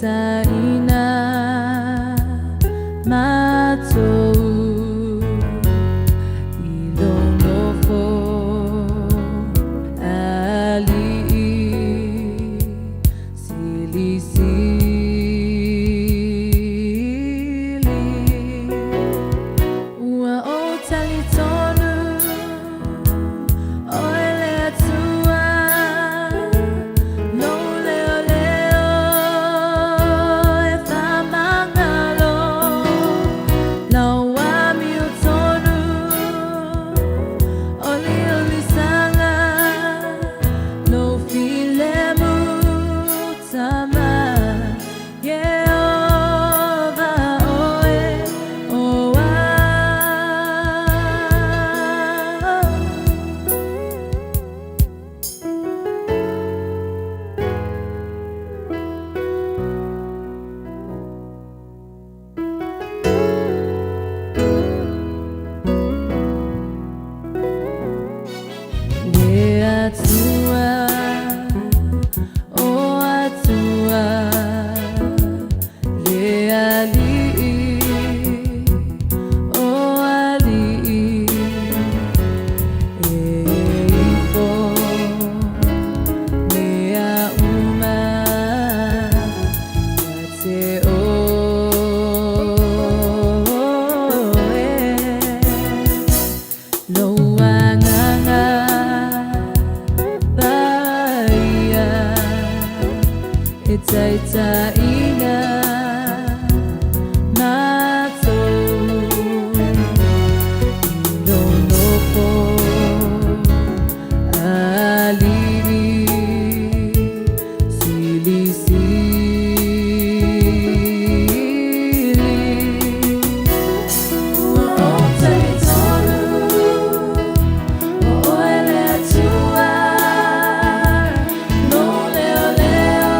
たいなまとう色のフォありシリシリわおたりとぬおえれつわのれおれおえたまがろなわみおとぬおりおりさがのフィレムたまTay tay na mato no no po aliri sili sili o tay tonu o ele tua no leo leo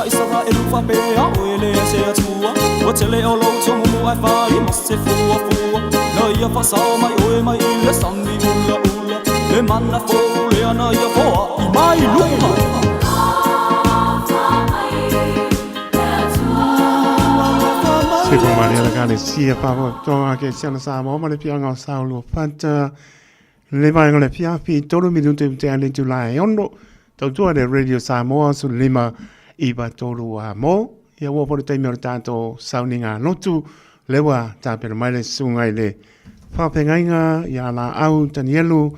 isara e lufa pea o ele se atua o tele o lo tomo mo ai fai ma se fua fua no ia fa sa mai o e mai le sangi ula ula e mana fo le ana ia fo i mai luma Se ko mari ala kale sia papa tonga ke siana sa mo male pianga saulo fanta le mai ngole pia pi tolo minuto te ale July ondo to to de radio Samoa su lima iba tolo a mo ia wo por te mer tanto sauninga notu lewa ta per mai le sungai le fa pengainga ia la au tanielu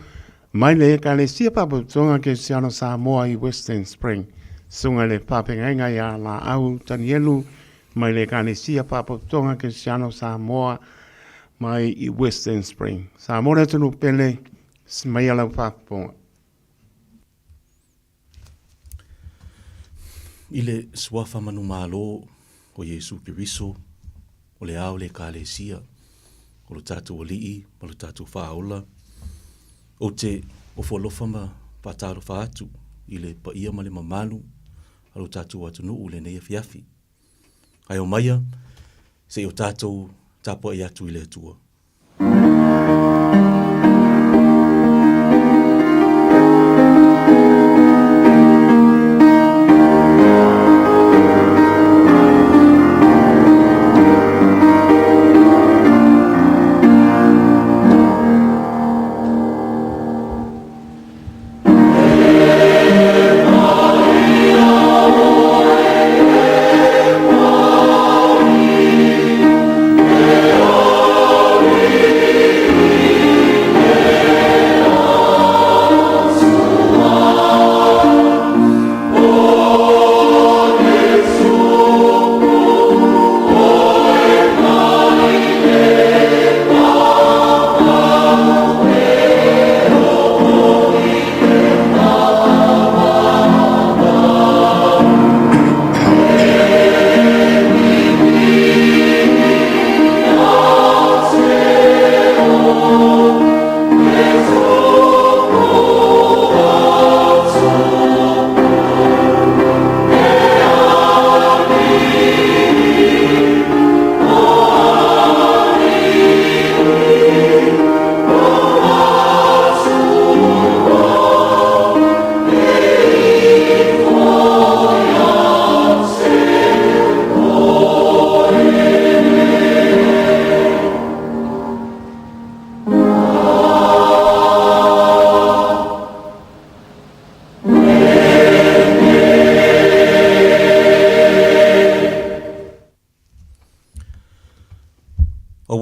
mai le kale sia papa tonga ke siana Samoa i Western Spring sungai le fa pengainga ia la au tanielu mai le kane sia papa tonga ke siano Samoa mai i Western Spring. Samoa tunu pele mai ala papa. Ile swafa manu malo o Yesu Kiriso o le au le kale sia o lo tatu o lii o lo tatu whaola o te o folofama pataro whaatu ile pa ia male mamalu o lo tatu watu nuu le neia fiafi. Ai o maia, se o tātou tāpua i atu i le atua.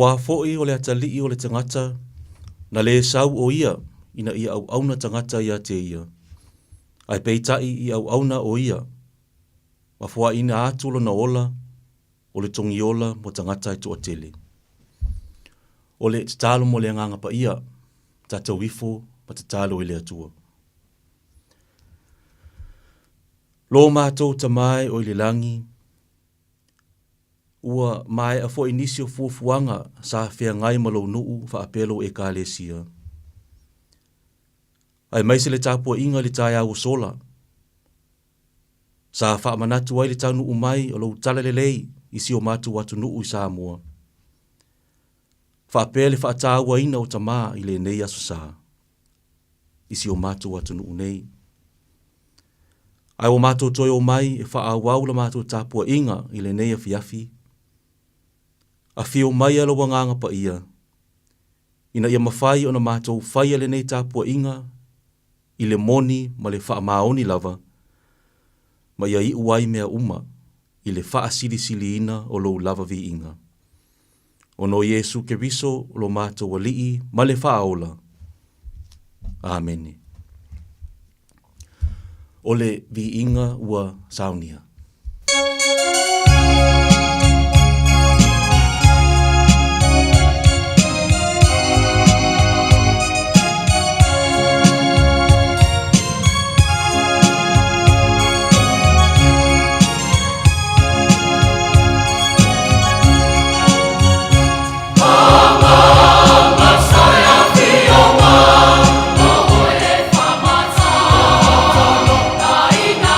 Wa fo'i o le atali'i o le tangata, na le sau o ia, ina ia au auna tangata ia te ia. Ai peitai i au auna o ia, wa fua ina atulo na ola, o le tongi ola mo tangata i toa tele. O le tatalo mo le nganga pa ia, tata wifo ma tatalo i le atua. Lo mātou tamai o i le langi, ua mai a fo inisio fuafuanga sa fea ngai malo nuu fa apelo e ka lesia. Ai mai se le tāpua inga le tāia o sola. Sa fa manatu ai le tānu umai o lo tala le lei isi o matu watu nuu i Samoa. Fa apele fa ataua ina o tamaa i le nei aso sa. Isi o matu watu nuu nei. Ai o matu toi o mai e fa awau la matu tāpua inga i le nei a fiafi. A fio mai alo wanganga pa ia. Ina ia mawhai o na mātou whai ale nei tāpua inga, i le moni ma le wha maoni lava, ma ia i uai mea uma, i le wha sili sili ina o lo lava vi inga. O no Yesu Keriso lo mātou walii ma le wha aola. Amene. O le vi inga ua saunia. Ina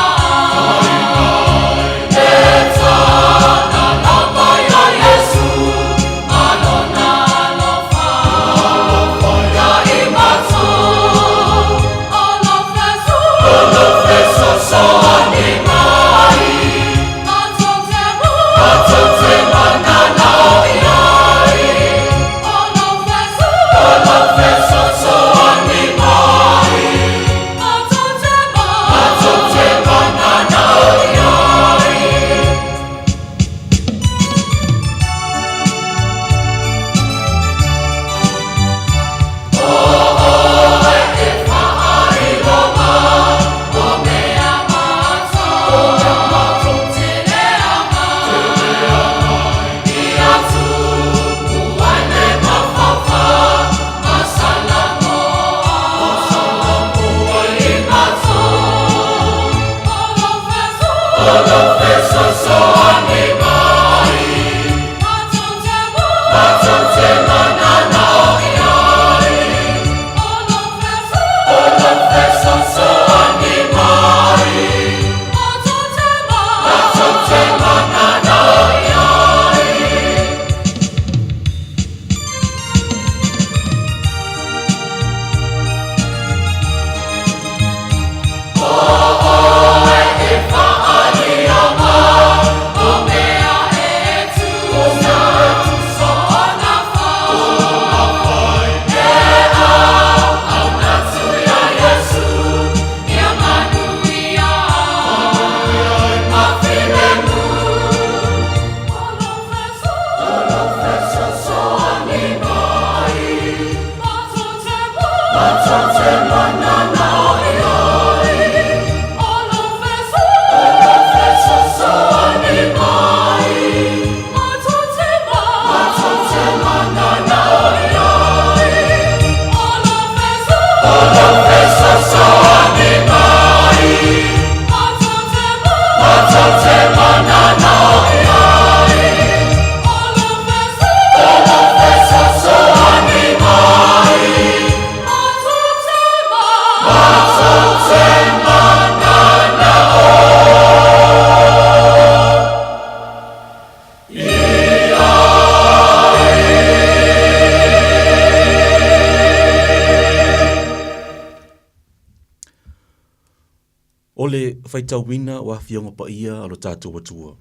O le whaitauina o awhionga pa ia alo tātou atua.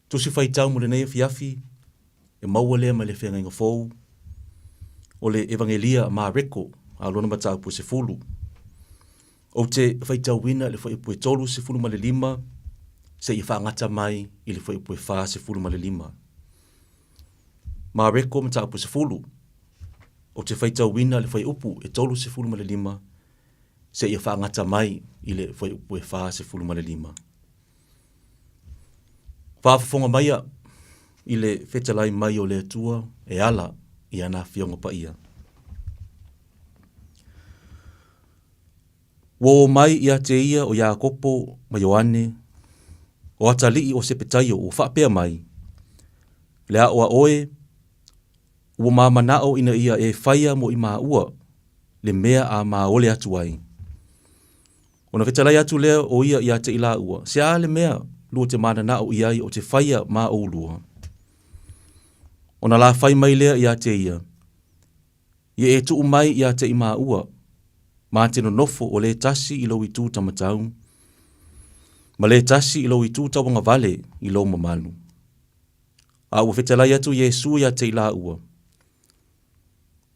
Tusi whaitau mo le nei fiafi, e maua lea ma le whenga inga fōu, o le evangelia a Mareko, a lona matau pu se fulu. O te whaitauina le whaipue tolu se fulu ma le lima, se i whaangata mai i le whaipue wha se fulu ma le lima. Mareko matau pu se fulu, o te whaitauina le whaiupu e tolu se fulu ma le lima, se ia whaangata mai i le whaipue wha se fulu ma le lima. Whaafafonga maia i le whetalai mai o le atua e ala i ana whionga pa ia. Wo mai ia te ia o Iakopo ma Ioane, o atalii o sepetaio o whapea mai, le a oa oe, ua mamanao ina ia e whaia mo i maa ua, le mea a maa ole atu ai. Ona whetalai atu lea o ia te ila ua, se a le mea lua te mananao iai o te whaia maa o lua. Ona la whai mai lea ia te ia, ia e tuu mai ia te i maa ua, ma te no nofo o le tasi i lo i tū tamatau, ma le tasi i lo i tū tawanga vale i lo mamalu. A ua whetalai atu Yesu ia te ila ua.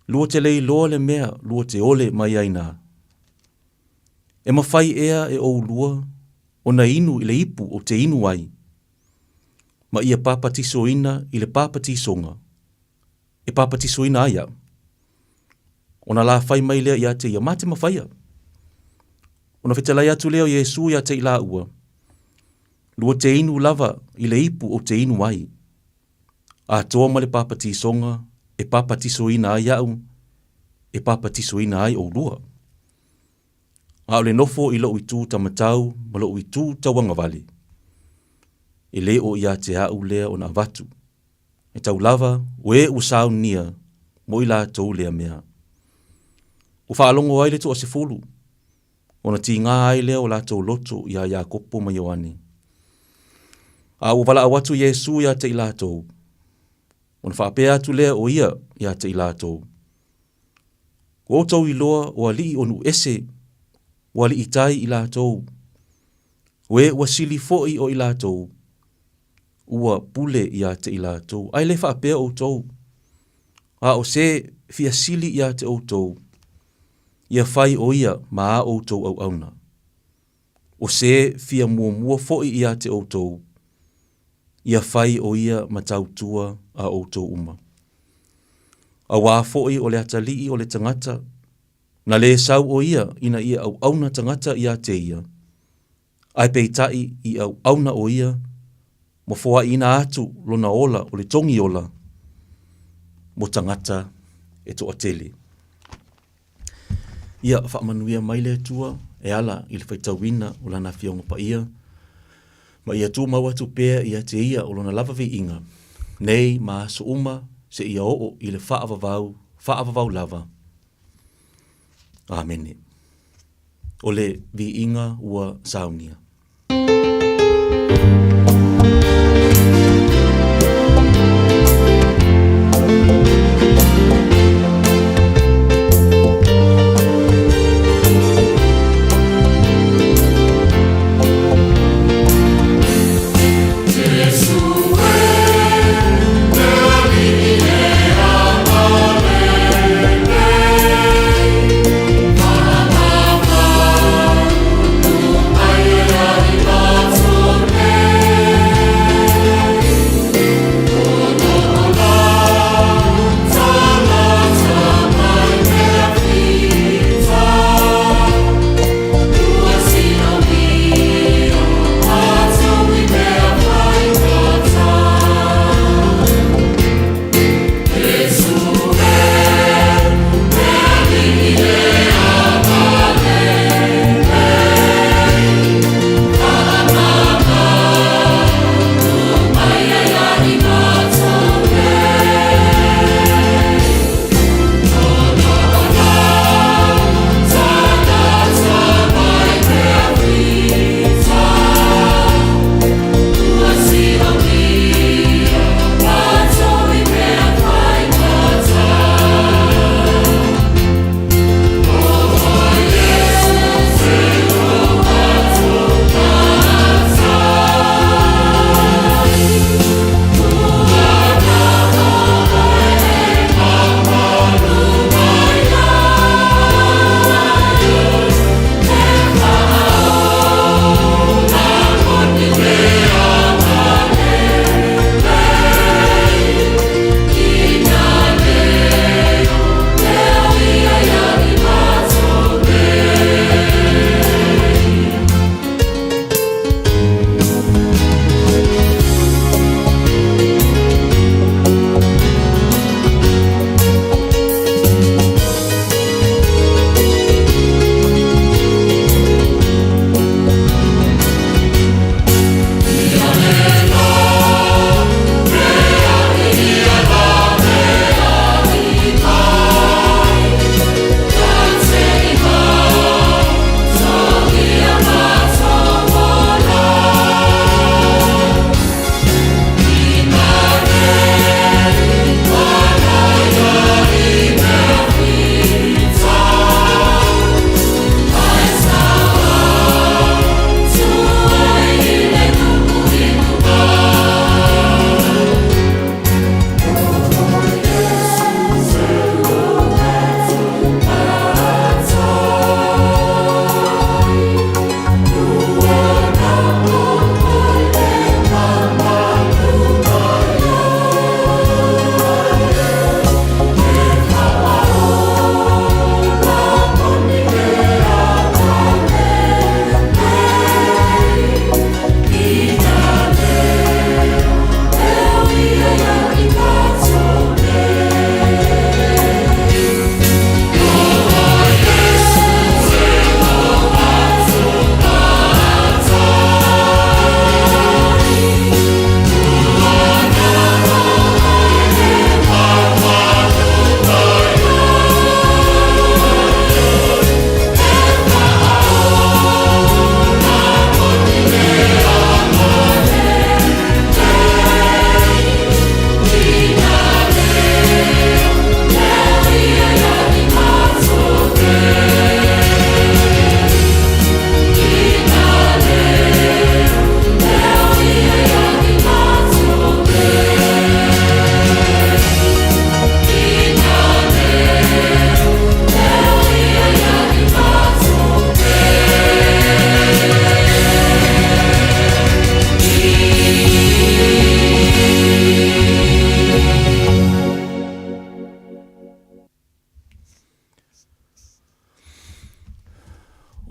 Lua te lei loa le mea, lua te ole mai aina. E mawhai ea e ou lua, o na inu i le ipu o te inu ai. Ma ia papatiso ina i le papatisonga. E papatiso ina aia. Ona la whai mai lea ia te ia mate mawhaia. Ona whetalai atu leo Yesu ia te ila ua. Lua te inu lava i le ipu o te inu ai. A toa ma le papatisonga, e papatiso ina ai au, e papatiso ina ai o lua. A o le nofo i lo i tū tamatau, ma lo i tū tawanga vale. E le o ia te au lea o na vatu. E tau lava, o e usau nia, mo i la tau lea mea. O whaalongo ai le to a se fulu. O na ti ngā ai lea o la tau loto i a Iakopo ma Ioane. A o wala awatu Yesu ia te ila tau. O na whaapea atu lea o ia te ila tau. O tau i loa o ali o nu ese, o ali i tai i la tau. O e ua sili foi o i la tau. Ua pule ia te ila tau. Ai le whaapea o tau. A o se fia sili ia te o tau. Ia whai o ia ma a o tau au auna. O se fia mua foi ia te o tau. Ia whai o ia ma tau tua a o tau uma. A wā foi o le atalii o le tangata. Na le sau o ia ina ia au auna tangata ia te ia. Ai peitai i au auna o ia. Mo foa ina atu lona ola o le tongi ola. Mo tangata e to atele. Ia whaamanuia mai le tua e ala i le whaitawina o lana whionga pa ia. Ma ia tū mau atu pēr ia te ia o lona lava vi inga. Nei ma su uma se ia o i le whaavavau lava. Amene. O le vi inga ua saunia.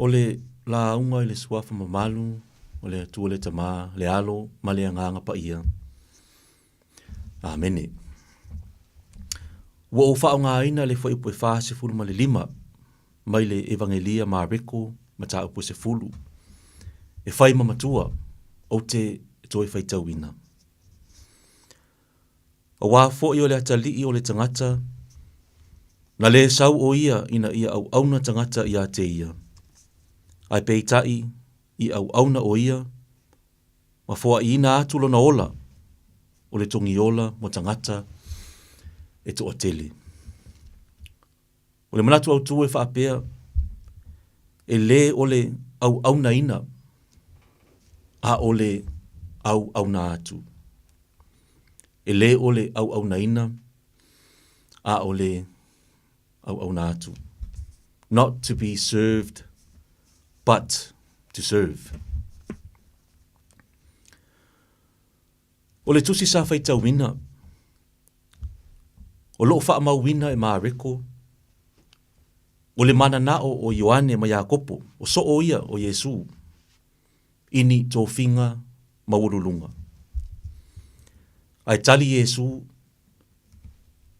O le la unga i le suafa mamalu, o le atua le tamā, le alo, ma le anganga pa ia. Amene. Ua o whao ngā ina le whaipu e whāse fulu ma le 5, mai le evangelia ma reko, ma tā upu se fulu. E whai mamatua, o te toi whaitauina. O wā fo i o le atalii o le tangata, na le sau o ia ina ia au auna tangata ia te ia. Ai peitai i au auna o ia, ma fo i ina atu lona ola, o le tongi ola mo tangata e to o tele. O le manatu au tu e whaapea, e le o le au auna ina, a o le au auna atu. E le o le au auna ina, a o le au auna atu. Not to be served, but to serve. O le tusi sa whaitau wina, o loo wha mau wina e maa reko, o le mana nao o Ioane ma Iakopo, o so o ia o Yesu, ini tō whinga maurulunga. Ai tali Yesu,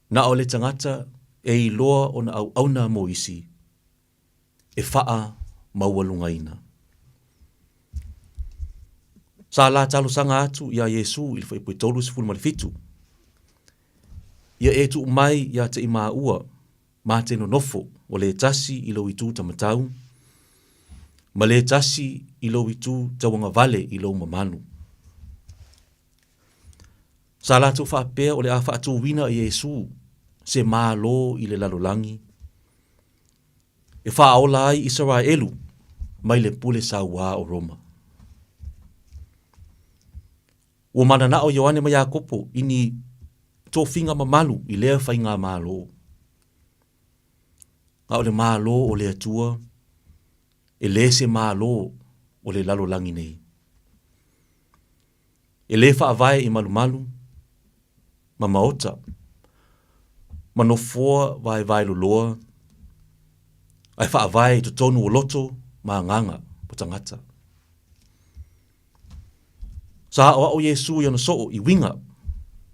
na o le tangata e i loa o na au auna mo isi, e whaa maualunga ina. Sa la talo sanga atu ia Yesu ili whaipoi tolu sifuru malifitu. Ia e tu mai ia te ima ua, ma te no nofo o le tasi ilo i tu tamatau, ma le tasi ilo i tu tawanga vale ilo mamanu. Sa la tu whaapea o le a whaatu wina i Yesu, se maa lo i le lalolangi. E wha aola ai Israelu, mai le pule sa wā o Roma. Ua mana na o Ioane ma Iakopo, ini tō whinga mamalu i lea whainga maa lo. A o le maa lo o le atua, e le se maa lo o le lalolangi nei. E le wha avai i malumalu, ma maota, ma no fua vai loloa, ai wha avai to tonu o loto ma nganga po tangata. Sa o Yesu yana soo i winga,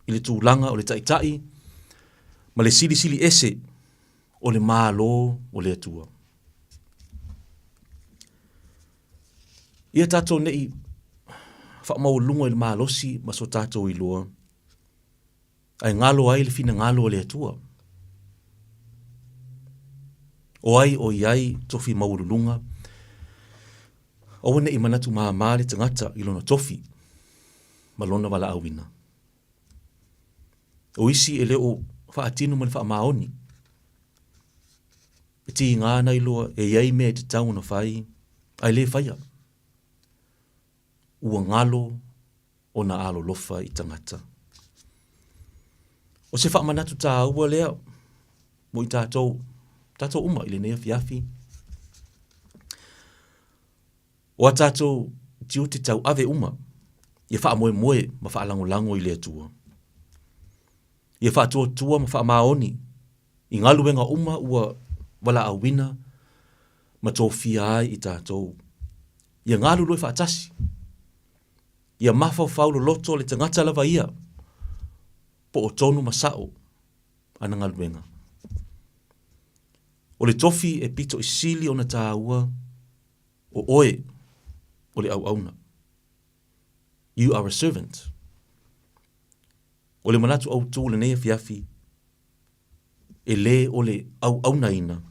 i le tūlanga o le taitai, ma le sili ese o le mālo o le atua. Ia tātou nei wha maulunga i le mālosi ma so tātou i loa, ai ngalo ai le fina ngalo o le atua. O ai o iai tofi maulunga, o wane i manatu maa le tangata i lona tofi, ma lona wala awina. O isi e leo whaatinu mani wha maoni. E ti ngāna i loa e iai mea te tau na whai, ai le whaia. Ua ngalo o na alo lofa i tangata. O se wha manatu tā ua lea, mo i tātou uma i le nea fiafi. O a tātou tiu te tau ave uma, ia wha moe ma wha lango i le atua. Ia wha tua ma wha maoni, i ngaluenga uma ua wala awina, ma tō fia ai i tātou. Ia ngalu loi wha atasi. Ia mawhau whaulo loto le tangata lava ia, po o tonu masao, ana ngaluenga. O le tofi e pito i sili o na tā ua, o oe, o le au auna. You are a servant. O le manatu au tū le nea fiafi, e le o le au auna ina,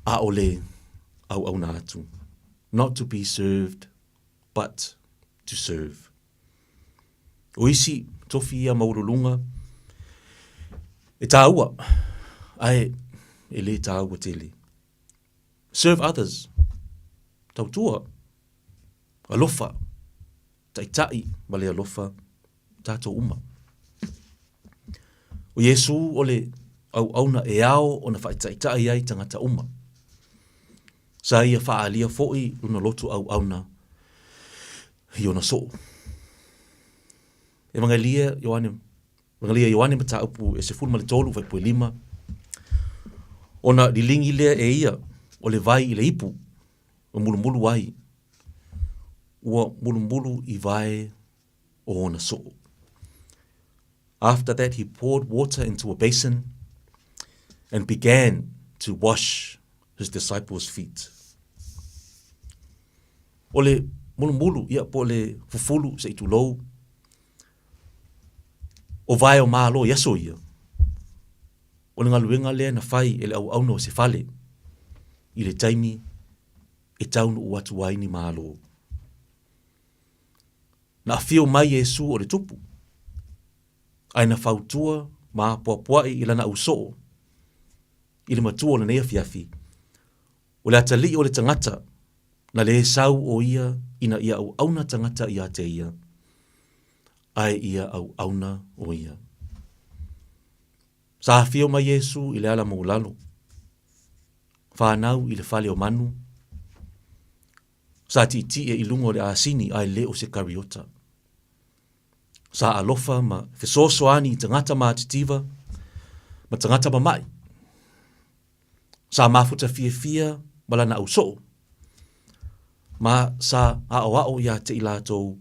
a o le au auna atu. Not to be served, but to serve. O isi tofi ia maurulunga, e tā ua, ai e le tā ua tele. Serve others, tautua, alofa, taitai ma le alofa, tātou uma. O Yesu o le au auna e ao o na whaitaitai ai tangata uma. Sa ia whaalia fo'i luna lotu au auna i ona so. E mangalia Ioane ma tā upu e se fulma le tolu vai pui lima. Ona lilingi lea e ia o le vai i le ipu o mulumulu ai. Ua mulumulu i vai o ona so. After that, he poured water into a basin and began to wash his disciples' feet. O le mulu ia po le fufulu se itulou. O vai o malo yaso ia. O le ngaluenga lea na fai ele au no se fale. I le taimi e taunu u atu waini malo. Na afio mai Yesu o le tupu. Ai na fautua ma poapoai ila na uso. I le matua o le nea fiafi. O le atali o le tangata na le sau o ia ina ia au auna tangata ia te ia. Ai ia au auna o ia. Sa afio mai Yesu i le ala maulalo. Whanau i le fale o manu. Sa ti e ilungo le asini ai le o se kariota. Sa alofa ma fesosoani i tangata maatitiva, ma tangata mamai. Sa mafuta fia bala na uso. Ma sa ao ia te ilatou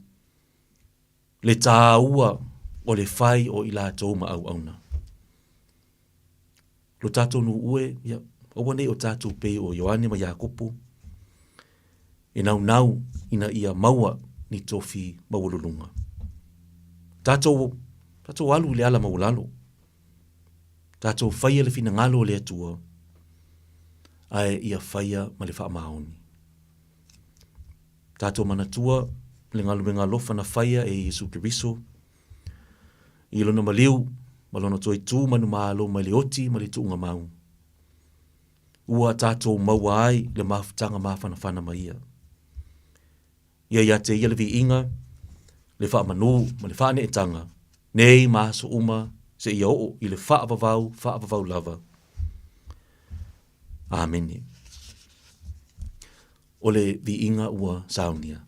le tāua o le fai o ilatou ma au auna. Lo tātou nu ue, ia, o wane o tātou pe o Ioane ma Iakopo, e nau ina ia maua ni tofi mawalulunga. Tātou alu le ala maulalo. Tātou whaia le fina ngalo le atua, ai ia whaia ma le wha maoni. Tātou manatua le ngalumenga lofa na whaia e Yesu Kiriso, i lona maliu, malona toi tū manu maalo mai le oti ma le tuunga mau. Ua tātou maua ai le mafutanga mawhanawhana mai ia. Ia te ia le vi inga, le wha manu, ma le wha ne etanga, nei maaso uma se ia o i le wha avavau lava. Amen. O le vi inga ua saunia.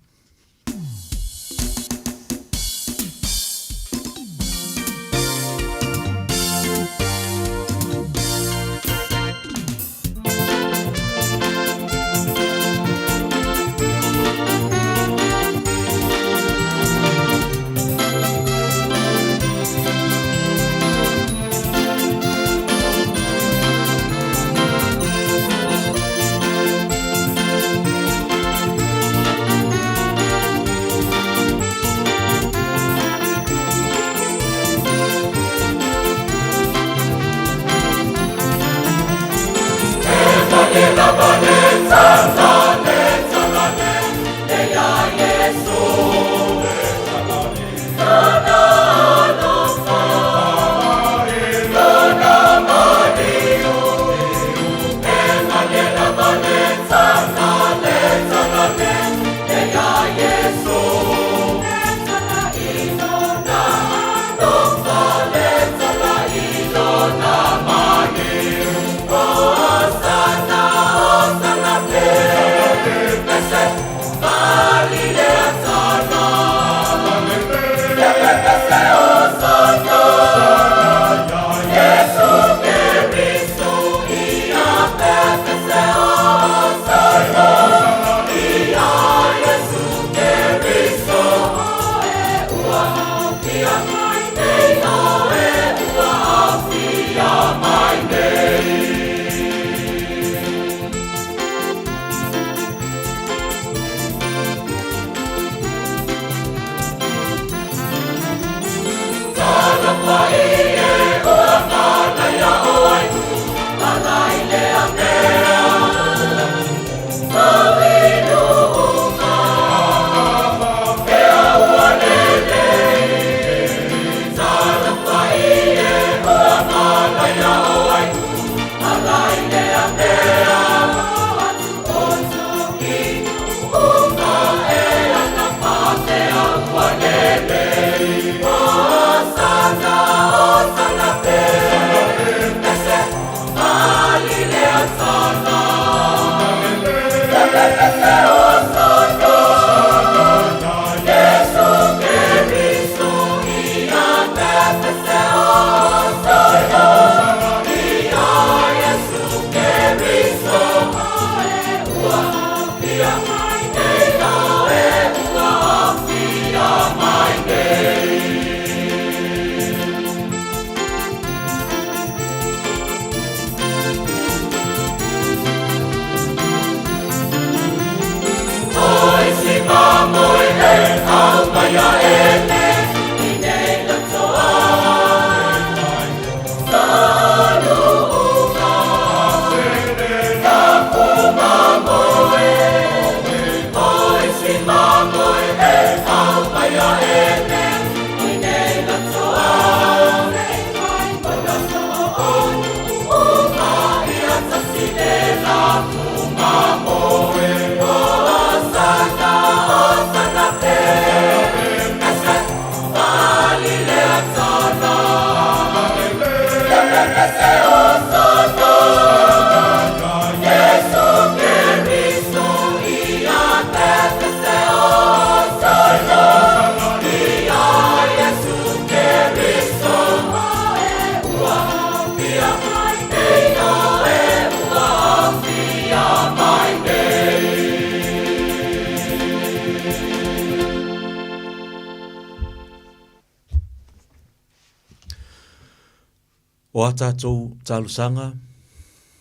O a tātou tālusanga,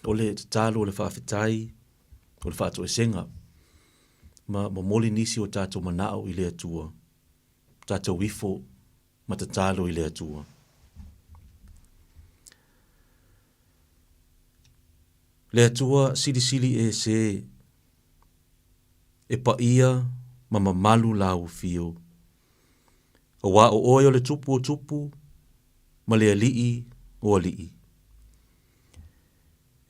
o le tālu o le whaafetai, o le whaato e senga, ma moli nisi o tātou manao i le atua, tātou wifo ma ta tālu i le atua. Le atua sili e se e pa ia ma mamalu la ufio. O wa o oio le tupu o tupu, ma le alii o alii.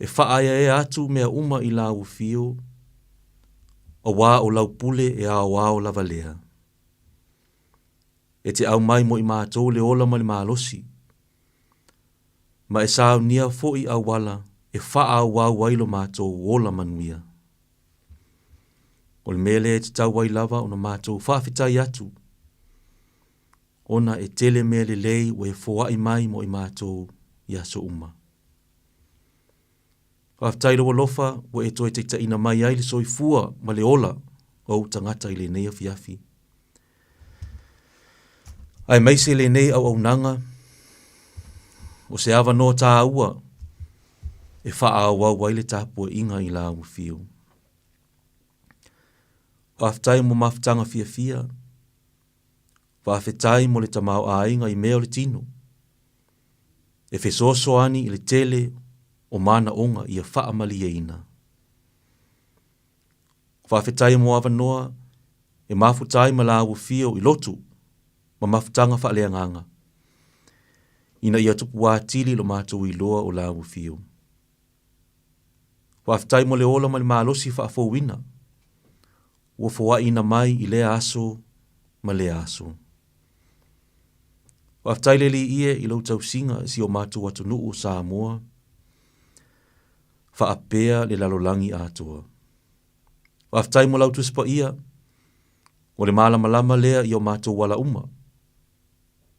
E whaaia e atu mea uma i la ufio, o wa o lau pule e a o lava lea. E te au mai mo i mātou le ola ma le mālosi. Ma e sao nia fo i au wala, e wha au wailo mātou ola manuia. O le mele e te tau wai lava o na mātou whaafitai atu. Ona e tele mele lei o e fōa i mai mo i mātou i aso uma. Whaafitai lo lofa o e toi teita ina mai ai le soifua ma le ola o tangata i le nei afiafi. Ai meise le nei au nanga, o se awa no tā ua, e wha au wai le tāpua inga i la uwhiu. Whaafitai mo mawhitanga fia, whaafetai mo le tamau a inga i mea le tino. E whesosoani i le tele o mana onga i a wha mali e ina. Whaafetai mo awa noa e mafutai ma la uwhiu i lotu, ma mawhitanga wha lea nganga. Ina ia tupu wā tili lo mātou i loa o la uwhiu. Whaafitai mo le ola ma le mālosi wha wina. Ua fua ina mai i lea aso ma lea aso. Whaafitai le li ie i lau tau singa si o mātou atu nuu Samoa. Whaapea le lalolangi atua. Whaafitai mo lau tuspa ia. O le malama lea i o mātou wala uma.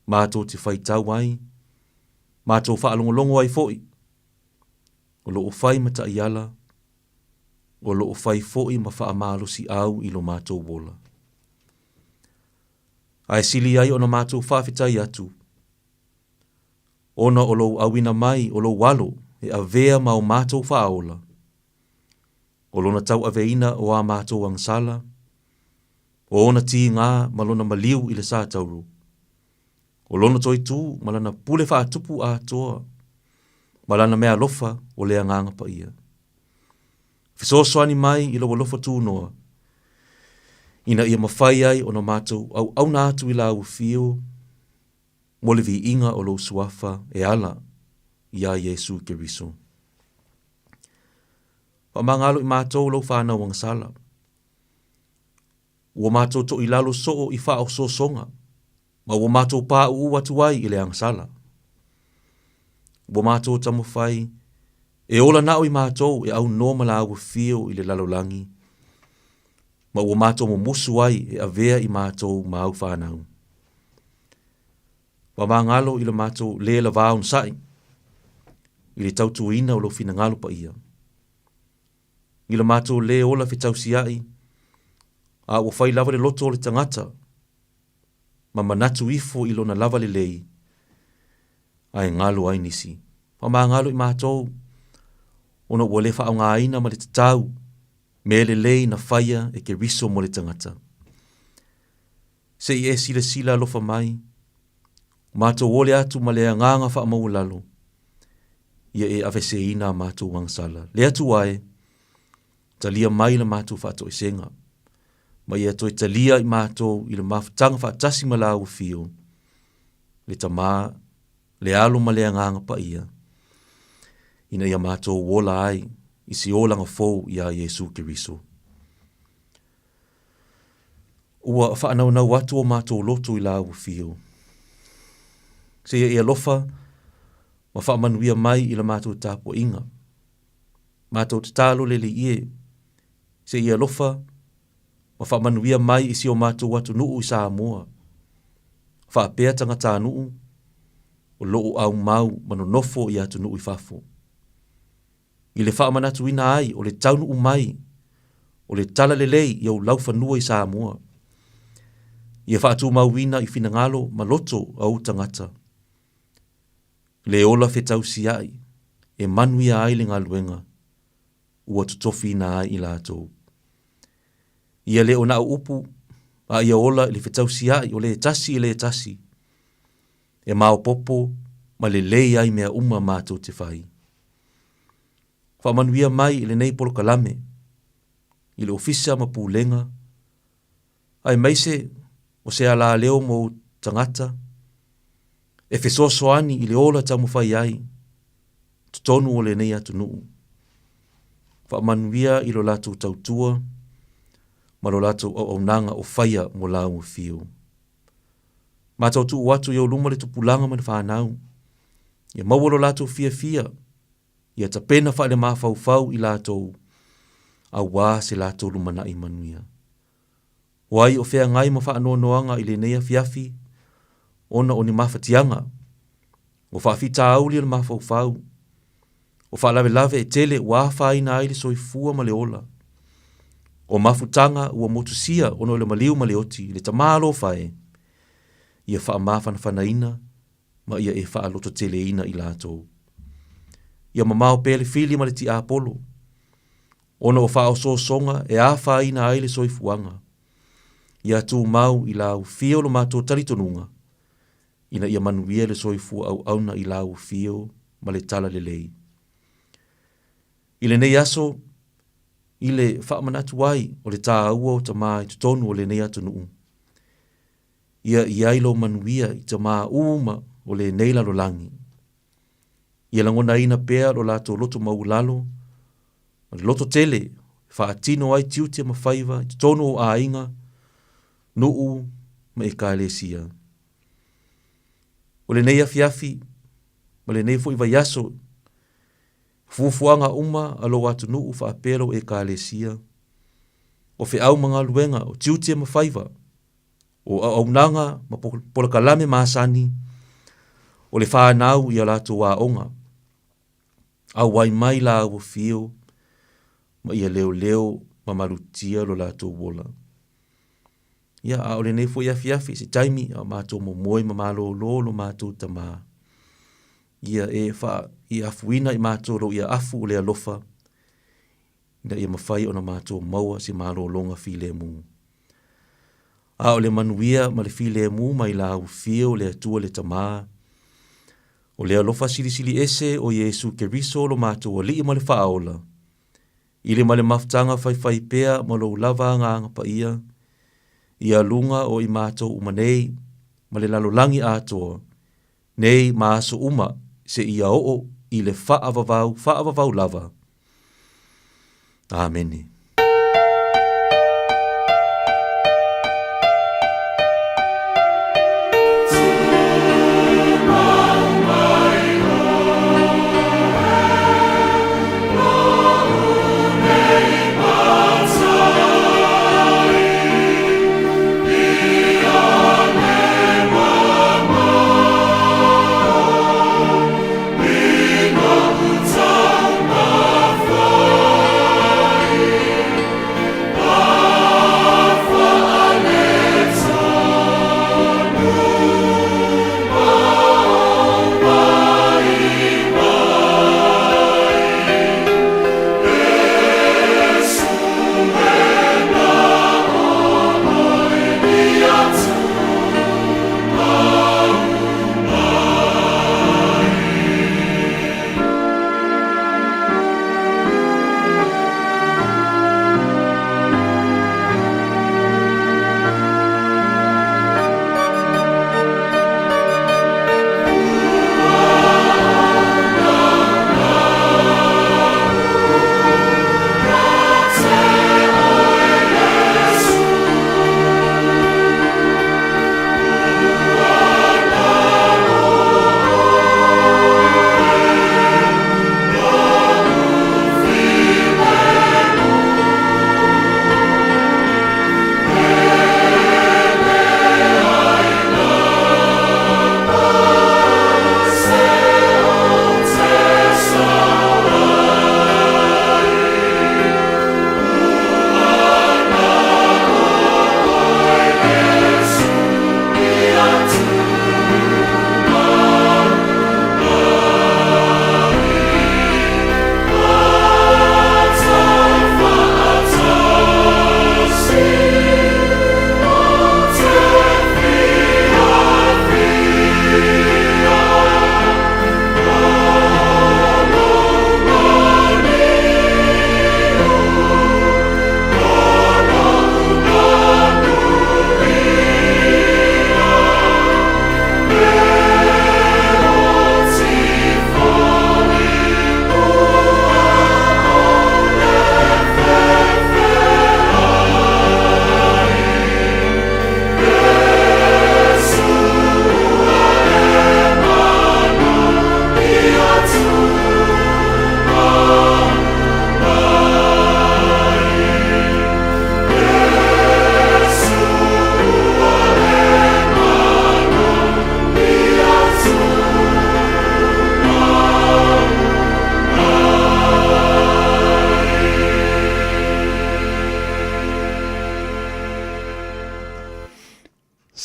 Mātou te whaitau ai. Mātou whaalongolongo ai foi. O lo o whai mata i ala. O lo o whai foi ma wha amalosi au i lo mātou wola. Ai sili ai o na mātou whawhitai atu. Ona o lo awina mai o lo walo e avea ma o mātou whaola. O lona tau aveina o a mātou angsala. O ona ti ngā malona maliu i le sātauru. O lona toi tū malana pule whaatupu a toa. Malana mea lofa o lea nganga pa ia. Fisosoani mai i lawa lofa tū noa. Ina ia mawhai ai o na mātou au na atu i la uwhio. Mole vi inga o lo suafa e ala i a Yesu Keriso. Pa mangalo i mātou lo whāna wangsala. Ua mātou to i lalo soo i wha o so songa. Ma ua mātou pā uu atu ai i le angsala. Ua mātou tamu whai, e ola nao i mātou e au noma la ua whio i le lalolangi. Ma ua mātou mo musu ai e avea i mātou ma au whanau. Wa mā ngalo i le mātou le la vāun sai, i le tautuina o lo fina ngalo pa ia. I le mātou le ola whitau siai, a ua whai lava le loto o le tangata, ma manatu ifo i lona lava le lei, ai ngalo ai nisi. Pa mā ngalo i mātou, ona ua le wha ngā ina ma le tatau, me le lei na whaia e ke riso mo le tangata. Se i e sila lofa mai, mātou ole atu ma le nganga wha maulalo, ia e avese ina mātou wangsala. Le atu ai, talia mai la mātou whaato i senga, ma ia toi talia i mātou i le mawhitanga whaatasi ma la uwhio, le tamā, le alo ma le nganga pa ia, ina ia mātou wola ai, i si olanga fōu i a Yesu Keriso. Ua whaanau atu o mātou loto i la uwhio. Se ia lofa, ma whaamanuia mai i la mātou tāpua inga. Mātou te tālo le li ie. Se ia lofa, ma whaamanuia mai i si o mātou atu nuu i Samoa. Whaapea tangata nuu, o loo au mau manonofo i atu nuu i whafo. I le whaamanatu ina ai, o le taunu umai, o le tala le lei i au laufanua i Samoa. Ia whaatu mau wina i finangalo ma loto au tangata. le ola whetau si ai, e manuia ai le ngaluenga, ua tutofi na ai i lātou. Ia le ona upu, a ia ola le whetau si ai, o le tasi i le tasi, e mao popo, ma le lei ai mea uma mātou te whai. Whamanuia mai i le nei polo kalame, i le ofisa ma pūlenga, ai maise o se ala leo mo tangata, e fesoasoani i le ola tau mawhai ai, tutonu o le nei atu nuu. Whamanuia i lo lātou tautua, ma lo lātou au nanga o whaia mo lau o whio. Mātou tu watu iau luma le tupulanga ma le whanau, ia maua lo lātou fia, ia ta pena wha le mawhau i lātou, a wā se lātou lumana i manuia. Wai o whea ngai ma wha noanga i le nea fiafi, ona o ni mawhatianga, o whaafita auli le mawhau, o whaalawe e tele wā whaina ai le soifua ma le ola, o mafutanga ua motusia ono le maliu ma le oti, le tamalo whae, ia wha mawhanaina, ma ia e wha loto tele ina i lātou. Ia mamao pele fili ma le ti Apolo, ono o wha o so songa e a whaina ai le soifuanga, ia tu mau i lau fio lo mātou taritonunga, ina ia manuia le soifua au auna i lau fio ma le tala le lei. I le nei aso, i le whaamanatu ai o le tā aua o ta maa i tutonu o le nei atu nuu. Ia i ailo manuia i ta maa uma o le nei lalo langi. Ia langona ina pea lo lato loto maulalo, o le loto tele, whaatino ai tiutia mawhaiva i tutonu o a inga, nuu ma e ka lesia. O le nei afiafi, ma le nei fo iwa yaso, fuafuanga uma alo atu nuu whaapero e ka lesia, o fe au mga luenga o tiutia mawhaiva, o aunanga ma polakalame maasani, o le whanau i alato wa onga, au wai mai la o fio, ma ia leo ma marutia lo lato wola. Ia a ole nei fo ia fiafi se taimi a mātou mo moi ma malo lo mātou tama. Ia e wha i afuina i mātou lo ia afu le alofa. Ina ia mawhai ona mātou maua si malo longa file mu. A ole manuia ma le file mu mai la au fio le atua le tama. O le alofa sili ese o Yesu Keriso lo mātou o li ma le whaola. Ile ma le maftanga fai pea ma lo lava nganga pa ia. Ia lunga o i mātou umanei, ma le lalolangi atoa, nei maaso uma se ia oo i le whaavavau lava. Amene.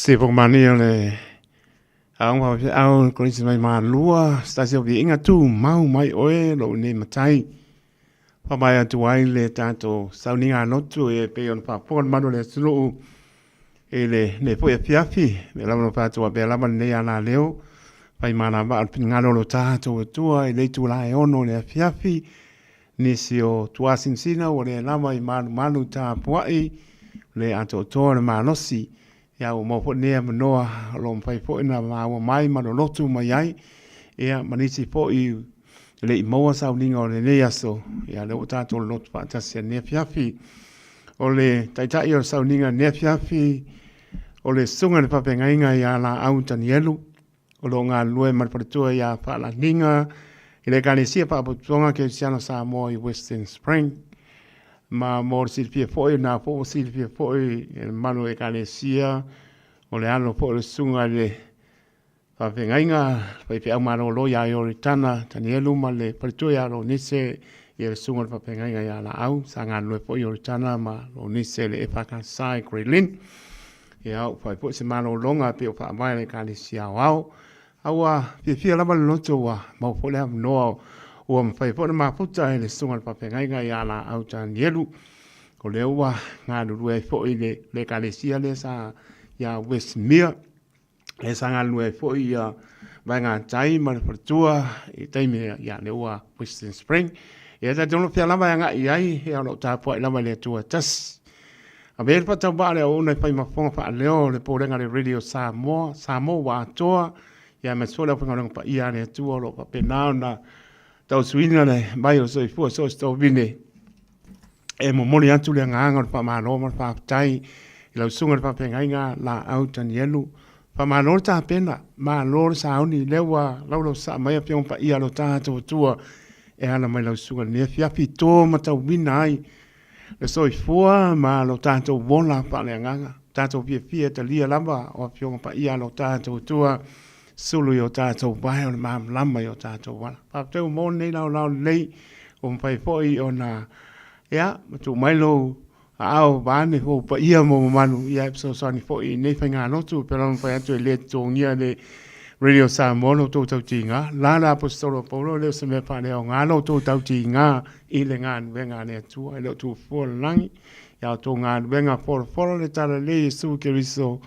Se po mani le ang pa au Chris mai ma lua stasio vi inga tu mau mai oe lo ne matai. Pa mai atu ai le tato sauninga notu e pe on pa pon manu le sulu e le po e piafi me la no pa tu be la man ne ana leo pai mana ba ngalo lo tato tua e le tu la e ono le piafi ni sio tua sinsina o le lama i manu ta puai le ato to le manosi ya o mo ne noa lo pai po ina ma mai ma lo tu mai ai e manisi po i le mo sa uninga o le ne aso ya le tato lo pa ta se ne piafi o le tai o sa uninga ne piafi o le sunga le papengainga ya la au tanielu o lo ngā lue marpatua ya pa la ninga i le kanisia pa aputonga ke siano sa mo i Western Spring ma mor silpia foi na po silpia foi e manu e kanisia o le ano po le sunga le papengainga pa pe amaro lo ya yo ritana tanielu ma le patua ya lo nise i le sunga le papengainga ya la au sa ngā lue po yo ritana ma lo nise le epaka sai Grelin ya fai po se mano longa pe pa mai le kanisia wao awa fia lava le loto wa ma po le no o ma fai po ma puta le sunga pa penga ya la au tan yelu ko le wa nga lu e fo le kanisia le sa ya Westmere le sa nga lu e fo ya va nga tai ma tua i tai me ya le wa Western Spring e da dono fia lava nga ai ya lo ta po lava le tua tas a ver pa tau bale o nei pai mafonga pa leo le porenga le radio Samoa wa toa ya me sola pa ngong pa ia ne tuo lo pa penao na tau suina le mai o soi fu so sto vine e mo moli atu le nganga pa ma no pa tai la sunga pa penga la out and yelu pa ma no ta pena ma lo sa uni lewa lo sa mai pa pa ia lo ta tua e ana mai lo sunga ne fia fito ma tau vinai le soi fua ma lo tanto vola pa le nganga tanto pia te lia lamba o pionga pa ia lo tanto tua sulu yo tanto vai o ma lamba yo tanto wala pa te mo nei la lei o pai foi ona ya tu mai lo au bani ho pa ia mo manu ia so sani foi nei fanga no tu pero non fai tu le tongia le radio Samoa to tau tinga la apostolo Paulo le se me fa le nga lo to tau tinga i le nga venga ne tu ai lo tu fo langi ya to nga venga for le tala le su ke riso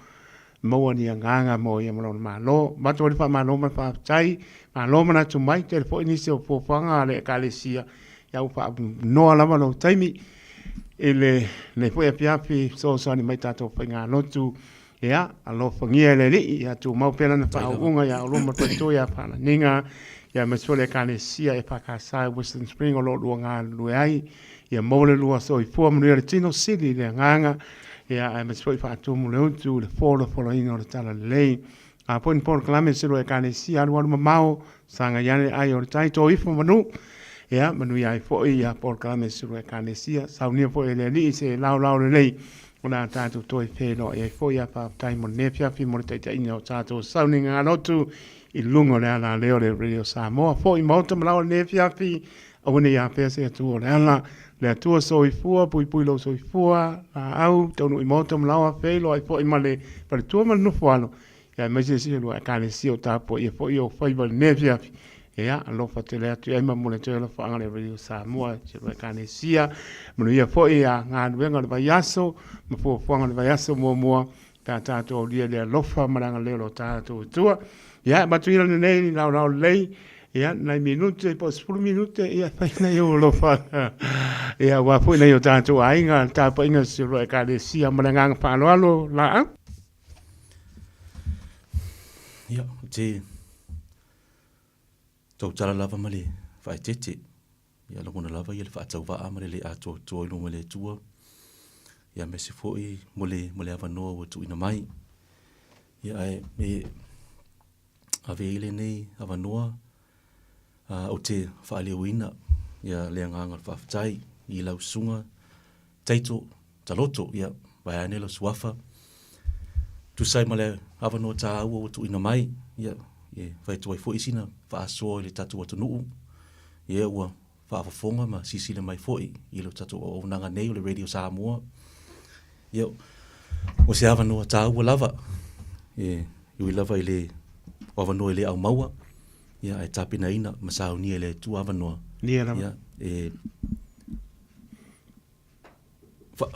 mo ni nga mo ya mo ma lo ma to fa ma lo ma fa tai ma lo ma tu mai te fo ni se fo fanga le kalesia ya fa no ala ma lo taimi ele ne fo ya piafi so ni mai tato fa nga no tu ya alo fangia le li ya tu mau pena na pa unga ya lo ma to ya pa ninga ya me sole kalesia e pa ka sai Western Spring o lo nga lu ai ya mo le lu so i fo mo le tino city le nganga ya me sole fa tu mo le tu le fo ino le tala le a pon por clame se lo kalesia lo ma mau sanga ya ai o tai to i fo manu ya manu ya fo ya por clame se lo kalesia sa uni fo le li se lao le ona tātou toi whēno e whoia pa tai mo nefia fi mo te ina o tātou sauninga anotu i lungo le ala leo le radio Samoa fo i mauta malawa nefia fi a wene ia pēse a tua le ala le atua so i fua pui lo so i fua a au taunu i mauta malawa whēlo ai fo i male pare tua ma nufo ano ia maise si lua a kāne si o tāpo i fo i o whaiba nefia fi ya alofa te le atu ema mo le te lo fa ngale radio Samoa te lo kane sia mo ia fo ia nga wenga le yaso mo fo ngale yaso mo ta to dia le lofa maranga le lo ta to tua ya batu ila nei la lei ya na minute po 10 minute ia fa na yo lofa ya wa fo na yo ta to ai nga ta pa inga se lo kane sia maranga fa lo la ya te tau tala lava male whae tete. Ia longona lava ia le wha atau waa male le ato toa ino male tua. Ia me se foi mole awa noa wa tu ina mai. Ia e ave ile nei awa noa o te wha leo ina. Ia lea nganga wha whai i lau sunga. Teito, taloto, ia vai ane la suafa. Tu sai male awa noa ta aua wa tu ina mai. Ia vai tu ai foi sina fa so le tatu watu nuu ye wa fa fonga ma sisi le mai foi i lo tatu o nanga nei le radio Samoa ye o se ava no ta lava iui lava i le wawanoa i le au maua, ia e tapina ina masau ni e le tu awanoa. Nia lava. Ia,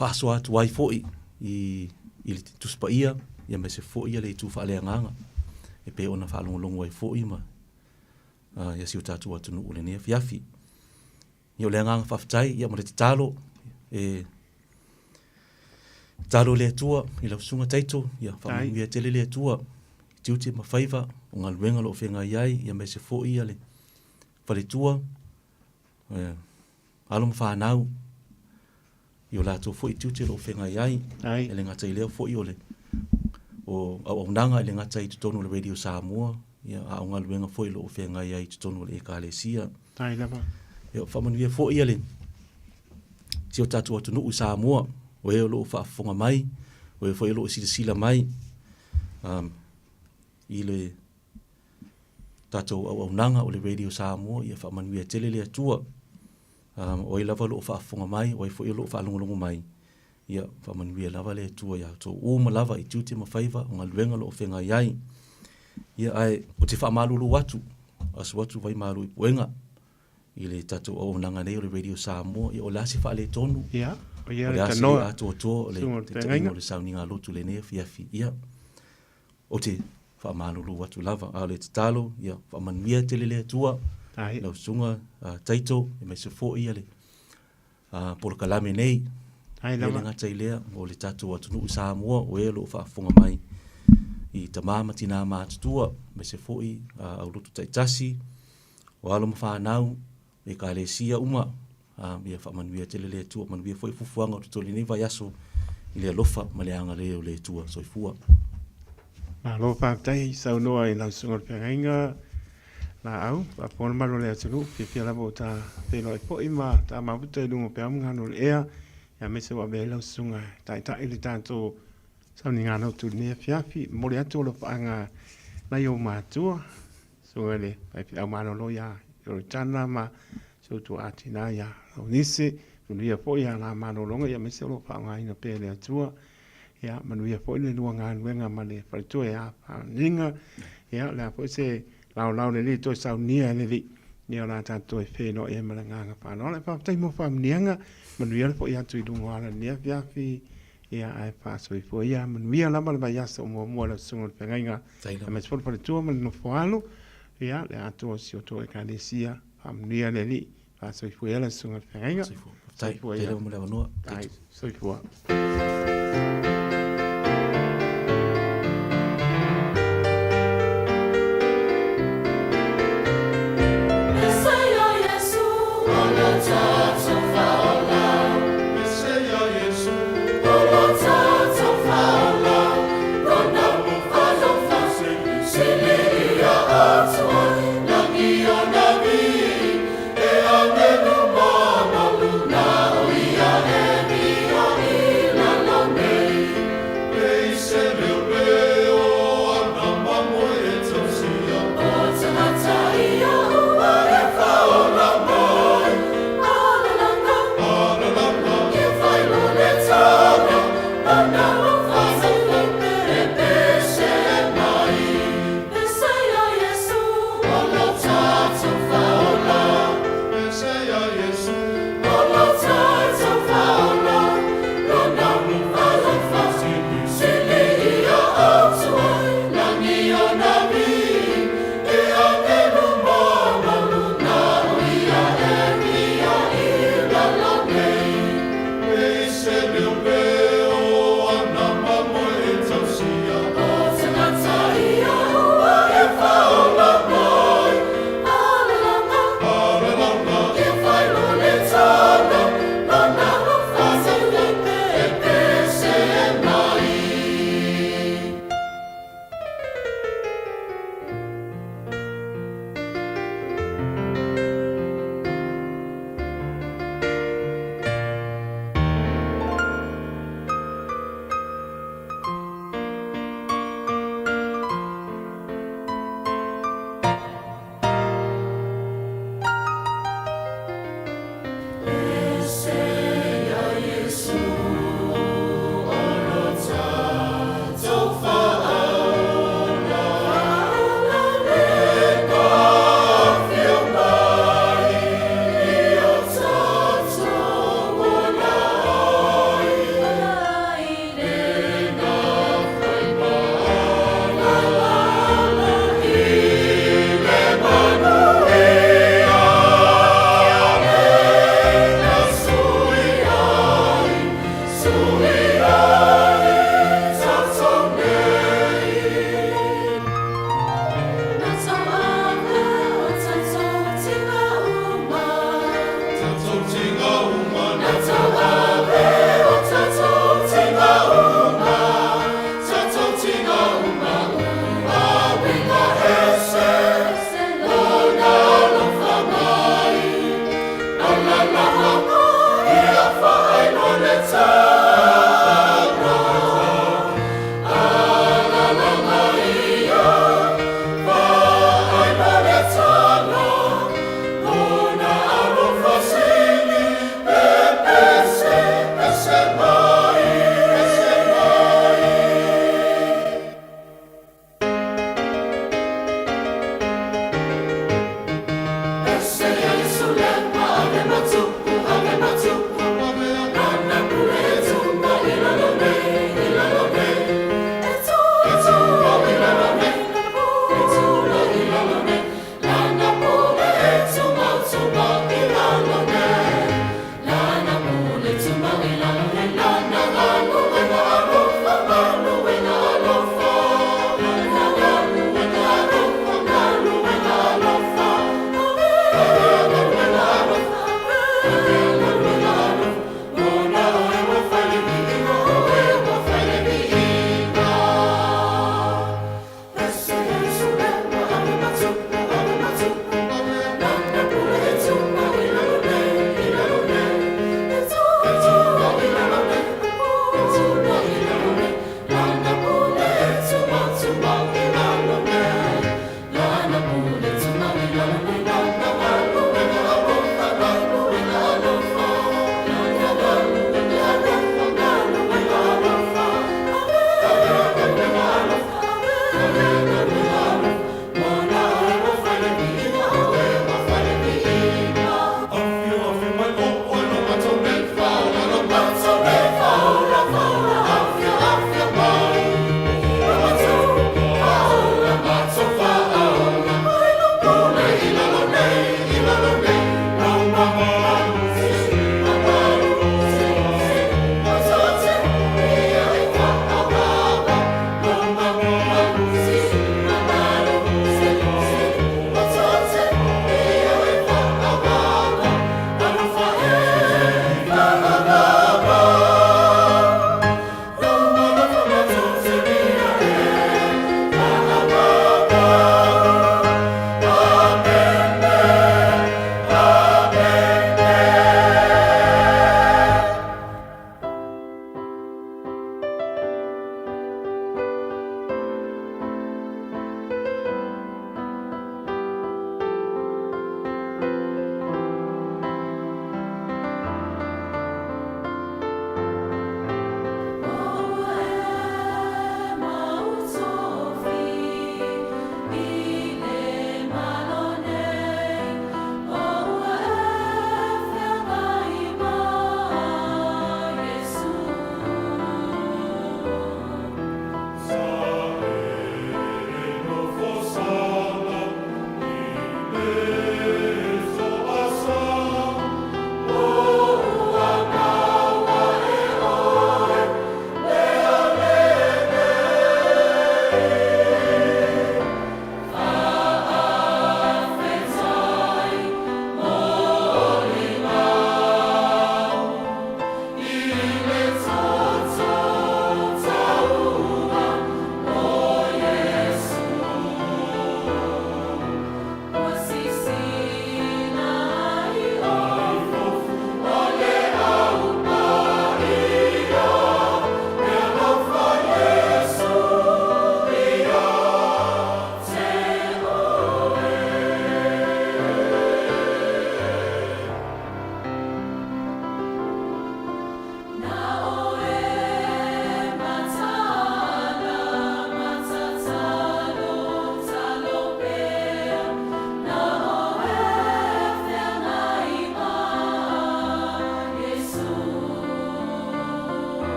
whaasoa atu ai fo'i i le tuspa ia me se fo'i ia le tu whaaleanganga. E pe ona whaalongolongo ai fo'i ma. Ia siu tatu atu nuu le nea fiafi. Ia o le anganga whaftai, ia mo le talo, talo le atua, i lau sunga taito, ia whamanu ia tele le atua, tiuti ma whaiva, o ngā luenga lo whenga iai, ia me se fo'i ia le whaletua, alo ma whanau, i o lato fo'i tiuti lo whenga iai, e le ngata i leo fo'i o le, o au nanga i le ngata i tutonu le Radio Samoa, ia au ngā luenga fo'i lo whenga iai tutonu le Ekalesia. Tai lava. Ia whamanu ia fo'i ia le, tio tatu atu nuu Samoa, o e o loo whaafonga mai, o e foi o loo sila mai, i le tatou au nanga o le Radio Samoa, ia whaamanuia tele le atua, o e lava loo whaafonga mai, o e foi o loo whaalongolongo mai, ia whaamanuia lava le atua, ia tō uma lava i tiuti ma whaiva, o ngā luenga loo whenga iai, ia ai, o te whaamalulu watu, asu watu vai malu i puenga, i le tatou au nanga nei o le Radio Samoa, ia o lasi whaale tonu, ia, o ia le le asi tanoa. ato o le tainga o le sauninga lotu le nea fiafi ia o te whaamalulu watu lava a le tatalo ia whaamanuia tele le atua lau sunga taito e mai se fo ia le polokalame nei Ai le lava. ngata i lea o le tatu atu nuu Samoa o e lo whaafonga mai i tamama tina mātutua mai se fo i au lotu taitasi o alo ma whanau e ka le sia uma ia whaamanuia tele le tua, manuia foi fufuanga o te toli nei vai aso i le alofa ma le anga leo le tua soifua. Ma lo whaatai, sau noa i lau sunga le pengainga, la au, pa pona maro le atunu, pia lavo ta pelo e po ima, ta mabuta i lungo pe amungano le ea, ia mese wa me lau sunga, tai tai le tanto, sau ni ngano tu nea fiafi, mori atu lo whaanga na i o mātua, sunga le, pai pia umano lo ia, i o tana ma, so tu atina ia, o nisi, nuia po ia la mano longa, ia mese lo whaanga ina pe le atua, ia manuia po ile lua ngā nuenga ma le whalitua ia ninga, ia la po se lau le li toi sau nia le vi, ia la tātou e wheno e mara nganga whanau, le whaatai mo whaamnianga, manuia le po ia tui lungo ala nia fiafi, ia ai whaasoi po ia, manuia lama le vai asa o mua la sunga le pengainga, ia me spolo whalitua ma le no whaalo, ia le atua si o to e kālesia, whaamnia le li, whaasoi po ia la sunga le pengainga, Tai, te lewa mo lewa noa. tai, soifua.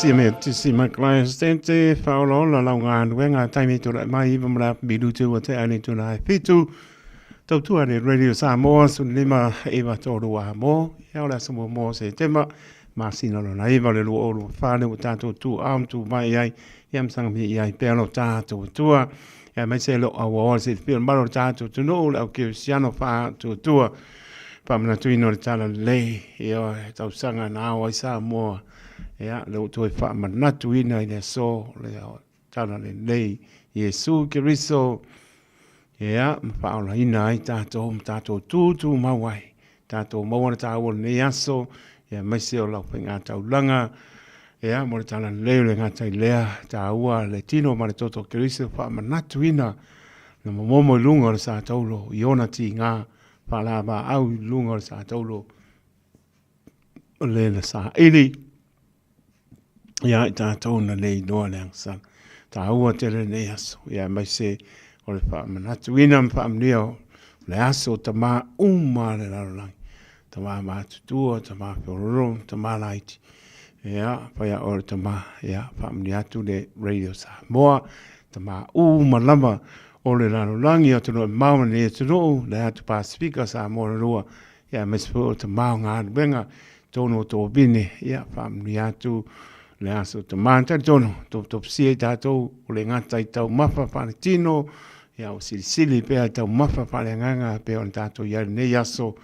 si me ti si ma klai stente fa lo la la nga wenga taimi to la mai ba mra bidu tu te ani tu na fitu tau tu ani radio Samoa sun lima eva to ro mo ya la so mo se tema ma si no na eva le lo lo fa ne tanto tu am tu mai ai yam sang mi ai pe lo ta tu ya mai se lo awo se pe ma lo ta tu no la ke siano fa tu pa mna tu ino tala le yo tau sanga na o Samoa ya lo tu fa ma na tu ina ne so le tala le Yesu Kiriso ya fa ola ina ai tato tu mawai tato mawana tawo ne yaso ya mese o lau penga tau langa ya mo tala le le ngata lea taua le tino ma toto Kiriso fa ma na tu ina na momo lunga sa taulo iona ti nga fa la ba au lunga sa taulo le sa ili ya tato na le no le sa taua te le ne yaso ya mese o le wha manatu ina mwha amnio le aso ta maa le larolangi ta maa mātutua, ta maa whiororo, ta maa laiti ia, whaia o le ta maa ia, wha amni atu le radio Samoa ta maa lama o le larolangi o tano mauna ne tano le atu Pasifika Samoa le rua ia, mespo o ta maa ngā benga tono tō bine ia, wha amni atu le aso ta maa tari tono top sie tātou o le ngatai tau mawha whane tino ya o sili pe tau mafa pale nganga pe on tato ya ne yaso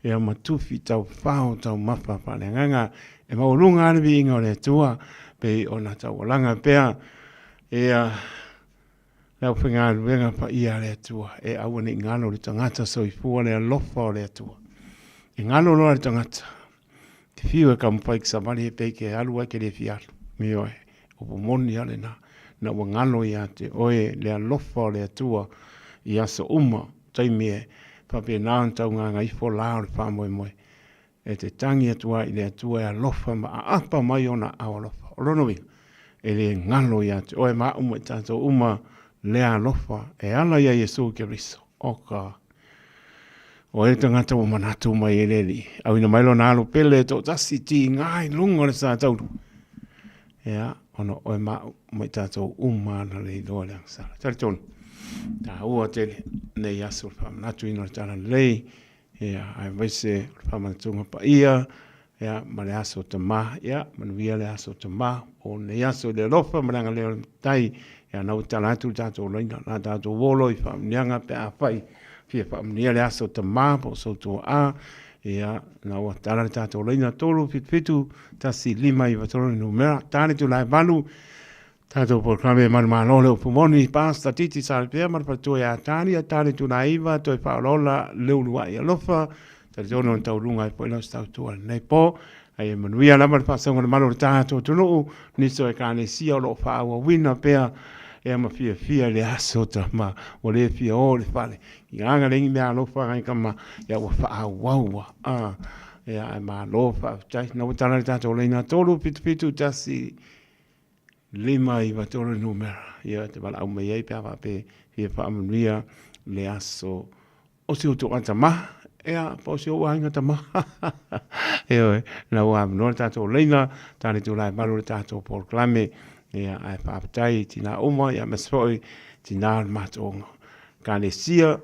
ya matufi tau fao tau mafa pale nganga e maulunga albi inga le tua pe ona tau langa pe ya la finga venga pa ia le tua e au ni ngalo le tangata so i fu le lofa le tua e ngalo lo le tangata te fiu e kam pa examani pe ke alu ke le fiar mi o moni ale na wangalo ia te oe le alofa le atua i asa uma taimie pape nān tau nganga i fo lao le whamoe moe e te tangi atua i le atua e alofa ma a apa mai ona au alofa o rono winga e le ngalo ia te oe maa umu e tātou uma le alofa e ala ia Yesu Kiriso oka o e tangata o manatu mai e leli au ina mailo na alo pele to tasi ti ngai lunga le sa tauru ia ono o ma mai tātou umana le doa le angsara. Tari tonu, tā ua tele ne yaso whamanatu ino le tāna lei, ia ai waise whamanatunga pa ia, ia ma le aso ta ma, ia manuia le aso ta ma, o ne yaso le lofa maranga leo tai, ia nau tāna atu tātou leina, nā tātou wolo i whamanianga pe a whai, fia whamania le aso ta ma, po sotua a, ia na wa tala tātou leina tolu fitu tasi lima i watoro numera tani tu lai balu tātou porklame manu le upumoni pasta titi salpea marpatua ia tani tu naiva toi whaolola leulua i alofa tari tono en tau runga i poina stau tua nei po ai manuia lama le pasonga le malo le tātou tunu niso e kāne sia o lo whaawa wina pea e ma fia le aso ta ma o le fia o le fale i anga lengi mea alofa ngai kama ia wa whaawaua ia ma alofa tai na utana le tātou leina tolu pitu tasi lima i watoro numera ia te wala au mei ei pia wape fia whaamanuia le aso o si utu anta ma ea po si o ainga ta ma ea na ua amanoa le tātou leina tani tu lai malu le tātou porklame ia ai whaapatai tina oma ia masfoi tina matonga kane sia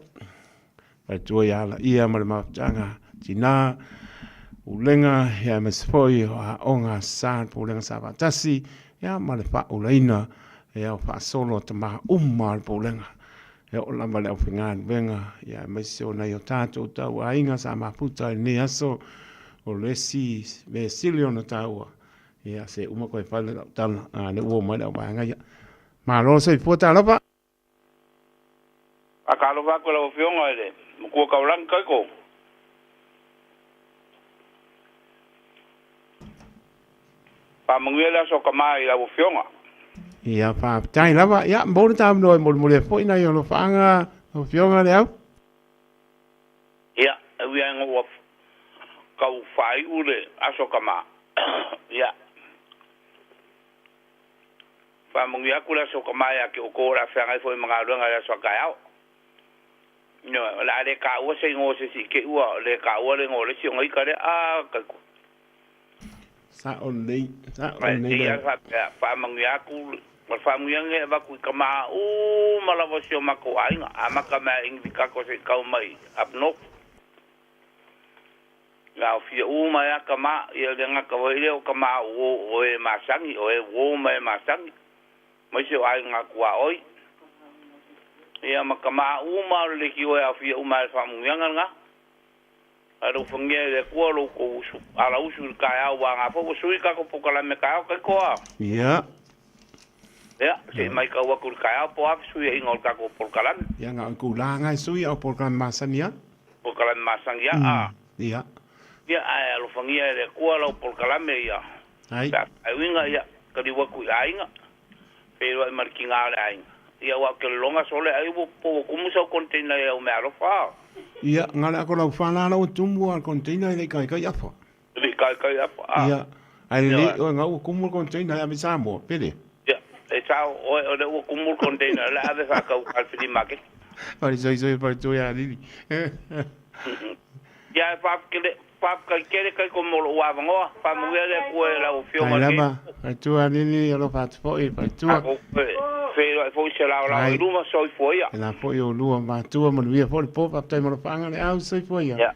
pai tua ia la ia ma le mawatanga tina ulenga ia masfoi o a onga saan po ulenga sa vatasi ia ma le wha ulaina ia o wha solo ta maha umma le po ulenga ia o lama le au whingaan venga ia maisio na i o tātou tau a inga sa maputa ni aso o lesi me silio na taua ia se uma koe whale tala ne ua mai lau maanga ia ma lo se puta lapa a ka lo va ko lo fionga ele mo ko ka ulang kai ko pa mangwela so ka mai la fionga ia pa tai lapa ia mo ta no mo le foi na yo lo fanga o fionga le au ia we ang o ka u fai ule aso ka ma ia pa mangwela ko la so ka mai a ke o ko ra fanga foi manga runga la so ka au no la de ka o se ngo se si ke u le ka o le ngo le si ngai ka le a ka Sa o nei, Ia fa mangia ku ma fa mangia nge va ku kama mala vo sio mako ainga amaka ma ingvika ko se kau mai apno la fia ma ya kama ia lenga ka wo ile kama o e masangi o e wo mai masangi mai se ainga ku oi ia makama ma le ki o fia ma fa mangia nga aro fungia le kualo ko usu ala usu ka au nga fo sui ka ko pokala me ka ko ia se mai ka wa kur ka po af sui ingol ka ko pokala ia nga ku la nga sui au pokala masania pokala masania ia ai alo fungia le kualo pokala me ia ai winga ia ka di wa ku ainga pero markinga ai ia wa ke longa sole ai po kumusa container ia o me alo fa ia ngala ko la fala la tumbu al container de kai kai afa ia ai le o nga o kumu container ya misamo pele ia e chao o de o kumu container la ave fa ka al fidi market pare so para tu ya lili ya fa ka kere kai ko mo wa ngo fa mo le ko la o fio ma ai tu ya lili lo fa fo e pa tu fo se la luma so fo ia la fo yo lua ma tu mo via fo po pa tai mo fanga le au so fo ia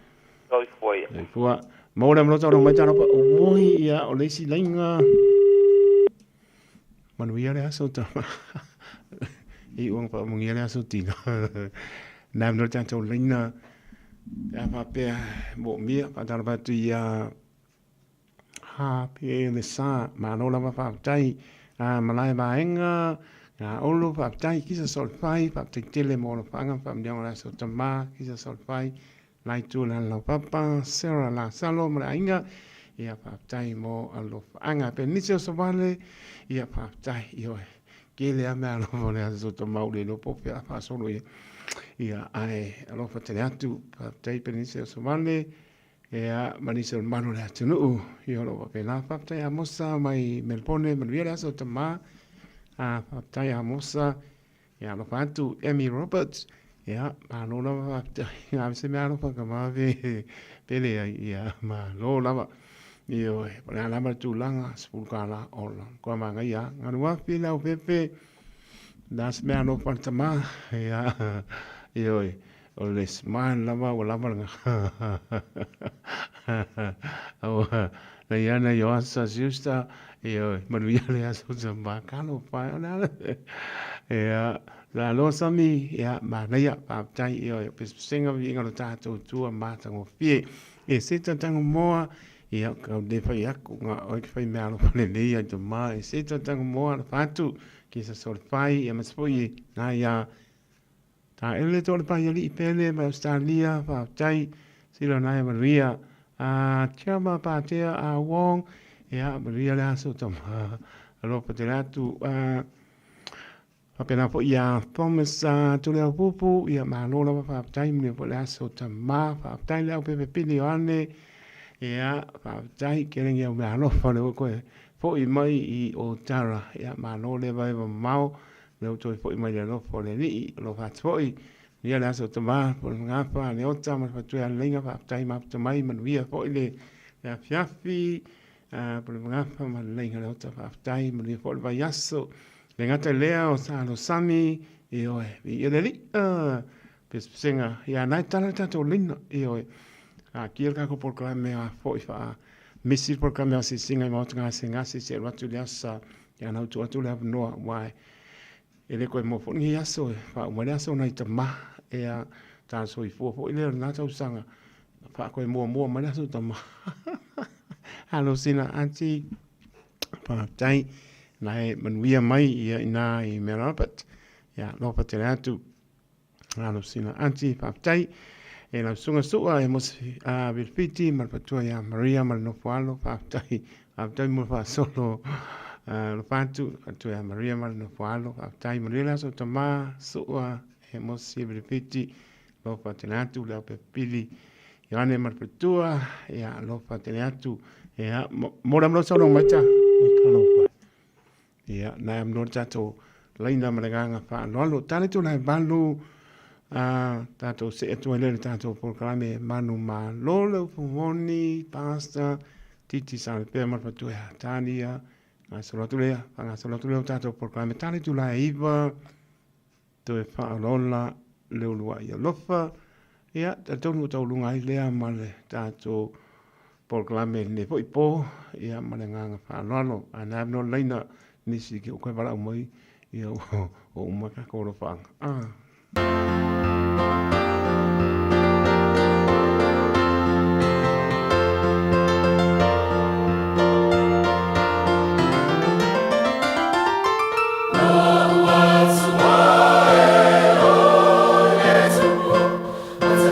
so fo ia fo mo le mo tau mai tano pa o moi ia o le si lenga man via le aso ta e un pa mo ia le aso tino na no tanto lenga ya pa pe mo mia pa tano pa tu ia ha pe le sa ma no la pa tai malai ba enga na olo pa tai kisa sol fai pa te tele mo lo fanga pa mdiang la so tama kisa sol fai lai tu la la papa sera la salo mo inga ia pa tai mo alo fanga pe nisio so vale ia pa tai io ke le ama lo mo le so tama le lo po pa solo ia ai alo fa te atu pa tai pe nisio so vale ia manisio mano le atu no io lo pa la pa tai amosa mai melpone mo via so tama tai amosa ya lo fatu Emmy Roberts ya ma lo la ya se me alo pa kama ve pele ya ma lo la io para la ma tu langa spulkala ola ko ma nga ya ngwa pila o pepe das me alo pa tama ya io o le smile la ma la ma o la yana yo asa justa io manuia le aso zamba kalo pa na ya la lo sami ya ma na ya pa tai io pes singa vi ngalo tato tu ma tango fie e se tango moa ia ka de fa ya ku nga o ke fa me alo pa le ya to ma e se tango moa fa tu ki sa sol fai e ma spoi na ya ta ele to le pa ya li pele ma Australia pa tai sila na maria chama pa te a wong ya maria la so tama alo pa te tu apena po ia pomesa tu le pupu ia ma lo la pa tai me po la so tama pa tai le pe pili ane ia pa tai keren ia ma lo fa le ko po i mai i o tara ia ma lo le vai mau le to po i mai le lo fo le ni lo fa po i ia la so tama po nga pa le o tama pa tu ia lenga pa tai ma tu mai man via po le ya fiafi po nga pa ma lenga le o tama pa tai man via po le vai aso le ngata lea o sa lo sami e oe i le li pes senga ia nai tala tato lina e oe kia kako por klame a foi fa misir por klame a si singa i mauta ngā se ngasi se watu le asa ia nau tu atu le ap noa wai e le koe mo foni aso e fa umare aso nai ta ma e a ta so i fua fo i le nata usanga fa koe mua mare aso ta ma halo sina anti pa tai nai manuia mai ia ina i Merapat ia no pa te atu alo sina anti paptai e la sunga sua e mos a virpiti mal patua ia Maria mal no falo paptai mo fa solo lo patu atu ia Maria mal no falo paptai Maria so tama sua e mos si virpiti lo pa te atu la pepili ia ne mal patua ia lo pa te atu ia mora mo solo macha ia na am no tato laina malanga fa no tale tu na balu tato se tu le tato por klame manu ma lolo fumoni pasta titi sa le pe ma tu ya tani ya nga so tu le nga so tu le ta to proclame tani tu la iva to e fa lola le ulua ia lofa ia ta tonu tau lunga i lea ma le tato proclame ne po ipo ia ma le nganga fa lono ana no leina nisi ki o koe wala umai ia o umaka koro whaanga. It's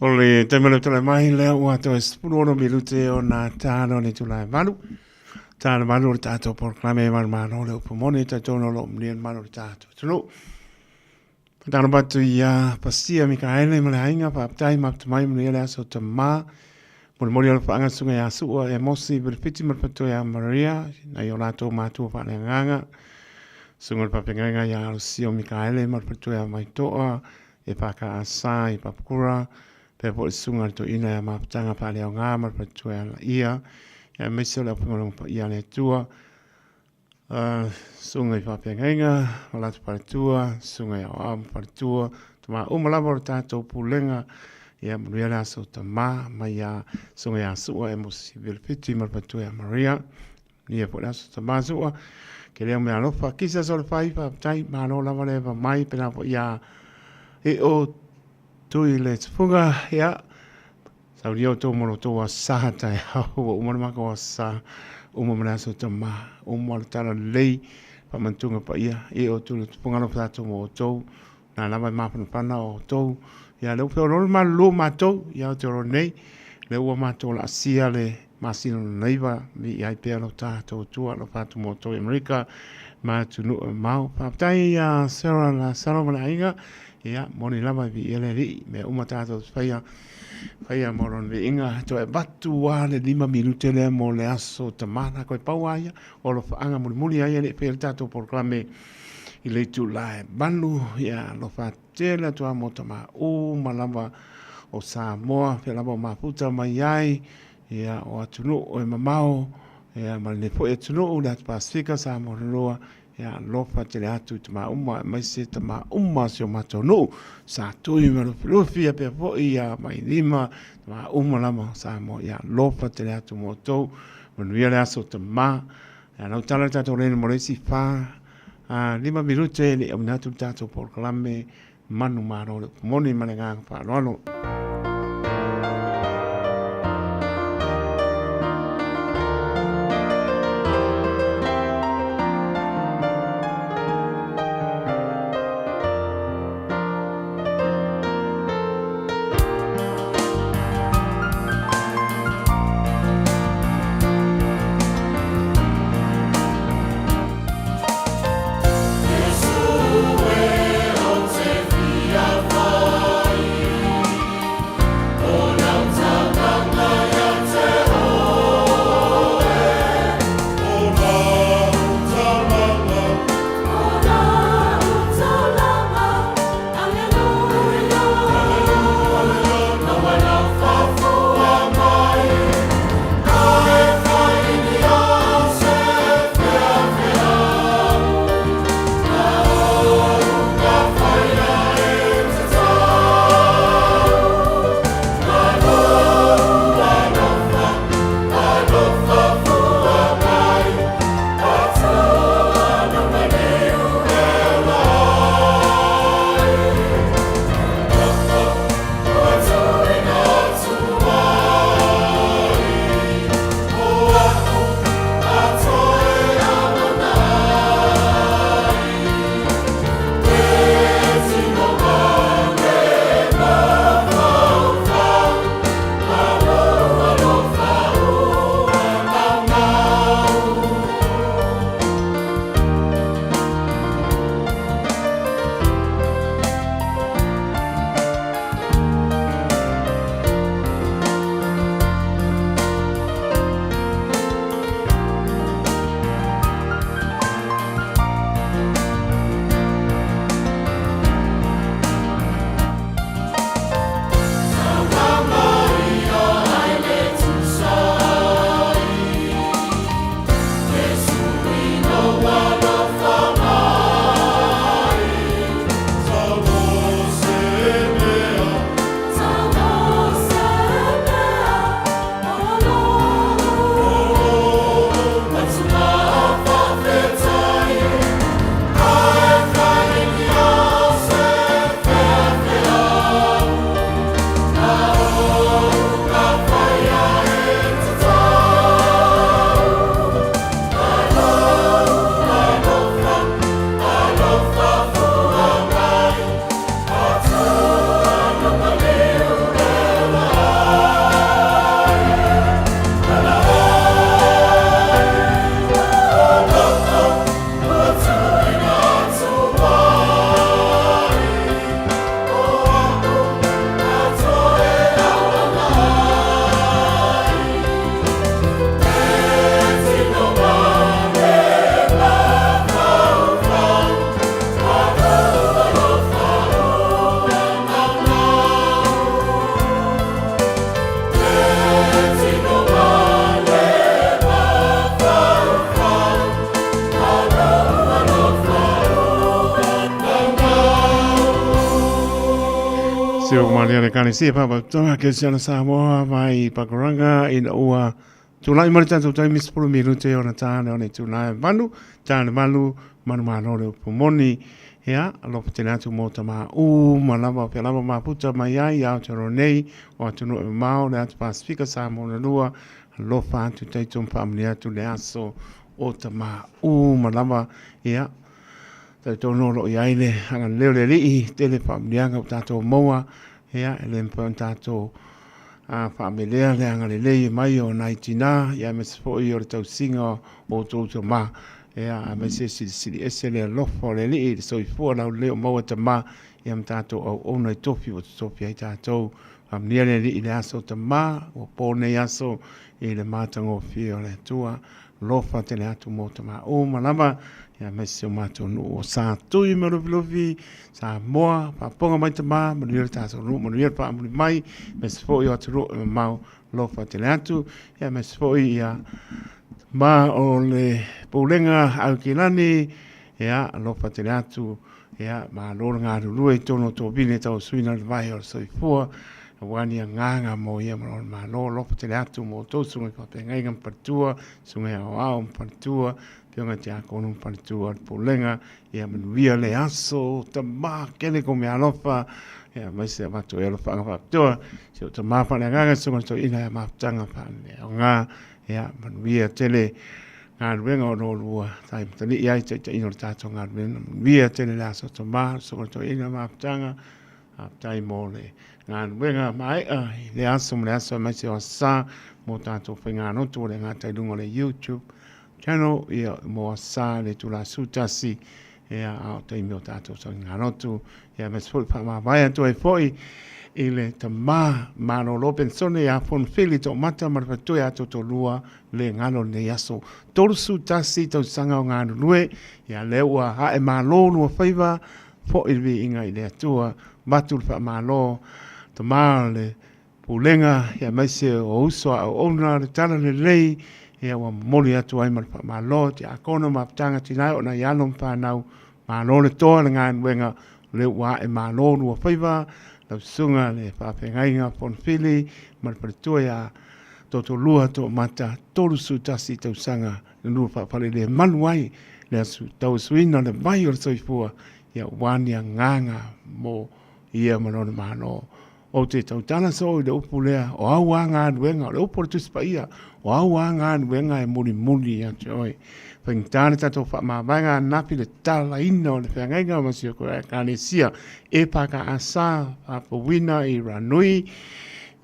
Ole te mele tole mai lea ua to espurono milute o na tāno ni tulai malu. Tāno malu o tātou porklame man mano le upumone tātono lo mnien mano o tātou. Tulu. Tāno batu ia pasia Mikaele mele hainga pa aptai maptu mai mele lea so te maa. Mole mole ala whaanga sunga ya sua e mosi berpiti marpato ya Maria. Na i o lato mātua whaane nganga. Sunga papenganga ya Alosio Mikaele marpato ya Maitoa. E paka asa i papukura. Pe po sunga to ina ya mapatanga pa leo ngā marpato ya la ia. Ya meso leo pungolong pa ia le tua. Sunga i papenganga. O lato paratua. Sunga ya o am paratua. Tuma umalawa o tātou pulenga. Ya Maria so tama maya sunga ya sua e mosi belpiti marpatu ya Maria ia po so tama sua ke le me alofa kisa so fai pa tai malo lava le va mai pena po ya e o tu ile funga ya sa rio to mo to sa ta ya o mo ma ko sa o mo na so tama o mo tala lei pa mantunga pa ia e o tu funga no fa to mo to na lava ma pa o to ya le pe ro ma lo ma to ya te ro nei le o ma to la sia le ma sino nei va mi ai pe lo ta to tu lo fa tu mo to America ma tu no ma pa tai ya sera la sala ma inga ya moni lava vi ele ri me o ma ta to faia moron vi inga to e batu wa le 5 minute le mo le aso te mana ko pa wa ya o lo fa anga muli ai le pe ta to proclame i le tu lai banu ya lo fa tela tu amotama o malama o Samoa pe lava maputa mai ai ya o atunu o mamao ya malne po etunu o la Pasifika Samoa loa ya lo fa tele atu tama uma mai se tama uma se mato no sa tu i maro filofia pe po ya mai lima tama uma lama Samoa ya lo fa tele atu moto manuia le aso tama ya no tala tato le mo le si fa 5 minute le amna tu tato proclame manu maro moni mananga pa lono Sio malia le kani si papa tonga ke siana Samoa mai pakoranga ina ua tulai mari tanto tai mispulu minute ona tane ona tulai manu tane manu manu le pomoni ya lo potena tu mota ma malama pe lama ma puta mai ai ya toro nei o tunu mau le at pasifika Samoa lua lo fa tu tai tum familia tu le aso o tama malama ya to no lo yaile anga leo le li tele familia nga tato moa ya ele tato a familia le anga le mai o naitina ya mes fo i o tau singa o to ma ya a mes si esele lo fo le li so i fo la le moa tama ya tato o no tofi o tofi ai tato familia le li le aso tama o pone aso e le matango fio le tua lo fa tele atu mo tama o malama ya mesio mato no sa tui me lovi sa moa pa ponga mai tama mo ni ta so no mo ni pa mo mai mes fo yo atu mau lo fa te atu ya mes fo ya ma o le pulenga au kilani ya lo fa te atu ya ma lo nga lu e tono to bine to suina vai o so fo wani nganga mo ia ma lo fa te atu mo to su pa penga ngam patua su me au patua Pionga te ako nung paritua pulenga, ia manuia le aso, ta maa kele ko me alofa, ia maise watu e alofa anga waptua, si o ta maa pane nganga sunga to ina e maaptanga pane, o ngā, ia manuia tele, ngā ruenga o lua, tai matani iai te ino tato ngā ruenga, manuia tele le aso ta maa, sunga to ina maaptanga, tai mo le, ngā ruenga mai le aso maise o sa, mo tato whainga notu le ngā taidunga le YouTube, channel ia mo sa le tula sutasi ia au te mio tato so ngarotu ia mes fo pa ma vai to e foi ile te ma no lo pensone ia fon fili to mata mar fa to ia to lua le ngalo ne yaso tolu sutasi to sanga ngano lue ia le ua ha e ma lo no faiva fo ilvi inga ile tua matul fa ma lo te ma le pulenga ia mese o uso o ona le tala le lei ia wa moli atu ai ma lo te akono ma tanga tinai ona yalom pa nau ma lo le to le ngan wenga le wa e ma lo no faiva la sunga le fa pengai nga pon fili ma pertua ya to lua to mata tolu su tasi to sanga lu fa pale le manuai le su to suina le mai o soifua ia wania nganga mo ia ma no o te tautana so i le upu lea, o au anga anuenga, o le upu le tuspaia, o au anga anuenga e muli a te oi. Whaingtane tato whaamawanga napi le tala ina o le whiangainga o masio koe kane sia, e paka asa, apa wina i ranui,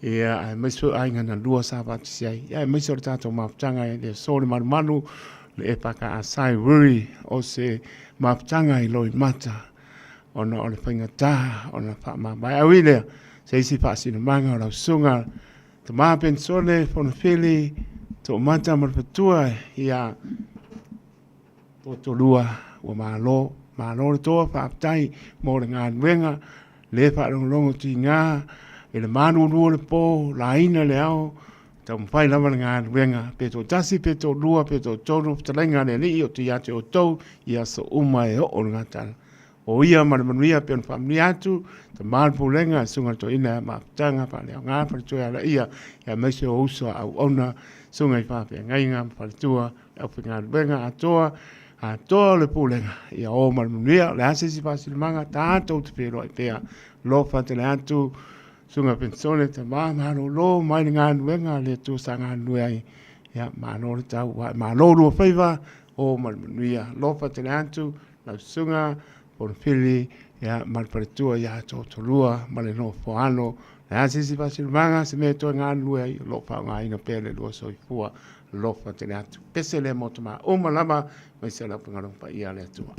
ia maiso ainga na lua sa patisiai, ia maiso le tato maputanga e le sori manu, le e paka asa i wuri, o se maputanga i loi mata, ona o le whaingata, ona whaamawai awilea, Seisi pasi no manga o lau sunga. Te maa pensone, fono fili, to mata marfatua, ia to lua, ua maa lo le toa, whaaptai, mo le ngā nuenga, le whaarongolongo ti ngā, e le manu lua le po, la ina le au, tau mwhai lama le ngā nuenga, pe to tasi, pe to lua, pe to tono, talenga le li, o te iate o tau, ia so uma e o ngā tala. O ia manuia pe on famili atu te mal pulenga sunga to ina ma tanga pa le nga pa tu ala ia mese o uso au ona sunga i fa pe ngai nga pa tu au pe nga benga atoa le pulenga ia o manuia le ase si pa si manga tanto te pero pe lo fa te atu sunga pensone te ma lo mai nga benga le tu sanga nuai ia ma no tau ma lo faiva o manuia lo fa te atu la sunga por fili ya malparetua ya tolua male no foano ya sisi fasil manga se me to nganu ai lo fa nga ina pele lo so fua lo fa te atu pese le motoma o malama mai se la pangalo pa ia le tua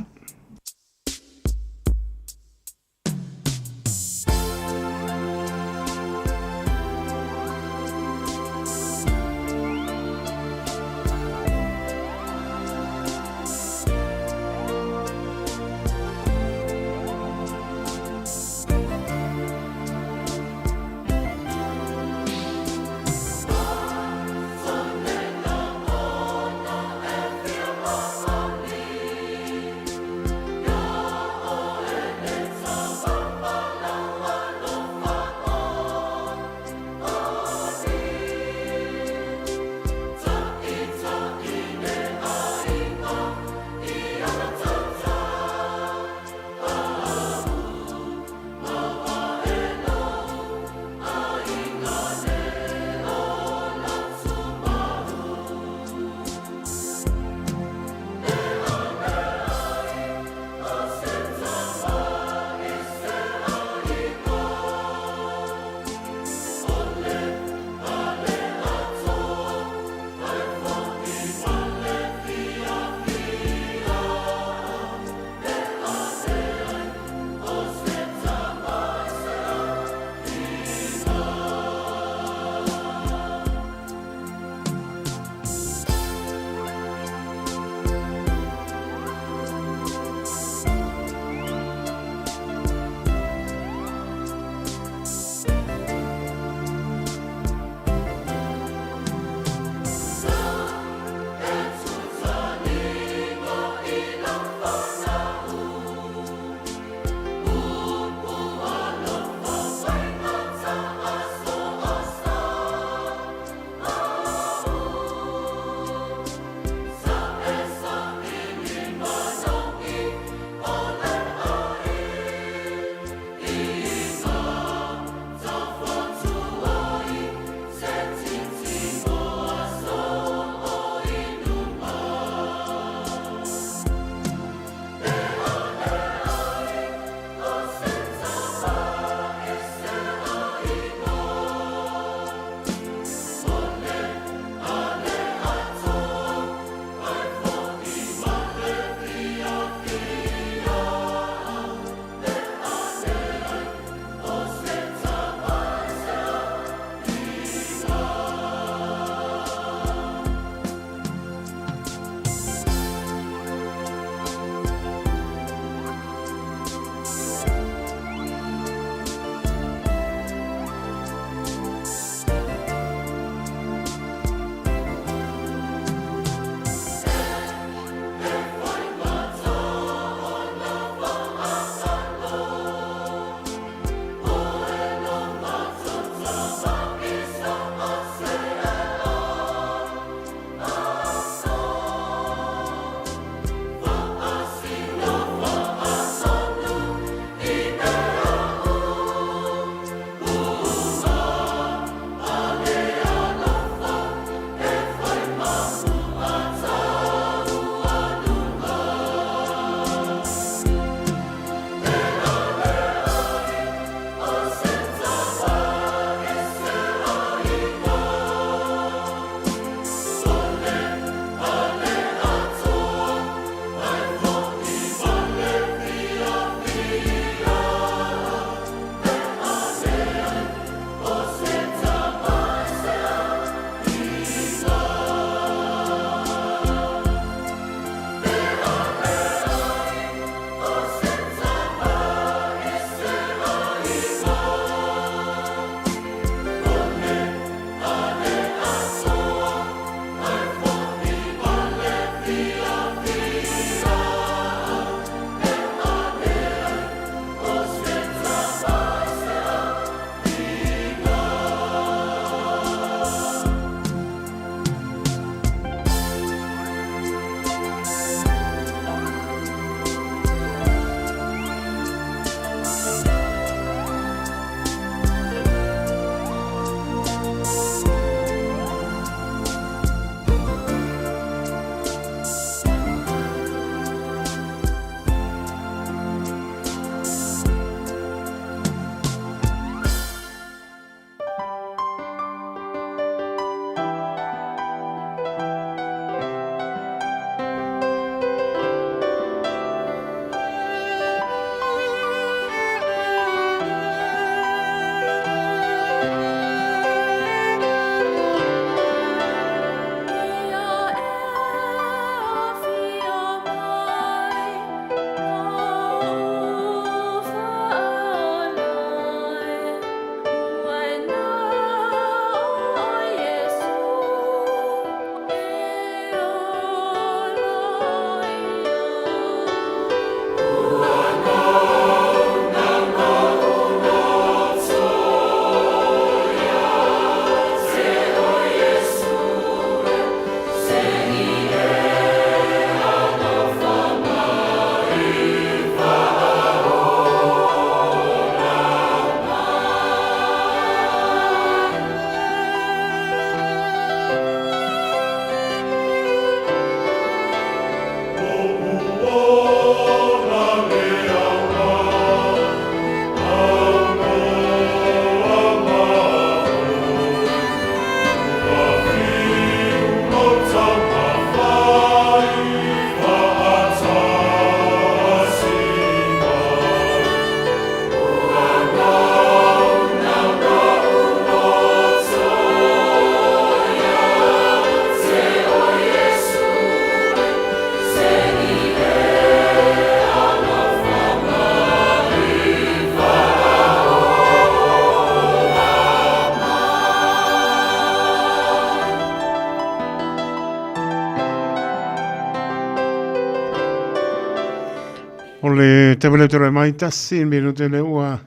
te wale tura mai tasi minu te le ua.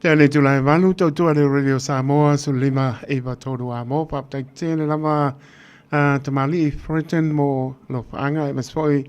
Te le tulai malu tau tua le Radio Samoa su lima eva toru a mo pap tai tēne lama te mali i Britain mo lo whaanga e masfoi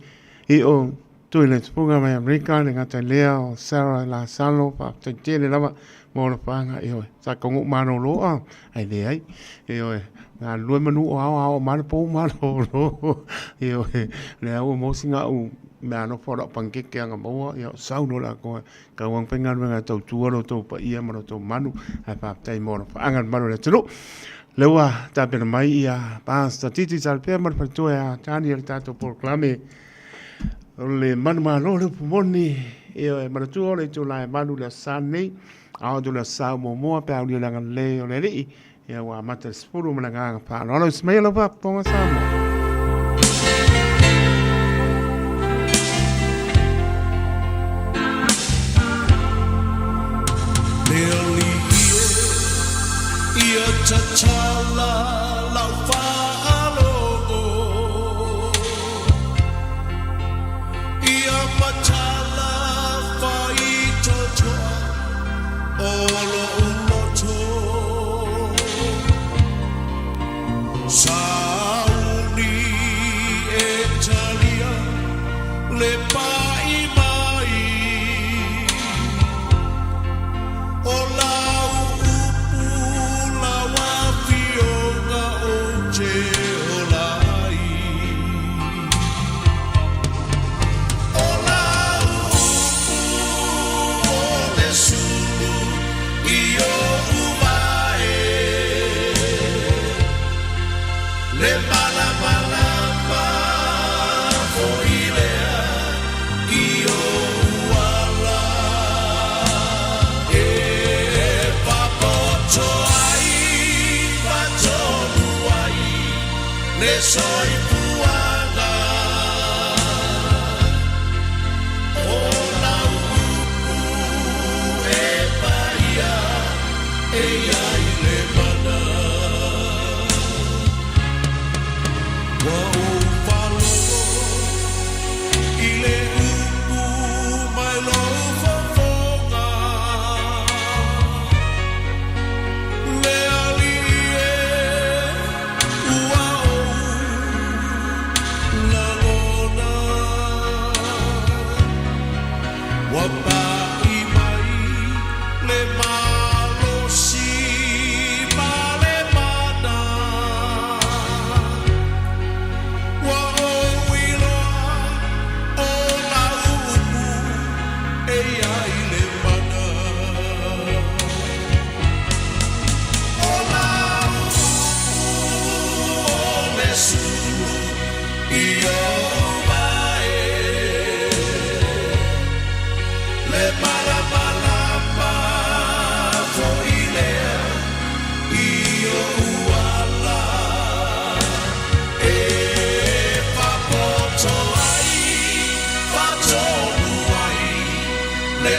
i o tui le tupunga mai Amerika le ngata lea o Sarah la Salo pap tai tēne lama mo lo whaanga i oe. Sa kongu mano loa ai le ai i oe. Ngā lue manu o ao mana pou mano lo i oe. Le au mo singa u me ano fora pankeke anga maua ia sauno la ko ka wang penga nga tau tuaro tau pa ia mano tau manu ai pa tai mo fa anga manu le tulu lewa ta pe mai ia pasta titi sal pe mar per tu ya tani el tato proclame le manu malo le pumoni e manu tu le tu la manu le sani a do le sa mo mo pe au le nga le o le ri ia wa mata spuru mana nga pa no lo smelo pa po sa mo Chala la falo ia machala fai toto olo umoto sauni etalia le pai mai ola soy puanga ola upu e paia e ai le mana wa o falo ile upu mai lo fofonga le alie ua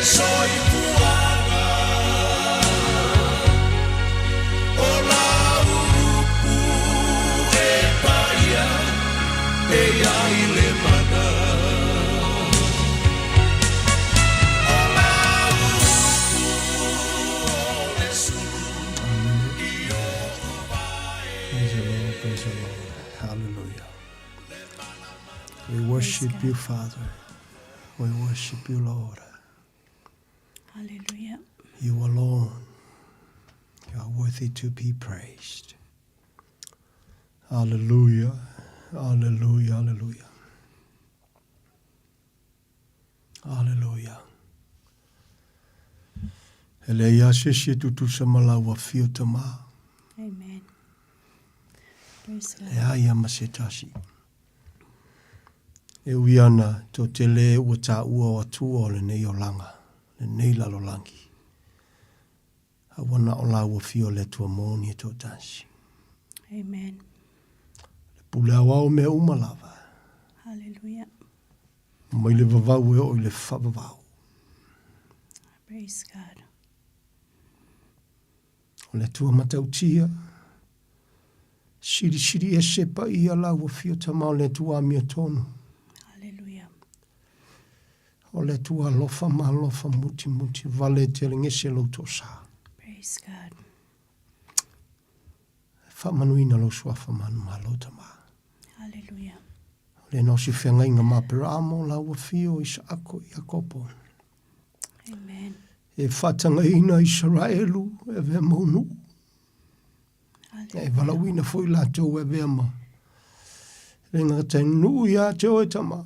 soy puanga ola upu e paia e ai le mana ola upu le sulu io vai. Praise the Lord. Hallelujah. We worship you, Father. We worship you, Lord. Hallelujah. You alone, you are worthy to be praised. Hallelujah, hallelujah, hallelujah. Hallelujah. Eleia shishi tutu samala wa fiutama. Amen. Praise God. Eia masetashi. E wiana to te le ua ta ua atua o le nei o langa. Le nei lalo langi. Awana o la ua fio le tua moni e to tansi. Amen. Le pule awao me umalava. Hallelujah. Mai le vavau e o le whavavau. Praise God. O le tua matautia. Shiri e sepa ia la ua fio tamau le tua mia tonu. Hallelujah. O le tua lofa malofa muti vale te ngese lo to sa. Praise God. Fa manuina lo sua fa manu malo tama. Hallelujah. Le no si fenga inga maperamo la ua fio Isako Iakopo. Amen. E fatanga ina Israelu e vea monu. E valawina foi la tau e vea ma. Le ngata nu ia tau e tama.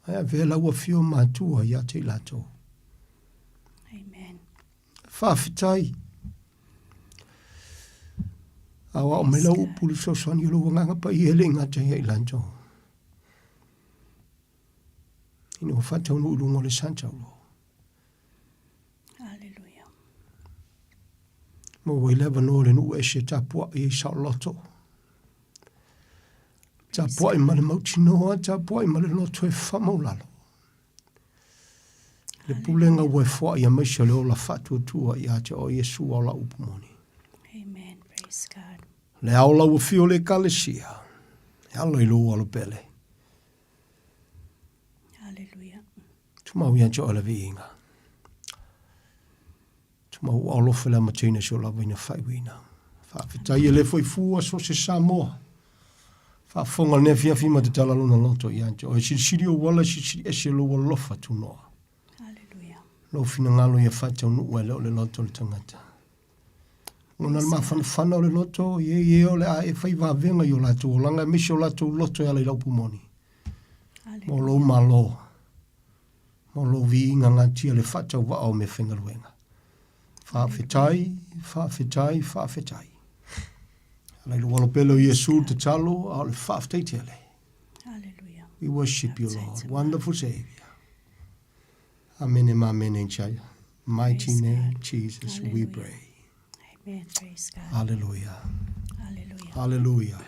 E vea la ua fio matua ia te la tau. Amen. Whawhitai. Awa o me lau pulu so soni lo nganga pa i ele ngata ia i lanto. Ino whatau nu ulungo le santa ulo. Hallelujah. Mo wei lewa no le nu e se tapua i sa loto. Tapua i male mauti noa, tapua i male loto e whamaulalo. Le pulenga ue fwa i a maisha leo la fatu tua i ate o Yesu o la upumoni. Amen. Praise God. Le aula ua fio le kalesia. E alo i lo alo pele. Hallelujah. Tumau ia jo ala viinga. Tumau alo fela matina so la vina whaiwina. Whawhitai e le foi fua so se Samoa. Whafonga ne fiafi ma te tala luna loto i anjo. O e siri o wala siri e se lo walofa tu noa. Hallelujah. Lo fina ngalo ia whatau nu ue leo le loto le tangata. Ngona le mawhana o le loto, ye o le a e whai wawenga i o lato, o langa misi o lato loto e ala i laupu moni. Mo lo malo. Mo lo vi inga ngati le whatau wa au me whengaruenga. Whawhetai. Alai lo walo pelo Yesu te talo, au le whawhetai te ale. Hallelujah. We worship you, Lord. Wonderful Savior. Amen and amen in Chaya. Mighty Praise name, God. Jesus, we Hallelujah. pray. Amen. Praise God. Hallelujah. Hallelujah. Hallelujah.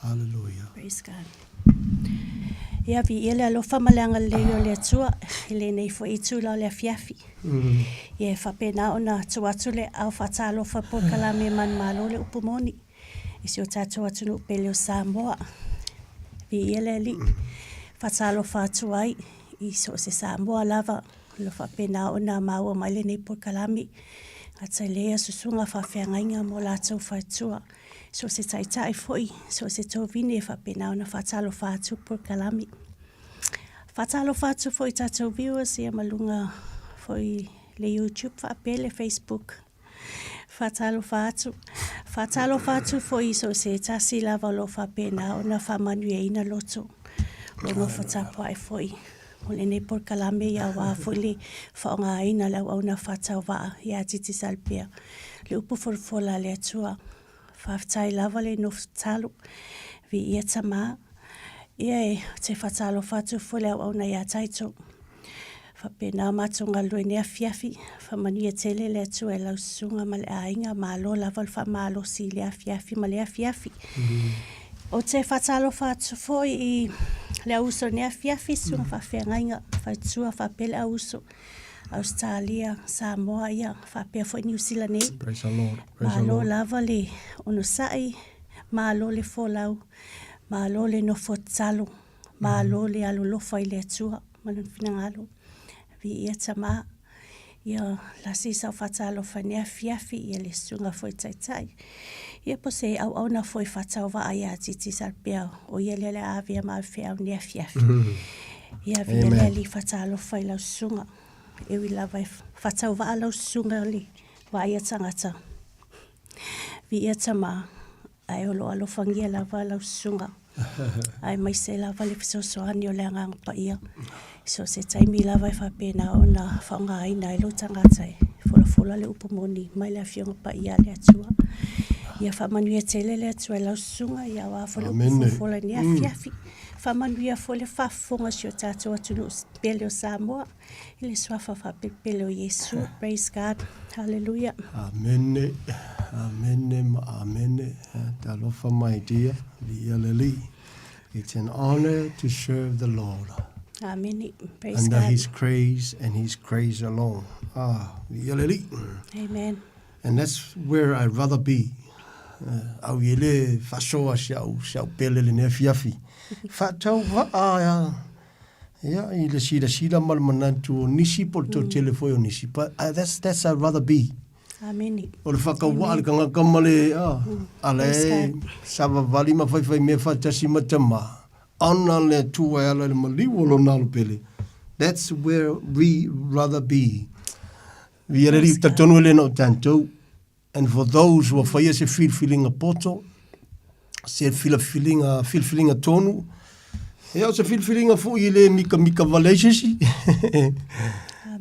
Hallelujah. Praise God. Ia vi ele alofa malanga le o le atua, ele nei fo itu la le fiafi. Ia whapena ona tuatu le au whata alofa po kalame man malo le upumoni. Isi o tatu atu no pele o Samoa. Vi ele li whata alofa atu ai, iso se Samoa lava, lo whapena ona maua mai le nei po kalame. Ata lea susunga whawhiangainga mo lātou whaitua. So se taitai foi, so se tovine e whapena ona whatalo whātu por kalami. Whatalo whātu foi tātou viewers ia malunga foi le YouTube, whapele Facebook. Whatalo whātu. Whatalo whātu foi so se tasi lava lo whapena ona whamanu e ina loto. Lono whatapua e foi. O le nei por kalame ia wā foi le whaonga aina lau au na whatau waa ia titi salpea. Le upu forfola le atua. Whaftai lava le no talo. Vi ia tama. Ia e te whatalo whatu fole au na ia taito. Whapena matunga lue nea fiafi. Whamanu ia tele le atua e lau sunga ma le ainga ma lo lava le whamalo si le a fiafi ma le a fiafi. O te whatalo whatu foi i le auso nea fiafi sunga whawhiangainga. Whaitua whapele auso. Australia, Samoa ia, whapea foi New Zealand nei. Praise the Lord. Praise the Malo Lord. lava le ono sai, malo le folau, malo le no fotalo, malo le alo lofa i le atua, manan finangalo. Vi ia tama, ia la sisa fatalo fanea fiafi, ia le sunga foi taitai. Ia po se au na foi fatau va aia titi salpea, o ia le avia ma fea nea fiafi. Ia vi le li fatalo fai lau sunga. E wi lava whatau wa alau sunga li wa ia tangata. Vi ia tama ai olo alo whangia lava alau sunga. Ai mai se lava li fisosoani o le angang pa ia. So se taimi lava i whapena o na whaonga aina i lo tangata e. Fula le upumoni mai le fionga pa ia le atua. Ia whamanu ia tele le atua i lau sunga ia wa fula upufula ni a fiafi. Whamanu ia fole whafonga si o tātou atunu pele o Samoa. Ile swafa whapele o Yesu. Praise God. Hallelujah. Amen. Amen. Amen. Talofa my dear. It's an honor to serve the Lord. Amen. Praise Under God. His grace and His grace alone. Amen. And that's where I'd rather be. Au yele fasoa siau pele le ne fiafi. Fatau Ia, I le sila mal manatu o nisi po to telefoi o nisi. But that's I'd rather be. Ameni. O le whakawā le kanga kamale, ale, sawa wali ma whai me whatasi matama. Ana le tua ala le maliwo lo nalo pele. That's where we rather be. Vi are ri tatonu le no tanto. And for those who are whai se feeling a poto, se feeling a tonu, Ia se feeling a fu I le mika valesisi.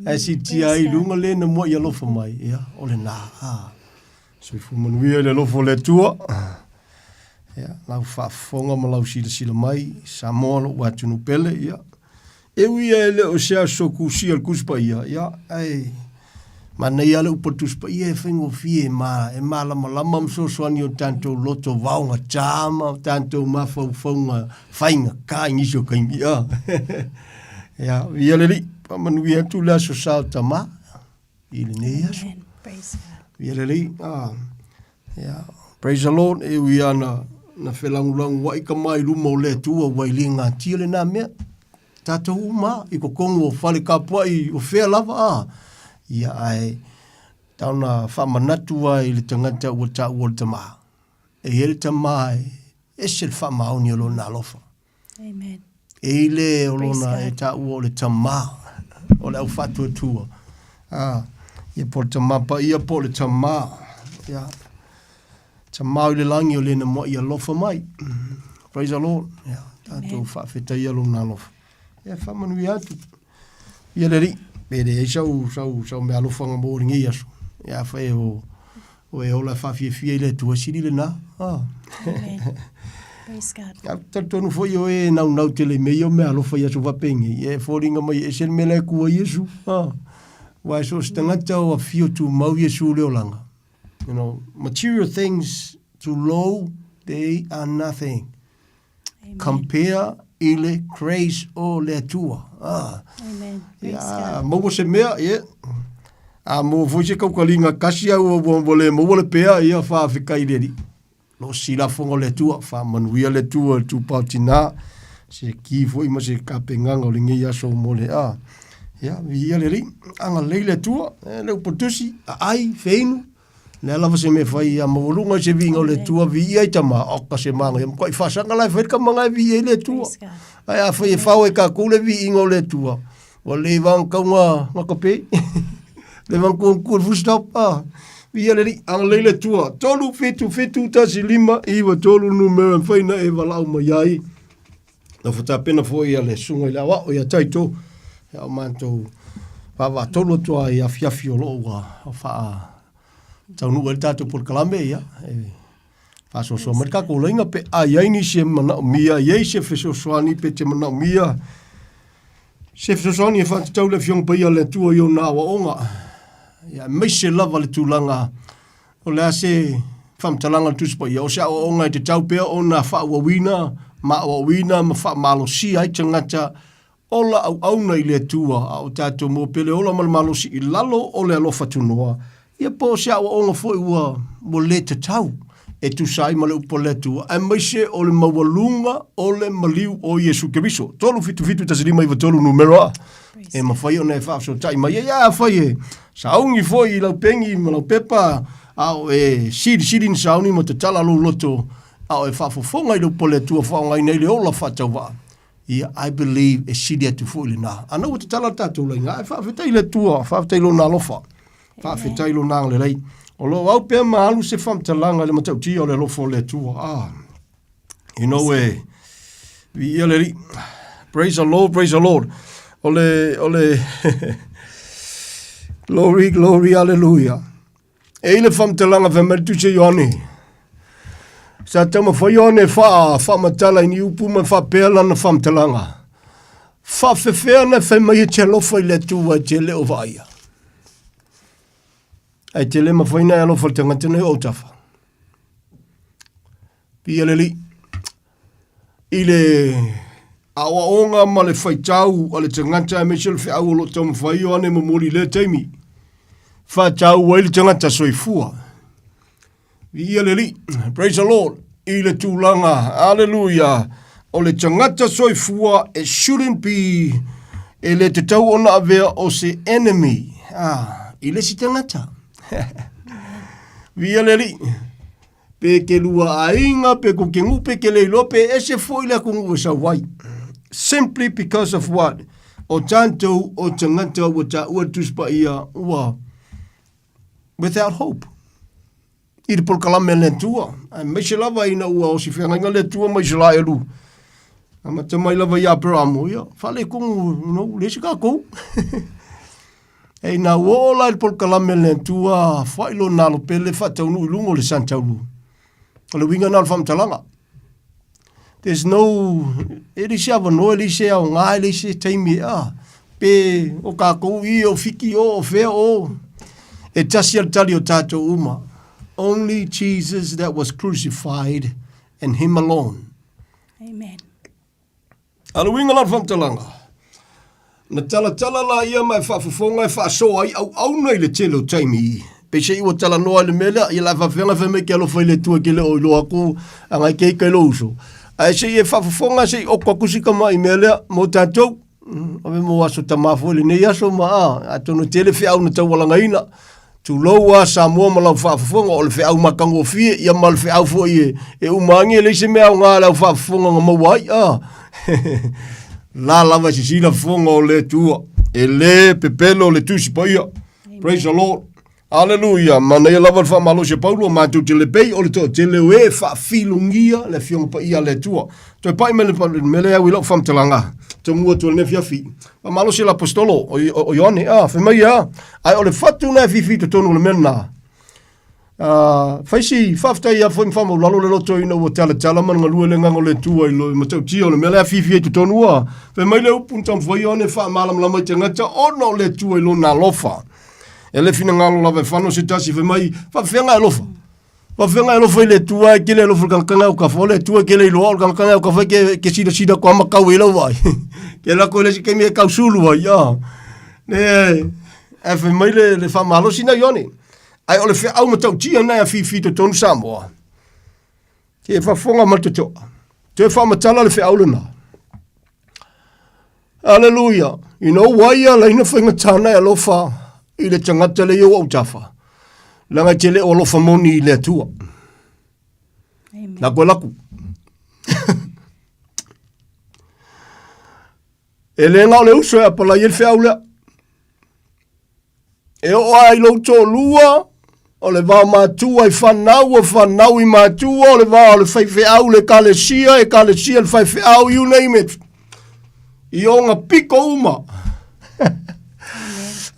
Asi tia I lunga le na mo ia lofa mai. Ia, ole na. So I fumanuia le lofo le tua. Ia, lau whaafonga ma lau sila mai. Samoa lo watunu pele. Ia. Ewi e le o sea soku si al kuspa ia. Ia, ai. Mana ia le upatuspa ia e whengo fie ma. E ma lama msosoani o tanto loto vaunga chama. Tanto mawhauwhaunga whainga ka ingisio ka ingi. Ia. Ia, ia le li. Pamanu ia tu la so sa tama. Ile ne ia so. Praise God. Ia le li. Yeah. Praise the Lord. E ui ana na whelangulangu wa ika mai luma o le tua wai linga tia le na mea. Tata uma I ko kongo o whale kapua I o whea lava. Ia ai tauna whamanatu ai le tangata ua ta ua le tama. E ele tama e se le whamaoni o lo na lofa. Amen. E ile o lo na e ta ua o le tama. O le au whatu e tua. Ia po le tama pa ia po le tama. Ia. Tama i le langi o le na mo ia lofa mai. Praise the Lord. Ia. Tātou whawheta ia lo na lofa. Ia whamanu I atu. Ia le ri. Pere e sau mea lofanga mōringi aso. Ia whae o e ola whawhiawhia I le tua siri le nā. Amen. Praise God. Tatonu foi o e nau tele mei o mea lofa iaso wapengi. E whoringa mai e sen mele kua Iesu. Wai so stangata o a fio tu mau Iesu leo langa. You know, material things too low, they are nothing. Amen. Compare ile grace o le tua. Amen. Praise Ya, God. mo se mea, ye. Mo foi se kaukalinga kasi au o vole mo vole pea ia fa Afrika I leri. Lo sila fongo le tua, fa manuia le tua tu pautina. Se ki foi ma se kapenganga o lingi ya so mole Ya, ia leri. Anga leile tua, le upotusi, ai feinu. Le lava se me fai a mawalunga se vinga o le tua vi ia itama oka se manga. Ia mkoi fasanga lai whaika manga vi ia le tua. Ai a whai e whau e ka kule vi inga o le tua. Wa le vang kaunga ngakape. Le vang kua fustop. Vi ia leri ang leile tua. Tolu fitu tasi lima iwa tolu numera whaina e walau maiai. Na whatapena fo ia le sunga I la wa o ia taito. Ia o mantou. Wawa tolu tua I a fiafi o loo wa. O wha tau nu tato por kalame ia faso so merka ko lenga pe ai ni se mana mia ye se feso swani pe te mana mia se feso swani fa tau le fiong pe ia le tu yo na wa onga ya me se lava le tulanga o le se fam talanga tu spo ia o sa onga te tau pe ona fa wa wina ma fa malo si ai tangata ola au na ile tua au tato mo pele ola malo si ilalo o le alofa tunoa ia po se awa onga foi ua mo le te tau e tu sai ma le upo le tua e maise o le mawalunga o le maliu o Iesu Keriso tolu fitu tasilima iwa tolu numero a e ma fai o ne fa so tai ma ia fai e saungi foi lau pengi ma lau pepa au e siri ni sauni ma te tala lo loto au e fa fofonga I le upo le tua fa ngai nei le ola fa tawa ia I believe e siri atu foi le na ana o te tala tatu le nga e fa fitai le tua fa fitai lo na lofa fa fitai lo nang le rei o lo au pe malu se fam talanga le matau ti o le lofo le tua you know we le praise the Lord ole glory hallelujah e le fam talanga ve mertu se yoni sa tama fo yone fa matala ni upu ma fa pela na fam talanga fa fe na fe mai che lofo le tua che le ovaia ai te le mawhaina e alofa te ngatene o tafa. Pia le li. I le awa onga ma le whaitau a le tangata e mesel whi au lo tamu whaio ane mamori le teimi. Whaitau wa ili tangata soifua. Pia le li. Praise the Lord. I le tūlanga. Hallelujah. o le tangata soifua, it shouldn't be e le te tau ona avea o se enemy. I le si tangata. Via le li. Pe ke lua ainga, pe ko ke ngupe ke le lope, e se foi le kungu sa wai. Simply because of what? O tantou o tangata o ta ua tuspa ia ua. Without hope. I le polkalame le tua. A meise lava ina ua o si whenga le tua mai se la e lu. A mata mai lava ia pera amo ia. Whale kungu, no, lesi ka kou. E na wola le polkalame le tua, whailo nalo pele whataunu ilungo le santaulu. Le winga nal whamtalanga. There's no, eri se avano, eri se au ngā, eri se teimi, pe o ka kou I o fiki o whea o. E tasi al tali o tātou uma. Only Jesus that was crucified and him alone. Amen. Ala winga nal whamtalanga. Na tala la ia mai whaafufonga e whaasoa ai au nei le telo teimi. Pe se iwa tala noa le mele, I la whawhenga wheme ke alo whaile tua ke le oilo aku, angai kei kai lo uso. Ai se I e whaafufonga se I okwa kusika mai mele, mo tātou, ave mo aso tamafo le nei aso maa, atono tele whi au na tauwalanga ina, tu loa sa mua ma lau whaafufonga, o le whi au makango fie, ia ma le whi au fo I e umangi e leise mea o ngā lau whaafufonga nga mawai, la lava si sila fonga o le tua, e le pepelo le tusi pa ia, praise the Lord. Hallelujah. Mana ia lava wha malo se paulo ma tu te le pei o le to te le we wha filungia le fionga pa ia le tua. Toi pai mele au ilo whamtalanga. Te mua tu le ne fiafi. Ma malo se l'apostolo o Ione. Whemai ai o le fatu na fifi te tonu le mena. Faisi whaftai a whaim whama lalo le loto ina ua tala man ngalua le ngango le tua ilo matau tia le mele a fifi e te tonu a. Whemai le upuntam whai Ione wha malam lamai te ngata ono le tua ilo na lofa. E le fina ngalo lava whano se tasi whemai, whawhenga e lofa. Whawhenga e lofa I le tua, ke le lofa kankanga o kawha, le tua ke le iloa o kankanga o kawha ke sida kua makau ilo vai. Ke lako le si kemi e kausulu vai, Ne, e whemai le whamalo sina Ione. Ai o le whi au matau tia nai a fifi to tonu Samoa. Ke e whawhonga matatoa. Te whamatala le whi au lena. Hallelujah. You know why leina whaingatana e lofa. I le tangata le iau au tafa. Langa te le olofa moni I le atua. Amen. Na koe laku. E le ngau le uso e apala I le whiau lea. E o ai louto lua, o le vā mātua I whanau I mātua, o le vā o le whaiwhiau le kalesia, e kalesia le whaiwhiau, you name it. I o ngā piko uma.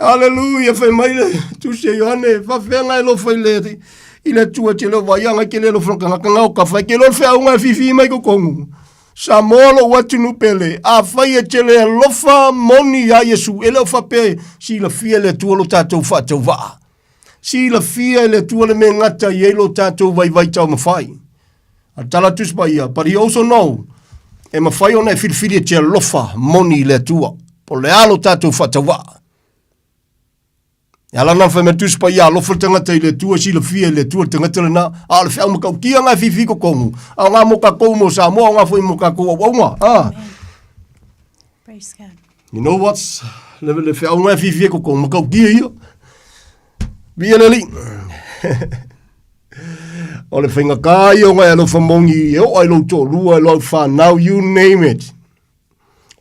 Hallelujah, whai maile, tu se Ioane, whawhenga e lo whai le, I le tua te lo waianga ke le lo whakangakanga o ka whai, ke lo whiaunga fifi mai ko kongu. Sa molo watu nupele, a whai e te le lofa moni a Yesu, e leo whape, si la fia le tua lo tātou whātou waa. Si la fia le tua le me ngata I e lo tātou vai tau mawhai. A tala tuspa ia, but he also know, e mawhai ona e whirwhiri e te lofa moni le tua, po le alo tātou whātou waa. Ya la na fa me tuspa ia lo fa tangata I le tua si le fia le tua tangata na a le fa mo ka kia nga fifi ko kongu a nga mo ka ko mo sa mo nga foi mo ka ko wa nga Praise God. You know what's le fa nga fifi ko kongu ka kia ia bia le li o le finga ka yo nga lo fa mongi o ai lo to lua lo fa now you name it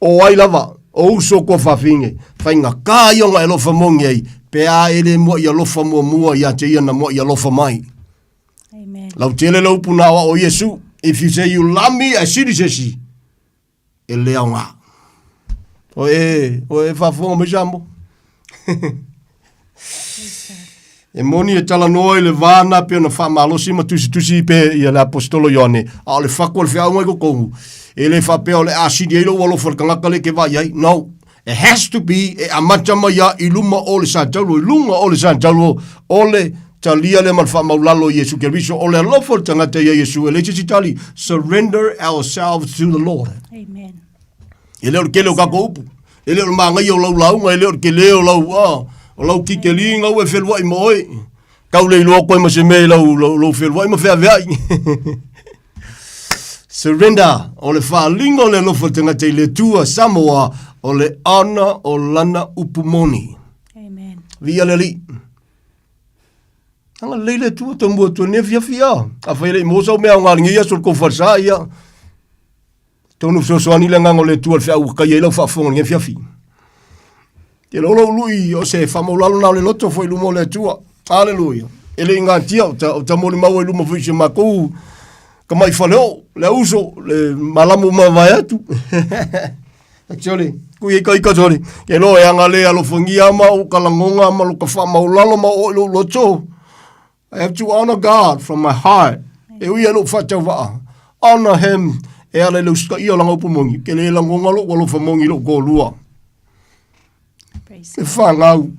o ai lava o so ko fa finge finga ka yo nga lo fa mongi pe a ele mo ia lofa mua ia te ia na mo ia lofa mai. Amen. Lau tele lau punawa o Yesu, if you say you love me, I see this si. E lea ngā. O e whafonga me jambo. E moni e tala noa I le vāna pe ona whamalosi ma tusi pe ia le apostolo Ioane. A le whako le whiaunga I ko kongu. E le whapea o le asidi e lo walo whalkangaka le ke vai ai. No. It has to be e amatama ia I luma o le santaulu, I lunga o le santaulu, o le talia le malfa maulalo Yesu Keriso, o le alofo tangata ia Yesu, e le tali, surrender ourselves to the Lord. Amen. E leo ke leo kako upu, e leo mangai o lau launga, e leo ke leo lau, o lau kike linga ue whelwa I moe, kau le ilo koe ma se mei lau whelwa I ma whea veai. Surrender, o le whaalingo le lofa tangata i le tua Samoa, o le ana o lana upumoni. Amen. Via le li. Anga leile tua tambua tua ne fia. A whaile i mosa o mea o ngāringi ia sol kofasa ia. Tonu soani le ngango le tua le whia kai e lau whaafonga nge fia. Ke lolo lui o se whamaulalo nao le loto fo i lumo le tua. Hallelujah. Ele inga tia o ta mori mau e luma fuise makou. Ka mai whaleo, le uso, le malamu mawai atu. Actually, kui e kai katori. Ke lo e anga le alo whangi ama o kalangonga ama lo ka whamaulalo ma o ilo loto. I have to honor God from my heart. E ui alo whatau waa. Honor him. E ale lo ska ia langa upumongi. Ke le langonga lo walo whamongi lo ko lua. E whangau.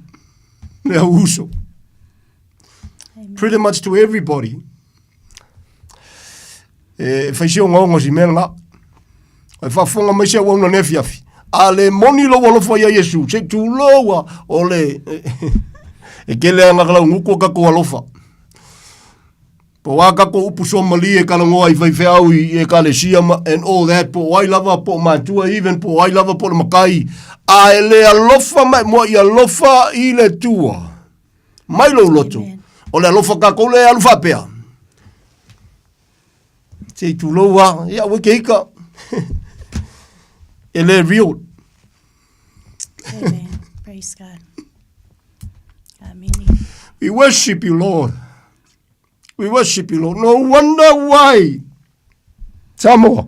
Le uso. Pretty much to everybody. E whaisio ngongo si mea nga. E whafonga mai sea wauna nefiafi. A le moni lo walo whaia Yesu. Se tu loa o le. E kele anga kalau nguko kako alofa. Po waka ko upu so mali e kala ngoa I whaifeau I e kale siama and all that. Po wai lava po matua even po wai lava po le makai. A e le alofa mai mo I alofa I le tua. Mai lo loto. O le alofa kako le alufa pea. Se tu loa, ia weke ika. E le real. Amen. Praise God. Amen. We worship you, Lord. We worship you, Lord. No wonder why. Samoa.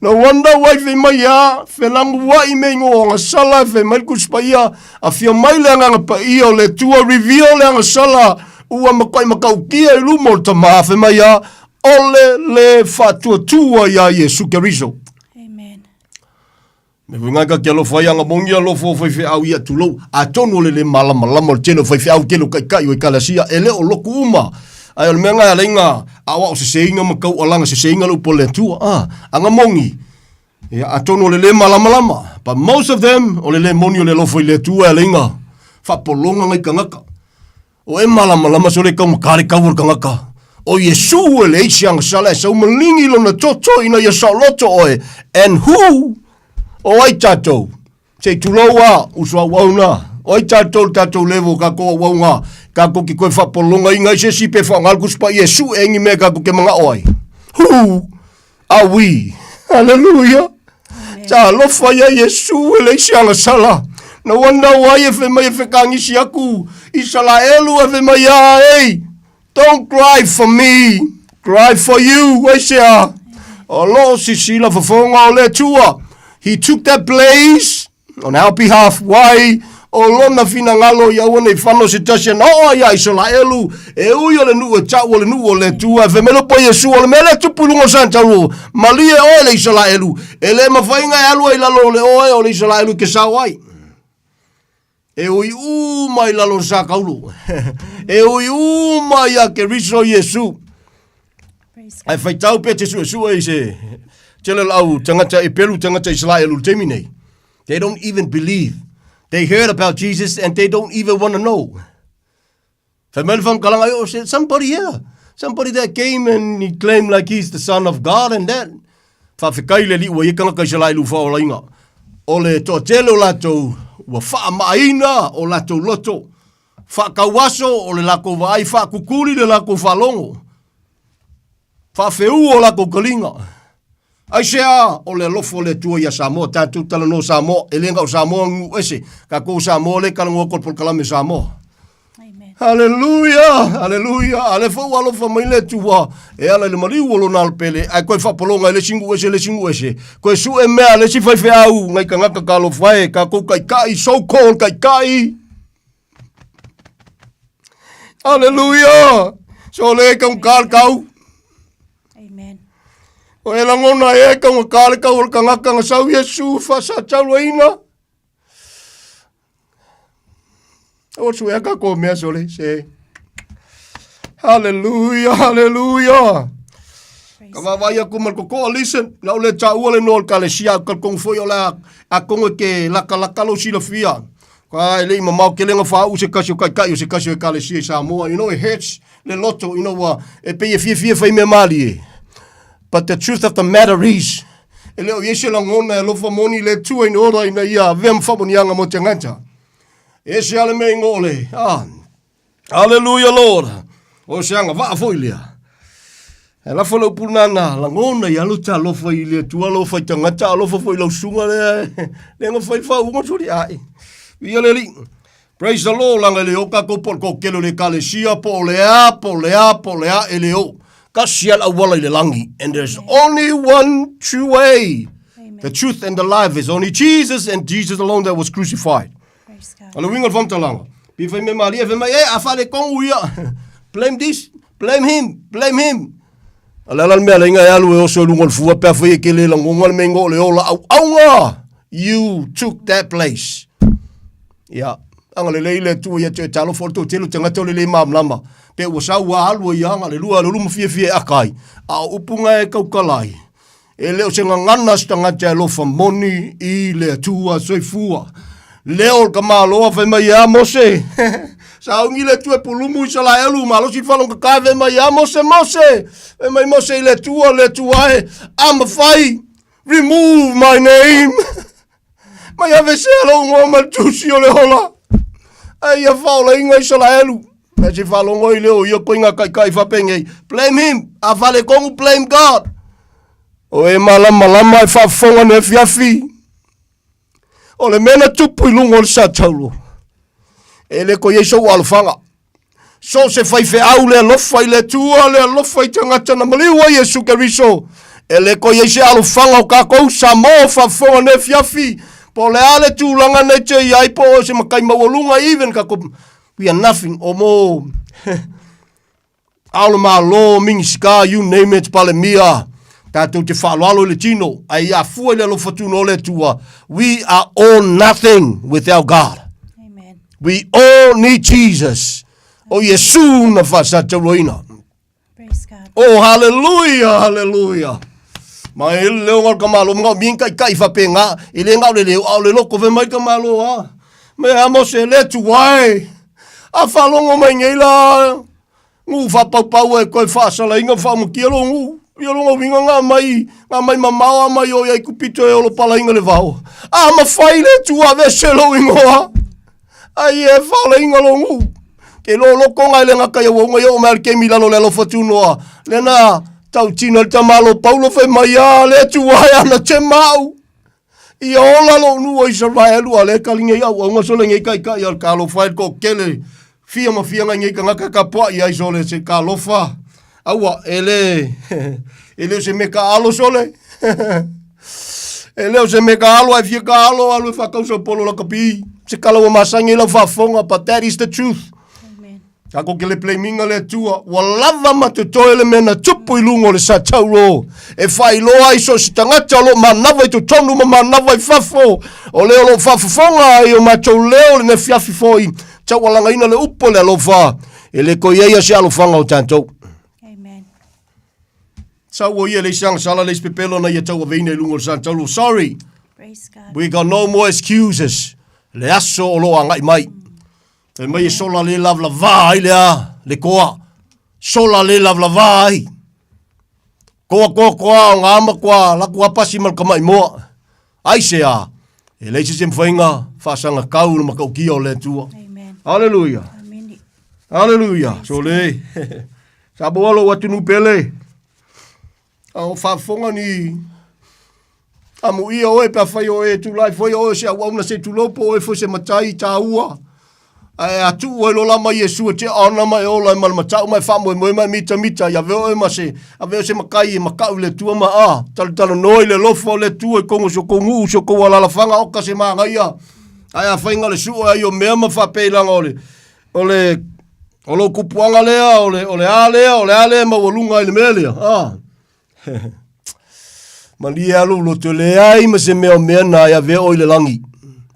No wonder why fe mai a, fe langu wai me ngo anga sala, fe mai kuspaia, a fia mai le anga pa ia, le tua reveal le anga sala, ua makai makaukia I lumo tama, fe mai a, ole le fatua tua ia Yesu Keriso. Amen. Me wingaka ke alofa ia mongi alofo whaife au ia tulo. A tonu le malama le teno whaife au kelo kai o I kalasia. E leo loku uma. Ai ole menga alenga. Awa o se seinga makau alanga se seinga lupo le tua. Anga mongi. A tonu le malama. But most of them ole le moni ole lofo I le tua alenga. Whapolonga ngai kangaka. O e malama so le kau makare kau kangaka. O Yesu ele eisianga sala sa umalingi lona toto ina ia sa loto oe. And who? O ai tatou. Se tuloa usua wauna. O ai tatou levo kako waunga. Kako ki koe whapolonga inga se sipe whangalkus pa Yesu engi me kako ke mga oe. Who are we? Hallelujah. Ta lofa ia Yesu ele eisianga sala. No wonder why e fe mai e whekangisi aku. Israelu e fe mai a ei. Don't cry for me. Cry for you. Wesia. O lo si sila fafonga o le tua. He took that place on our behalf. Why? O lona fina ngalo ia wane whano se tasha na o ia Israelu. E ui o le nu o tau o le nu o le tua. Fe melo po Yesu o le mele tupulungo santa ro. Malie o le Israelu. E le mawhainga e alua I lalo le oe o le Israelu ke sawai. E ui mai lalo sa kaulu. E ui mai a ke riso Yesu. Ai whaitau pe te su e se. Tele lau tangata e peru tangata Israelu teminei. They don't even believe. They heard about Jesus and they don't even want to know. Whamelwham kalanga o se somebody here. Somebody that came and he claimed like he's the son of God and that. Whawhikai le li ua ikanga ka Israelu whaolainga. O le toa tele o latou ua wha maaina o latou loto. Wha kawaso o le lako vai, wha kukuri le lako whalongo. Wha wheu o lako kalinga. Ai sea o le lofo le tua ia Samoa, tātou tala no Samoa, e lenga o Samoa ngu ese, ka kou Samoa le kalango kolpol kalame Samoa. Amen. Hallelujah, hallelujah, ale fau alofa mai le tua, e ala le mariu olo nalpele, ai koe whapolonga le singu ese, koe su e mea le si whaife au, ngai ka ngaka ka alofae, ka kou kai, so called kai. Hallelujah, so le ka kau. Amen. O e langona e ka ngakale ka ol ka ngaka nga sau Yesu whasa tauaina. O su e ka ko mea sole se. Hallelujah, hallelujah. Ka wawai aku malkoko, listen, na ole tau ole no ka le sia ka kong foi ola a kong ke laka lo sila fia. Ka ele mamau ke lenga fa u se kasio kai u se kasio e ka le sia Samoa. You know it hurts le loto, you know e pe e fie fai me mali e. But the truth of the matter is, e leo Yesu la ngona e lofa moni le tua in ora ina ia vem whamonianga mo te ngata. Ese ale me ngole. Hallelujah, Lord. O seanga waa foilia. E la folo punana la ngona ia luta lofa i le tua lofa i tangata lofa foi lau sunga le. Le nga fai fa unga suri ai. Ia le li. Praise the Lord langa le oka ko por ko kelo le kalesia po lea e le o. Kasial awala i le langi. And there's only one true way. Amen. The truth and the life is only Jesus and Jesus alone that was crucified. Praise God. Ala winga famtalanga. Pi fai me maria fai mai afale kongu ia. Blame this, blame him. Ala mea le inga e alu e oso lunga fua pea fai e kele la ngonga me ngo le ola au aunga. You took that place. Yeah. Anga le leile tu ia te talo forto telo tanga tole le mamlama. Pe ua sa ua alu ia anga le lua luma fie akai. A upunga e kaukalai. E leo se ngangana stanga te alofa moni i le tua soifua. Leo ka maloa fai mai a Mose. Sa ungi le tue pulumu i sala elu malo si falong ka kai fai mai a Mose. Fai mai Mose i le tua e ama fai. Remove my name. Mai ave se alo ngoma tusi o le hola. Ai a faula inga i sala elu. Me si falongo i leo ia koinga kai whapenge. Blame him. A vale kongu blame God. O e malama e whafonga ne fiafi. O le mena tupu i lungo le sataulo. E le ko Yesu alfanga. So se fai fe au le alofa i le tua le alofa i tangata na maliwa Yesu Keriso. E le ko Yesu alfanga o kako samo whafonga ne fiafi. Po le ale tūlanga ne te iai po o se makai mawalunga even kako. We are nothing o mo. Aula ma lo mingi sika you name it palemia. Tātou te whaloalo le tino. Ai a fua le alo fatuno le tua. We are all nothing without God. Amen. We all need Jesus. O Yesu na whasata roina. Praise God. Oh, hallelujah. Ma e leo ngal kamalo mga minka kai whapenga. I le ngau le leo au le loko ve mai kamalo ha. Me amo se le tuai. A whalongo mai ngeila. Ngu whapau e koe whasala inga whamukielo ngu. Ia longa winga ngā mai mamawa mai o iai kupito e olo pala inga le vau. A ma whaile tua ve selo ingoa. Ai e whaile inga longu. Ke lo loko ngai le ngaka ia wonga ia o mea ke milalo le alo fatunoa. Le na tau tino le tamalo paulo fai mai a le tua e ana te mau. Ia ola lo nua i Israelu a le kalinga ia wonga sole ngai kai al kalo whaile ko kele. Fia ngai ka ngaka kapua ia isole se kalofa. Aua, ele se me ka alo sole. Ele se me ka alo, ai fia ka alo e whakausa polo la kapi. Se kalawa masangi la whafonga, but that is the truth. Amen. Kako ke le pleiminga le tua, wa lava ma te toe le mena tupu i lungo le sa tauro. E whai loa iso si tangata lo manawa i to tonu ma manawa i whafo. O leo lo whafonga i o matou leo le ne fiafi foi. Tau walanga ina le upo le alofa. E le ko yeia se alofanga o tantou. Sa wo ia le sang sala le pepelo na ia tau veina lungo san tau. Sorry. Praise God. We got no more excuses. Le aso o lo angai mai. Te mai sola le lavla vai le koa. Sola le lavla vai. Koa ngama koa la koa pasi mal kamai mo. Ai se a. E le se mfainga fasanga kau ma kau kio le tua. Amen. Hallelujah. Amen. Hallelujah. So le. Sa boalo watu nu pele. O whafonga ni amu ia oe pa whai oe tu lai whai oe se awauna se tu lopo oe fo se matai ta ua ai atu oe lola mai Yesu te ana mai ola mai matau mai whamoe moe mai mita ia veo e ma se a veo se makai e makau le tua ma a tala noi le lofo le tua e kongo so kongu so ko wala la whanga oka se maa ngaia ai a whainga le sua ai o mea ma whapeilanga ole lo kupuanga lea ole a lea ma walunga i le mea lea Mali alu lo te leai ma se mea na ia veo i le langi.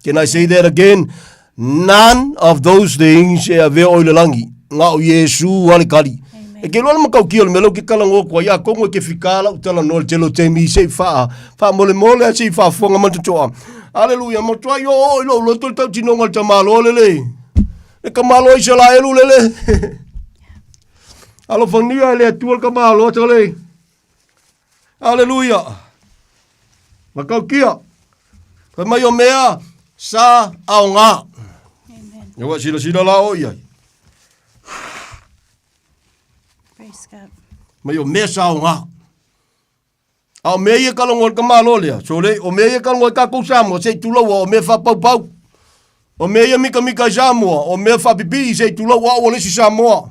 Can I say that again? None of those things ia veo i le langi. Ngā o Yesu alikari. E ke loa makau ki o le melo ke kalango kua ia kongo ke whikala utala no le telo te mi se wha mole a se wha fonga matutoa. Aleluia, motua yo o ilo lo tol tau tinonga le tamalo lele. E kamalo i sala elu lele. Alo whania le atua le kamalo tole. Haleluia. Makau kia. Ka mai o mea sa au ngā. Amen. Ia wa sila la o iai. Praise God. Mai o mea sa au ngā. Au mea ia kalongo ka malo lea. So le, o mea ia kalongo ka kou Samoa, se tulaua o mea whapau. O mea ia mika Samoa, o mea whapipi se tulaua o lesi Samoa.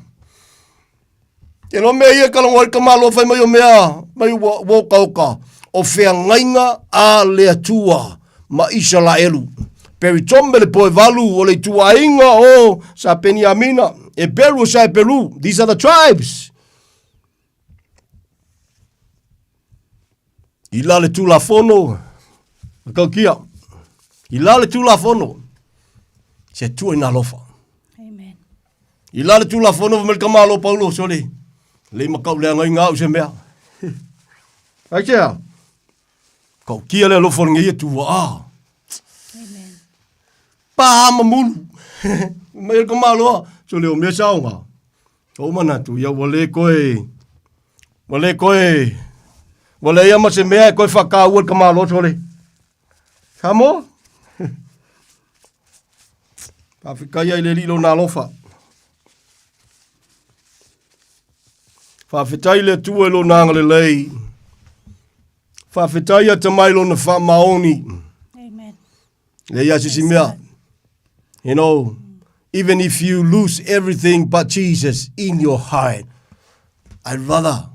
E no mea ia kalongo ka malo whai mai o mea, mai o kauka. O whea ngainga a lea tua ma Israelu. Peri tombe le poe valu o le tua inga o sa Peniamina. E Peru o sa e Peru. These are the tribes. I la le tula fono. Kau kia. I la le tula fono. Se tua ina lofa. Amen. I la le tula fono me kamalo Paulo sole. Le makau le ngainga o se mea. Ai kia. Kau kia le lofa ngia tua a. Amen. Pa mamulu. Me kamalo so le o me saunga. O mana tu ya wale koe. Wale koe. Wale ia ma se mea koe whakāua ka malo sole. Kamo? Whawhikai ai le lilo nā lofa. Whawhitai le tua lo nanga le lei. Whawhitai a tamailo na whamaoni. Amen. Le ia sisi mea. You know, even if you lose everything but Jesus in your heart, I'd rather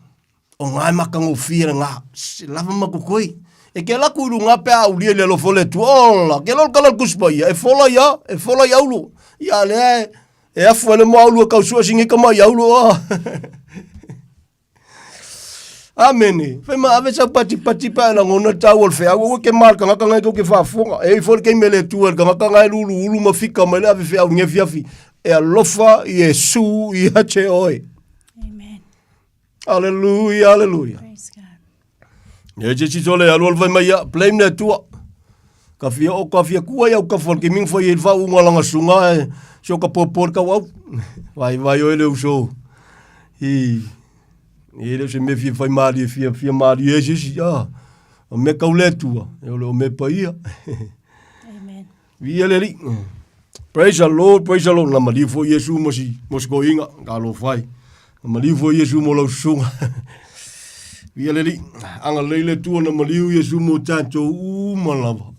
o ngai makango fira ngā, lava makukoi. E ke la kuru ngā pēa ulia le lo fole tu, ola, ke lo kala kuspa ia, e fola ia ulo. Ia le, e afu ane mo aulu kau sua singi kama ia ulo. Amene. Fema ave sa pati pa na ngona tau al fea, o ke mal ka ngaka ngai ko ke fafonga. E fol ke mele tu al ka ngaka ngai ulu mafika mele ave fea nge fiafi. E alofa Yesu i hache oi. Amen. Hallelujah, hallelujah. Praise God. Ye je sole alol vai mai blame na tua. Ka fia kua ya ka fol ke ming foi il fa unga langa sunga so ka popor ka wa. Vai o ele uso. Ele se me fia foi mali fia mali ye je ya. O me ka ule tua. Eu me pa ia. Amen. Vi ele ri. Praise the Lord, na mali fo Yesu mos go inga ka lo fai. Mali fo Yesu mo lo sunga. Via leli, anga leile tua na maliu Yesu mo tanto malava.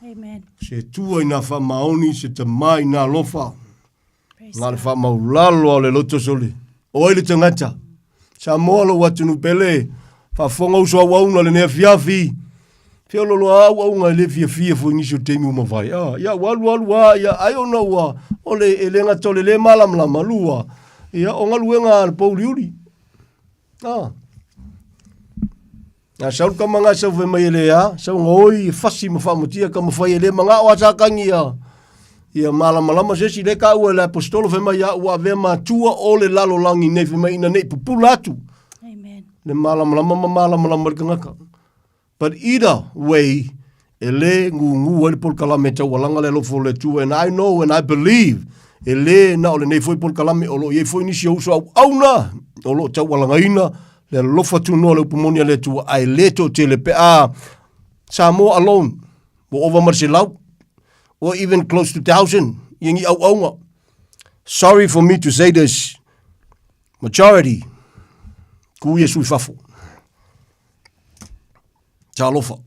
Amen. Se tua ina fa maoni, se te mai na lofa. Praise Ngā le God. fa maulalo ale loto soli. O ele tangata. Sa moalo watunu pele. Fa fonga usua wauna le nea fiafi. Fia lolo au ngā le fia fo nisho temi umawai. Ya walu ya ayona wa. Ole ele ngatole le malam la malua. Ya onga luenga pauliuri. Na sau ka manga sau ve mai le a, sau ngoi fasi ma famutia ka mafai ele manga o atakangi a. Ia malama se si le ka ua le apostolo ve mai a ua ve ma tua o le lalo langi ne ve mai ina ne pupulatu. Amen. Le malama ngaka. But either way, ele ngu ele pol kalame tau walanga le lofo le tua, and I know and I believe ele na ole nei foi pol kalame olo ye foi nisi o so au na olo tau walanga ina le lofa tu no le pumonia le tu ai leto te le pe a Samoa alone wo over Marcelau or even close to 1,000 yingi au. Sorry for me to say this, majority ku Yesu fafo ta lofa.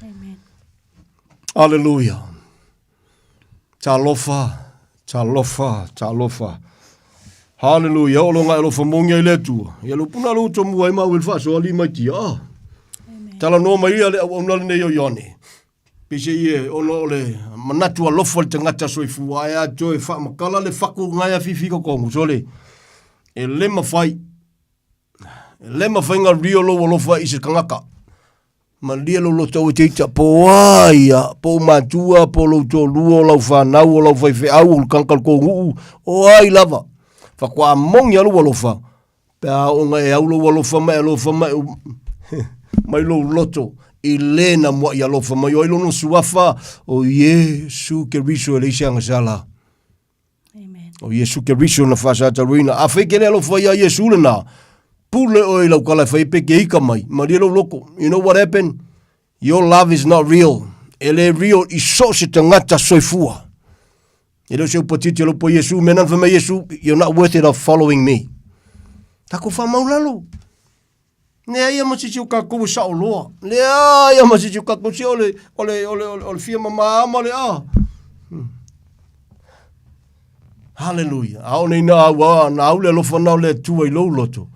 Amen. Hallelujah. Ta lofa. Hallelujah. O longa elo famonga ile tu. Yelo puna lo to mu ai ma wil fa so ali mai ti. Amen. Tala no mai ale o no le yo yoni. Pise ye o no le manatu alofa le tangata so ifu ai to e fa makala le faku ngai fifi ko kongu so le. E le mafai. Le mafai nga rio lo fa isi kangaka. Malia lo tau te ita po aia, po matua, po lo to luo, lau whanau, lau whaife au, kankal ko nguu, o ai lava. Whakwa mongi alu walofa. Pea o ngai au lo walofa mai, mai lo loto, i lena mua i alofa mai, o ilo no suafa, o Yesu ke riso e leisi angasala. Amen. O Yesu ke riso na whasata ruina. A whekele alofa ia Yesu lena, pule oi lau kala whai pe ke ika mai. Maria lo loko. You know what happened? Your love is not real. Ele real i so se tangata soifua. E lo se upatiti lo po Yesu, menan whama Yesu, you're not worth it of following me. Tako whamaulalo. Nea ia masisi o kakou sa o loa. Nea ia masisi o kakou si ole fia mama ama le a. Hallelujah. Ao nei na awa, na au le lofa nao le tua i lou loto.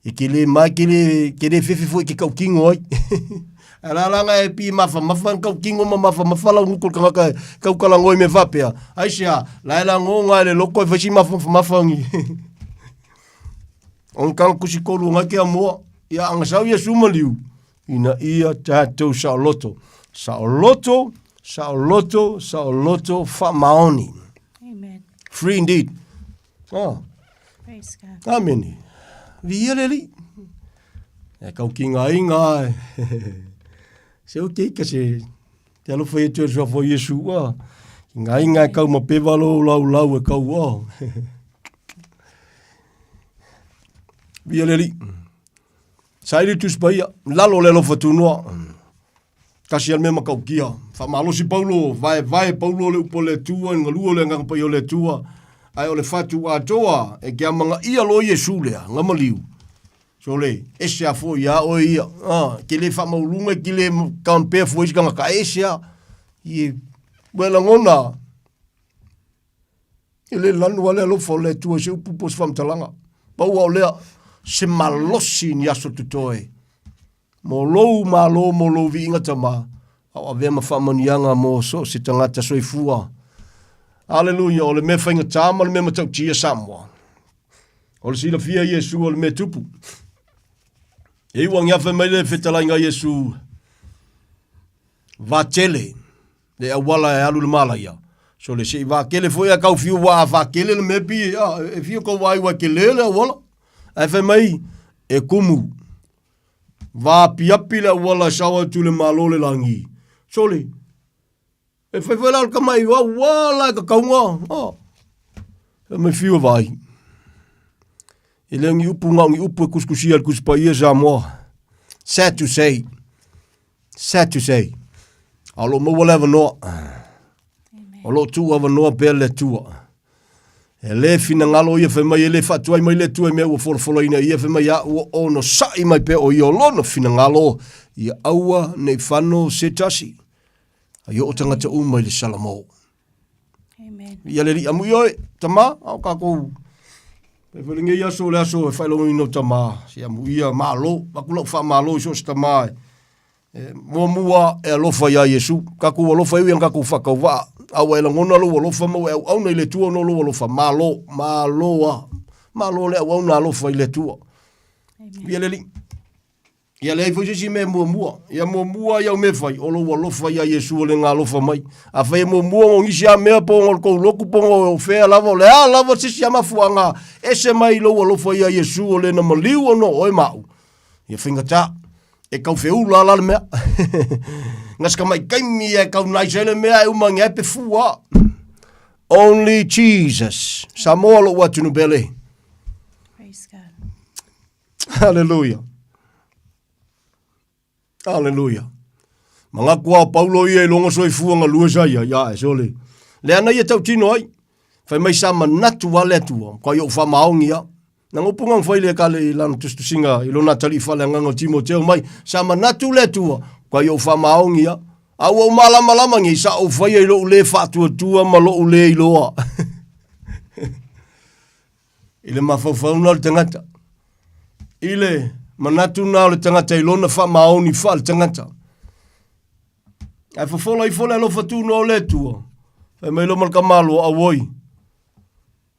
I ke le mai ke le fefe fo i ke kau kingo ai. Alalanga e pi mafa kau kingo ma mafa la ngukul kanga kau kala ngoi me vapea. Aisha, la ngonga le loko e fashi mafa ngi. On kang kusikolu ngake amoa. Ia angasau ia sumaliu. Ina ia tatou sa o loto. Sa o loto, fa maoni. Amen. Free indeed. Oh. Praise God. Amen. Vieleli. E kau ki inga. Se o te ika se te alofa e tua sua fo Yesu. Inga kau ma pevalo lau e kau. Vieleli. Sairi tu spaia. Lalo le lofa tunua. Kasi al mema kau kia. Fa malosi Paulo. Vai Paulo le upo le tua. Ngalua le ngang pa yo le tua. Ai o le fatu a toa. E kia manga ia lo Yesu lea. Ngamaliu. So le. Ese a fo ia o ia. Ke le fa maulunga. Ke le kampea fo isi kanga ka ese a. I wela ngona. E le lanu ale lofa le tua. Se upupo se famtalanga. Pau au lea. Se malosi ni aso tutoe. Mo lou vi inga tama. Au ave ma whamanianga mo so se tangata soifua. Hallelujah. Ole me whainga tama, ole me matau tia Samoa. Ole sila fia Yesu, ole me tupu. E wang yafe meile whetalainga Yesu. Vatele. Le awala e alu le malaya. So le se vakele foi a kau fiu wa vakele le me pi. E fiu ko wai wa kele le awala. E whai mai, e kumu. Vā piapi le wala sawa tu le malole langi. Sole. E whai wala ka mai, wala ka kaunga. E me fiu vai. E le ngi upu ngi upu e kuskusi al kuspa ia Samoa. Sad to say. Alo mo wala vanoa. Alo tu wa vanoa pele tua. E le fina ngalo ia whai mai e le whatuai mai le tua mea ua wholawhola ina ia whai mai a ua ono sai mai pe o ia lono fina ngalo ia aua nei whano se tasi. A ia o tangata umai le salamo. Amen. Ia le ri amu ioe, tama, au kako. E whalinga ia so le aso e whailongo ino tama. Si amu ia malo, wakulau wha malo iso se tama. Mua e alofa ia Yesu. Kaku alofa iu yang kaku whakau waa. Awa ela ngona lo alofa mau e au nei le tua no lo alofa. Malo le au na alofa i le tua. Ia le li. Ia le ifo si me mua. Ia mua ia me fai. O lo alofa ia Yesu o le ngā alofa mai. A fai mua o ngisi a mea po ngol kou loku po ngol fea lava. Le a lava sisi ama fuanga. Ese mai lo alofa ia Yesu o le na maliu o no oi mau. Ia whingata. E kau wheu la le mea. Ngas ka mai kaimi e kau naisele mea e umangi e pe fua. Only Jesus. Samoa lo watunu bele. Praise God. Hallelujah. Mga kua Paulo ia e longa soi fuanga lua saia. Ya e sole. Le ana ia tau tino ai. Fai mai sa manatu wale atua. Kwa yo wha maongi ia. Nang upungang whaile ka le lana tustusinga ilo natali whale nganga Timoteo mai. Sa manatu le tua. Kwa yo wha maongi ia. Awa malama ngi sa o whaia ilo ule whatua tua ma lo ule iloa. Ile mawhawhau na le tangata. Ile manatu na le tangata ilona wha maoni wha le tangata. Ai whawhola i whole alo whatu na le tua. Fai mai lo malka malo a woi.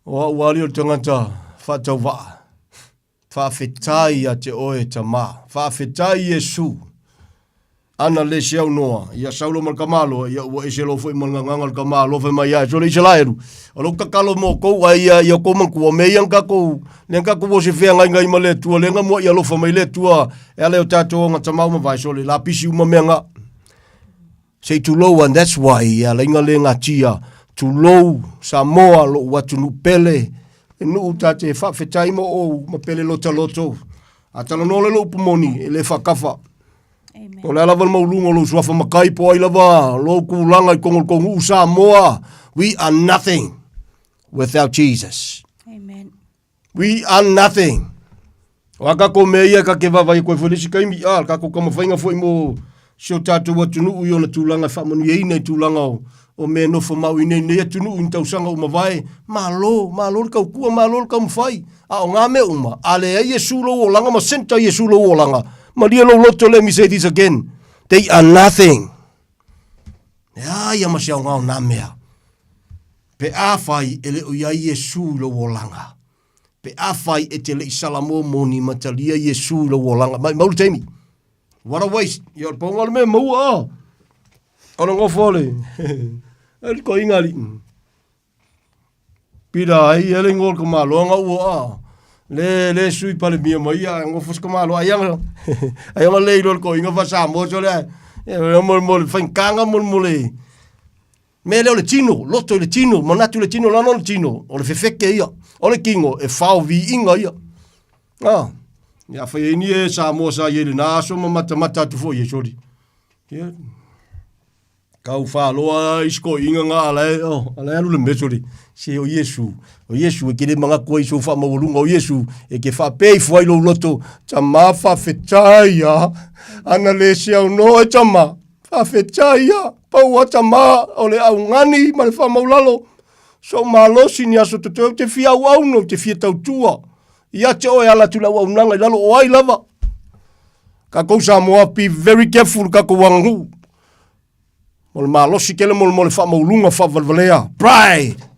O a wali o tangata. Whatau waa. Whawhetai a te oe ta maa. Whawhetai Yesu. Ana le siau noa. Ia saulo malkamalo. Ia ua ese lo fwoi malngangal kamalo. Fai mai ai. So le isalairu. O lo kakalo mo kou. Ia kou mankua. Me iang kakou. Leang kakou o se whea ngai ma le tua. Leanga mua ia lofa mai le tua. E leo tato nga tamau ma vai. So le lapisi uma mea nga. Say too low and that's why. Ia lainga le ngā tia. Too low. Samoa lo watu nupele. E nuu tate whawhetai mo o ma pele lota loto. Atala no le lo pumoni, e le whakafa. Amen. O le alawa maulunga lo suafa makai po ai lava, lo kulanga I kongu Samoa. We are nothing without Jesus. Amen. We are nothing. Waka ko meia ka ke vavai koe whanisi kaimi ka ko kamawhainga fwoi mo sio tātou atunu ui o na tūlanga whamanu ei nei tūlanga o me no whamau i nei atunu ui tausanga o mawai. Malo le kau kua, malo le kau mwhai. O ngā me uma, a le ai Yesu lo o langa, ma senta Yesu lo o langa. Ma lia lo loto, let me say this again. They are nothing. Ia ma siau ngau nā mea. Pe a whai ele o iai Yesu lo o langa. Pe a whai e te le isalamo moni matalia Yesu lo o langa. Maulu teimi. What a waste. Ia ponga le mea maua. Ana ngofo le. Ele ko ingari. Pira ai ele ngol ko malonga ua. Le sui pale mia mai a ngofo ko malo ayanga. Ayanga le lo ko inga fa sa mo so le. Mo fankanga mo le. Me le tino, loto le tino, monatu le tino, lano le tino. O le fefeke ia. O le kingo e fao vi inga ia. Ia fa ni e sa mo sa ye na so mata tu fo ye sori. Ia. Kau fa loa isko inga nga ale alu le mesori. Se o Yesu e kele manga ko iso fa mo lunga o Yesu e ke fa pei foi lo loto chama fa fetaia ana le sia no e chama fa fetaia pa wa chama ole au ngani ma fa mo lalo so malo sinia so te fia au no te fia tau tua ia te o ala tu la wa nanga lalo o ai lava ka ko sa mo be very careful ka ko wangu mol malo si kele mol fa mo lunga fa valvalea pride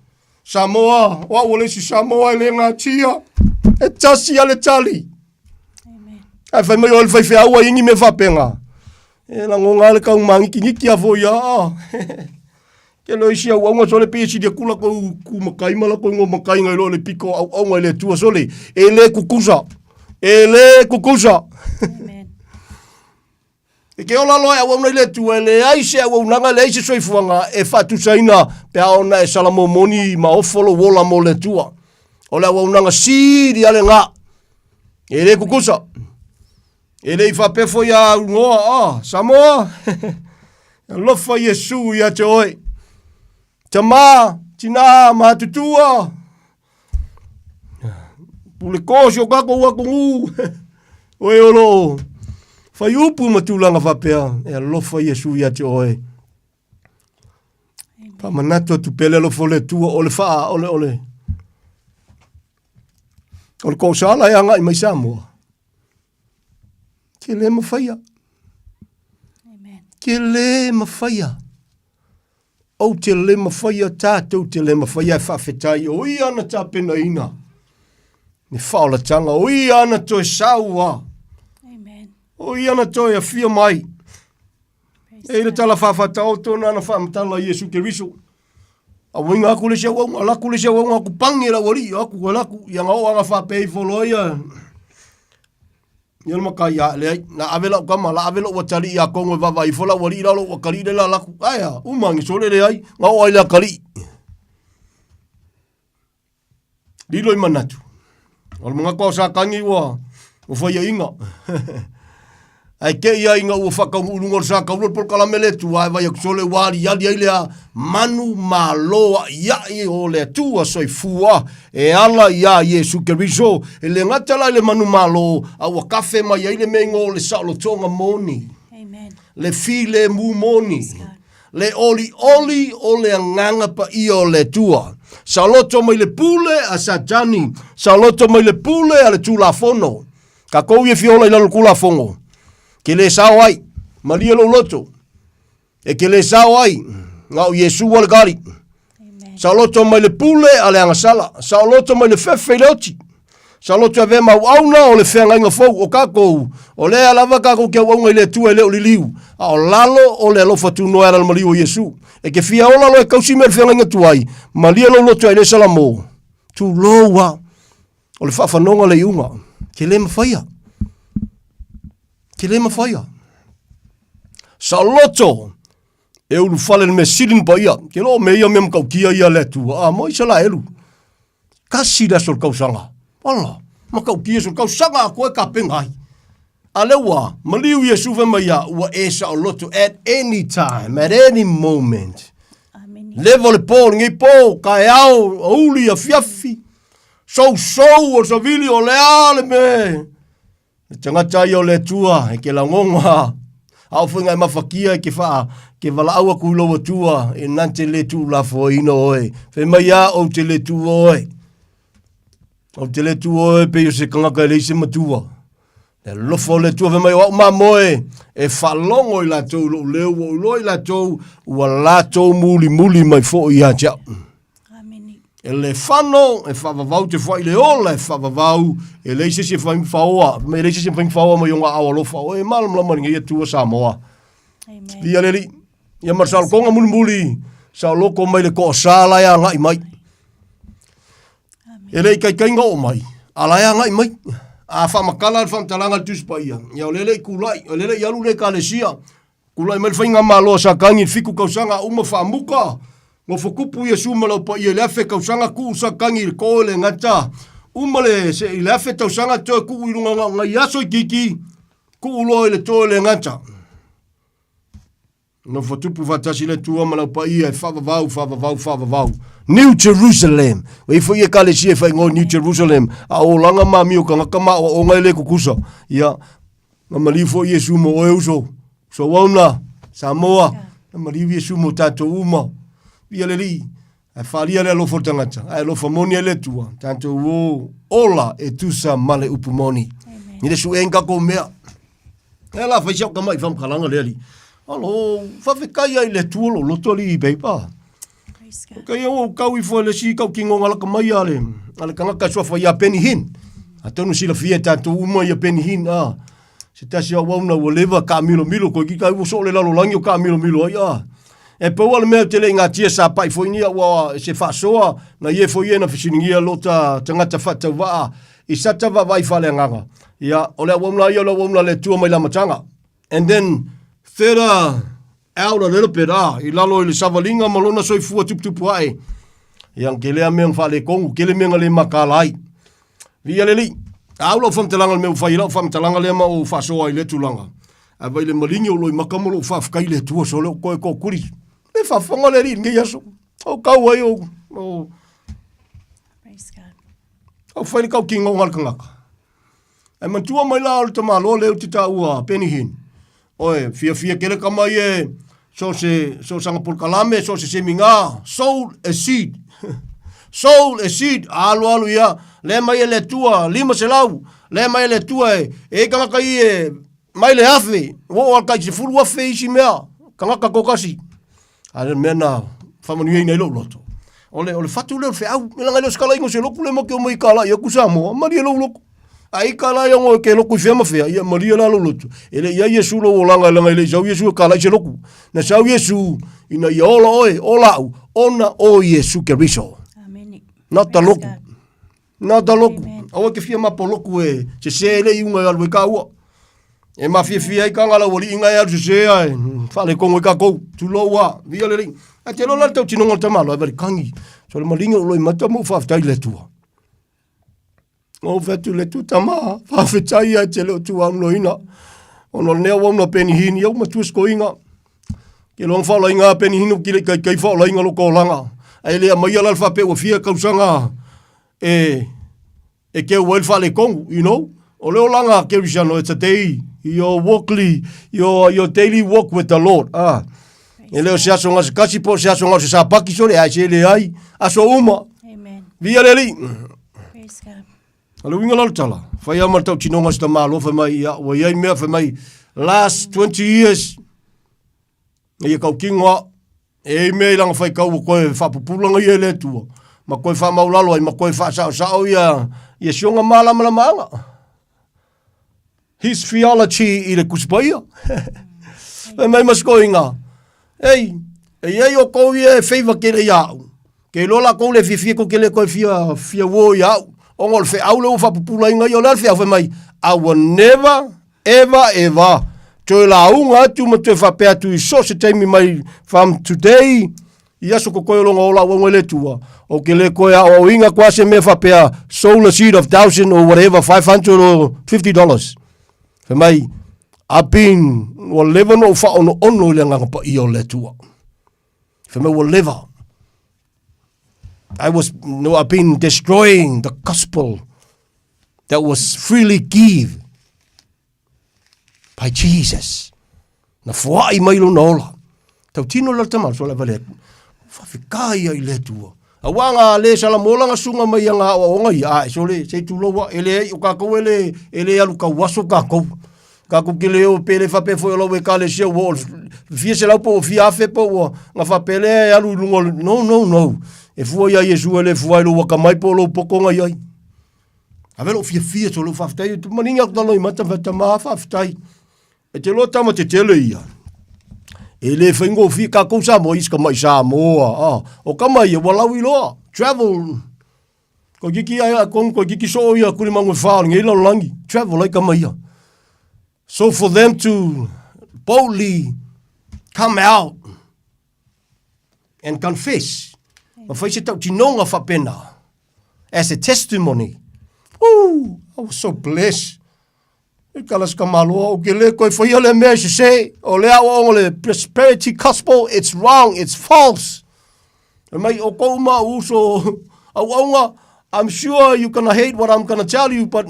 Samoa, wa wole si Samoa le ngatia. E tasi ale tali. Amen. Ai fai mai ol fai fai aua ingi me fapenga. E la ngonga le kau mangi ki ngiki avo ya. Ke lo isi au aunga sole pesi dia kula ko makai mala ko ngo makai ngai lo le piko au ngai le tua sole. E le kukusa. Amen. E ke ola loa au nei le tua le aise au nanga le aise soifuanga e fatu saina pe ona e salamo moni ma ofolo wola mo le tua. Ola au nanga siri ale nga. E le kukusa. E le ifa pefo ya ngoa Samoa. Lofa Yesu ya te oi. Tama tina ma tutua. Pule kosi o kako wa kungu. Oi olo. Fai upu matulanga whapea, e alofa Yesu ia te oe. Pa manatua tu pele alofa le tua, ole faa, ole. Ole kou saala e anga I mai Samoa. Ke le mawhaia. Amen. Ke le mawhaia. O te le mawhaia tātou te le mawhaia e whawhetai, o I ana tā pena ina. Ne whaola tanga, o I ana toi saua. O I ana toi a fia mai. E le tala whawhata o tōna ana whamatala Yesu Keriso. A winga aku le sia wau, alaku le sia wau, aku pangi la wari, aku alaku, ianga o anga whapei wholoia. Iana makai a le ai, na avela ukama, la avela watari I a kongo e wawa I whola wari lalo, wakari le la laku, aia, umangi sole le ai, ngā o ai le akari. Lilo I manatu. Ola mga kua sa kangi ua, o whaia inga. Ai ke ia inga ua whakaurunga sa kaurua por kalamele tu ai vai akusole wari yali ai lea manu maloa ia I o lea tua soi fua e ala ia Yesu Keriso e le ngatala le manu malo a wakafe mai ai le mengo le salo tonga moni. Amen. Le file mu moni. Le oli o le nganga pa I o le tua. Saloto mai le pule a satani. Saloto mai le pule a le tula fono. Ka kou ye fiola I lalo kula fongo. Ke le sao ai, maria lo loto. E ke le sao ai, ngau Yesu wale gari. Sa loto mai le pule ale anga sala. Sa loto mai le fefe leoti. Sa loto ave mau auna o le whenga inga fau o kako. O le alava kako kia waunga I le tua le o liliu. A o lalo o le alofa tu noa ala maliu o Yesu. E ke fia ola lo e kausi me le whenga inga tuai. Maria lo loto ai le salamo. Tu loa. O le whawhanonga le iunga. Ke le mawhaia. Ke le mawhaia. Sa loto, e ulu whale me sirin pa ia. Ke lo me ia me mkau kia ia le tua. A moi sa la elu. Kasi da sol kausanga. Ala. Ma kau kia so kau sanga a koe ka pengai. A lewa, maliu Yesu fe mai a ua e sa o loto at any time, at any moment. Amen. Levo le pō, ngi pō, ka e au, uli a fiafi. So o sa vili o le ale me. Le tangata i o le tua, e ke la ngonga. Au whinga e mafakia e ke wha, ke wala aua kuloa tua, e nante le tu la fo ino oe. Fe mai a o te le tu oe. O te le tu oe pe yo se kangaka e leise matua. E lofo le tua fe mai o ma moe, e whalongo i la tau lo leo o lo i la tau, ua la tau muli mai fo i a tia. Amen. E le whano, e whavavau te whai le ola, e whavavau, e leise se whaimwhaoa, me leise se whaimwhaoa mai o ngā awa lofa, o e malam lama ringa ia tua Samoa. Amen. Ia leri, ia marsal konga muli, sa loko mai le ko sala ya ngai mai. E lei kai kai ngau mai, ala ya ngai mai. A whamakala al whamtalanga tuspa ia. Ia o lele kulai, o lele ialu le kalesia. Kulai mai whainga malo sa kangi fiku kausanga uma whamuka. Ngo whakupu ia sumalau pa ia leafe kausanga ku sa kangi ko le ngata. Uma le se i leafe tausanga tō ku irunga ngai aso i kiki. Ku ulo le tō le ngata. No whatupu whatasi le tua malau pa ia e whavavau. New Jerusalem. Wei fo ia kalesia whai ngō New Jerusalem. A o langa mami o ka ngakama o ngai le kukusa. Ia, na malifo ia sumo o euso. So wauna, Samoa, na malifo ia sumo tato uma. Ia le li, a wharia le alofo tangata. A alofo moni le tua. Tato o ola e tusa male upumoni. Nire su enga ko mea. E la whaisiau ka mai whamkalanga le ali. Alo, whawhekai ai le tuolo, loto li i peipa. Kai o kau i fo le si kau kingo ngala ka mai ale. Ale kangaka sua whai a Penny Hinn. A tonu sila fia tato uma i a Penny Hinn. Se tasi a wauna ua lewa ka milo. Ko ki kai uso le lalo langi o ka milo. Ai e pau ale mea tele ngā tia sa pai fo inia ua se whasoa. Na ie fo ie na whisiningia lota tangata whatau waa. I sata wa vai whale nganga. Ia, ole a wauna ia o wauna le tua mai lamatanga. And then, third out a little bit, i lalo i le savalinga malona soifua tuputupu ai. Iang ke lea meang whale kongu, ke le meanga le makalai. Via le li, aulau whamtalanga le meu whailau, whamtalanga le mau whasoa i le tulanga. A vai le maringi o loi makamolo whafkai le tua so leo koe ko kuri. Le whawhanga le ri, nge yaso. O kau ai o. Praise God. Au whaile kau ki ngongal kangaka. E mantua mai la o le tamalo leo te taua Penny Hinn. Oe, fia kere kamai e so sanga pulkalame, so se seminga, soul a seed. Soul a seed, alu ia, le mai le tua, lima se lau, le mai le tua e kangaka i e, mai le hafe, wo alkai se fulu afe isi mea, kangaka kokasi. Ale mena, whamanui nei lo loto. Ole fatu leo fe au, melanga leo skala ingo se loku le moke o mai kala, ia kusamo, mari e lo loko. Ai kala ia ngo ke loku fema fea ia maria la lotu ele ia Yesu lo langa langa ele sau Yesu kala se loku na sau Yesu ina ia ola ona o Yesu ke riso Amen. not the loku o ke fia ma poloku e se ele unga alwe kaua e ma fia ai kanga la woli inga ia se ai fale kongo ka ko tu loa via le a te lo la tau tinonga tamalo e kangi so le malinga lo mata mo fa tai le tua. O fetu le tu tama, whawhetai ai te leo tu amno ina. Ono nea wamna Penny Hinn, iau matuasko inga. Ke loang whaola inga Penny Hinn, ki le kai whaola inga loko o langa. Ai lea mai alal whape wa fia kausanga e keu wail whale kongu, you know. O leo langa keu risano, it's a day, your daily walk with the Lord. E leo se aso nga se kasi po, se aso nga se sapaki sore, ai se le ai, aso uma. Amen. Via leli. Praise God. Alo winga lal tala. Whai amar tau tinonga sta malo whai mai ia. Wa iai mea whai mai last 20 years. Ia kau kingoa. E mea ilanga whai kau o koe whapupulanga ia le tua. Ma koe wha maulalo ai. Ma koe wha sao ia. Ia sionga maanga. His theology i le kuspaia. Whai mai masko inga. Ei. E iai o kou ia e whaiva kere iau. Ke lola kou le fia ko ke le koe fia wo iau. Ongol fe au le ufa pupula inga yo lalfe au fe mai. I will never, ever, to la unga tu mo te whapea tu I so se teimi mai from today Ia so ko koe longa ola wa le tua. O ke le koe o inga kwa se me whapea sow a seed of $1,000 or whatever, $500 or $50. Fe mai, a pin o lewa no wha ono le nganga pa i o le tua. Fe mai o lewa. I've been destroying the gospel that was freely given by Jesus. Na fuai mai lo nola. Tau tino la tamal so la vale. Fa fikai ai le tua. A wanga le sala mola nga sunga mai nga o nga ia so le se tu lo wa ele o ka ko ele alu ka waso ka ko. Ka ko ke le o pele fa pe fo lo we ka le se wo. Fie se la po fie afe po nga fa pele alu ngol no. E fua ia Yesu ele fua lo waka mai po lo poko nga ia. Avelo fie so lo fa ftai tu maninga ko lo i mata ma fa ftai. E te lo tama te tele ia. E le whaingo fi ka kousa mo iska mai sa moa. O kama ia walau loa. Travel. Ko kiki ai ko kiki so ia kuri mangu whao ngai lau langi. Travel ai kama ia. So for them to boldly come out and confess. Ma whai se tau tinonga whapena. As a testimony. Ooh, I was so blessed. E kalas ka maloa o ke le koe whaia le mea se o le awa o le prosperity gospel, it's wrong, it's false. E mai o kouma uso au aunga, I'm sure you're gonna hate what I'm gonna tell you, but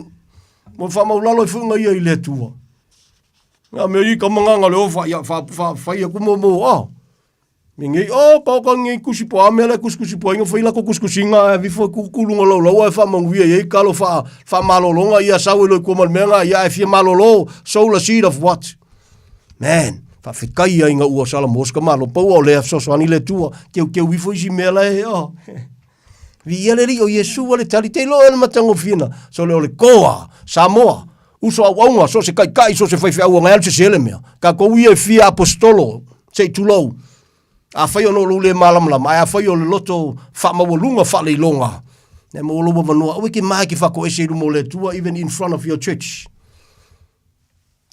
mo whamaulalo i whunga ia I le tua. Nga mea I ka manganga le o whaia kumomo, mingi, kau ngi kusipo, amele kusipo, inga whaila ko kusinga, vifo kukulunga lau, e whamanguia, e kalo whamalolonga, ia sawe loi kumal menga, ia e fia malolo, sow a seed of what? Man, whawhikai inga ua sala moska malo, pau o lea sosoani le tua, keu wifo isi mela Vi ri o Yesu le tali te lo ele matango fina, so le ole koa, Samoa, uso aunga, so se kai, so se whaiwhi au ngai se sele mea, ka kou ia fia apostolo, se tulou, a whai ono lule malamlama, a whai o le loto whamawalunga whaleilonga. Ne mo loba manua, oe ke mai ki whako ese rumo le tua, even in front of your church.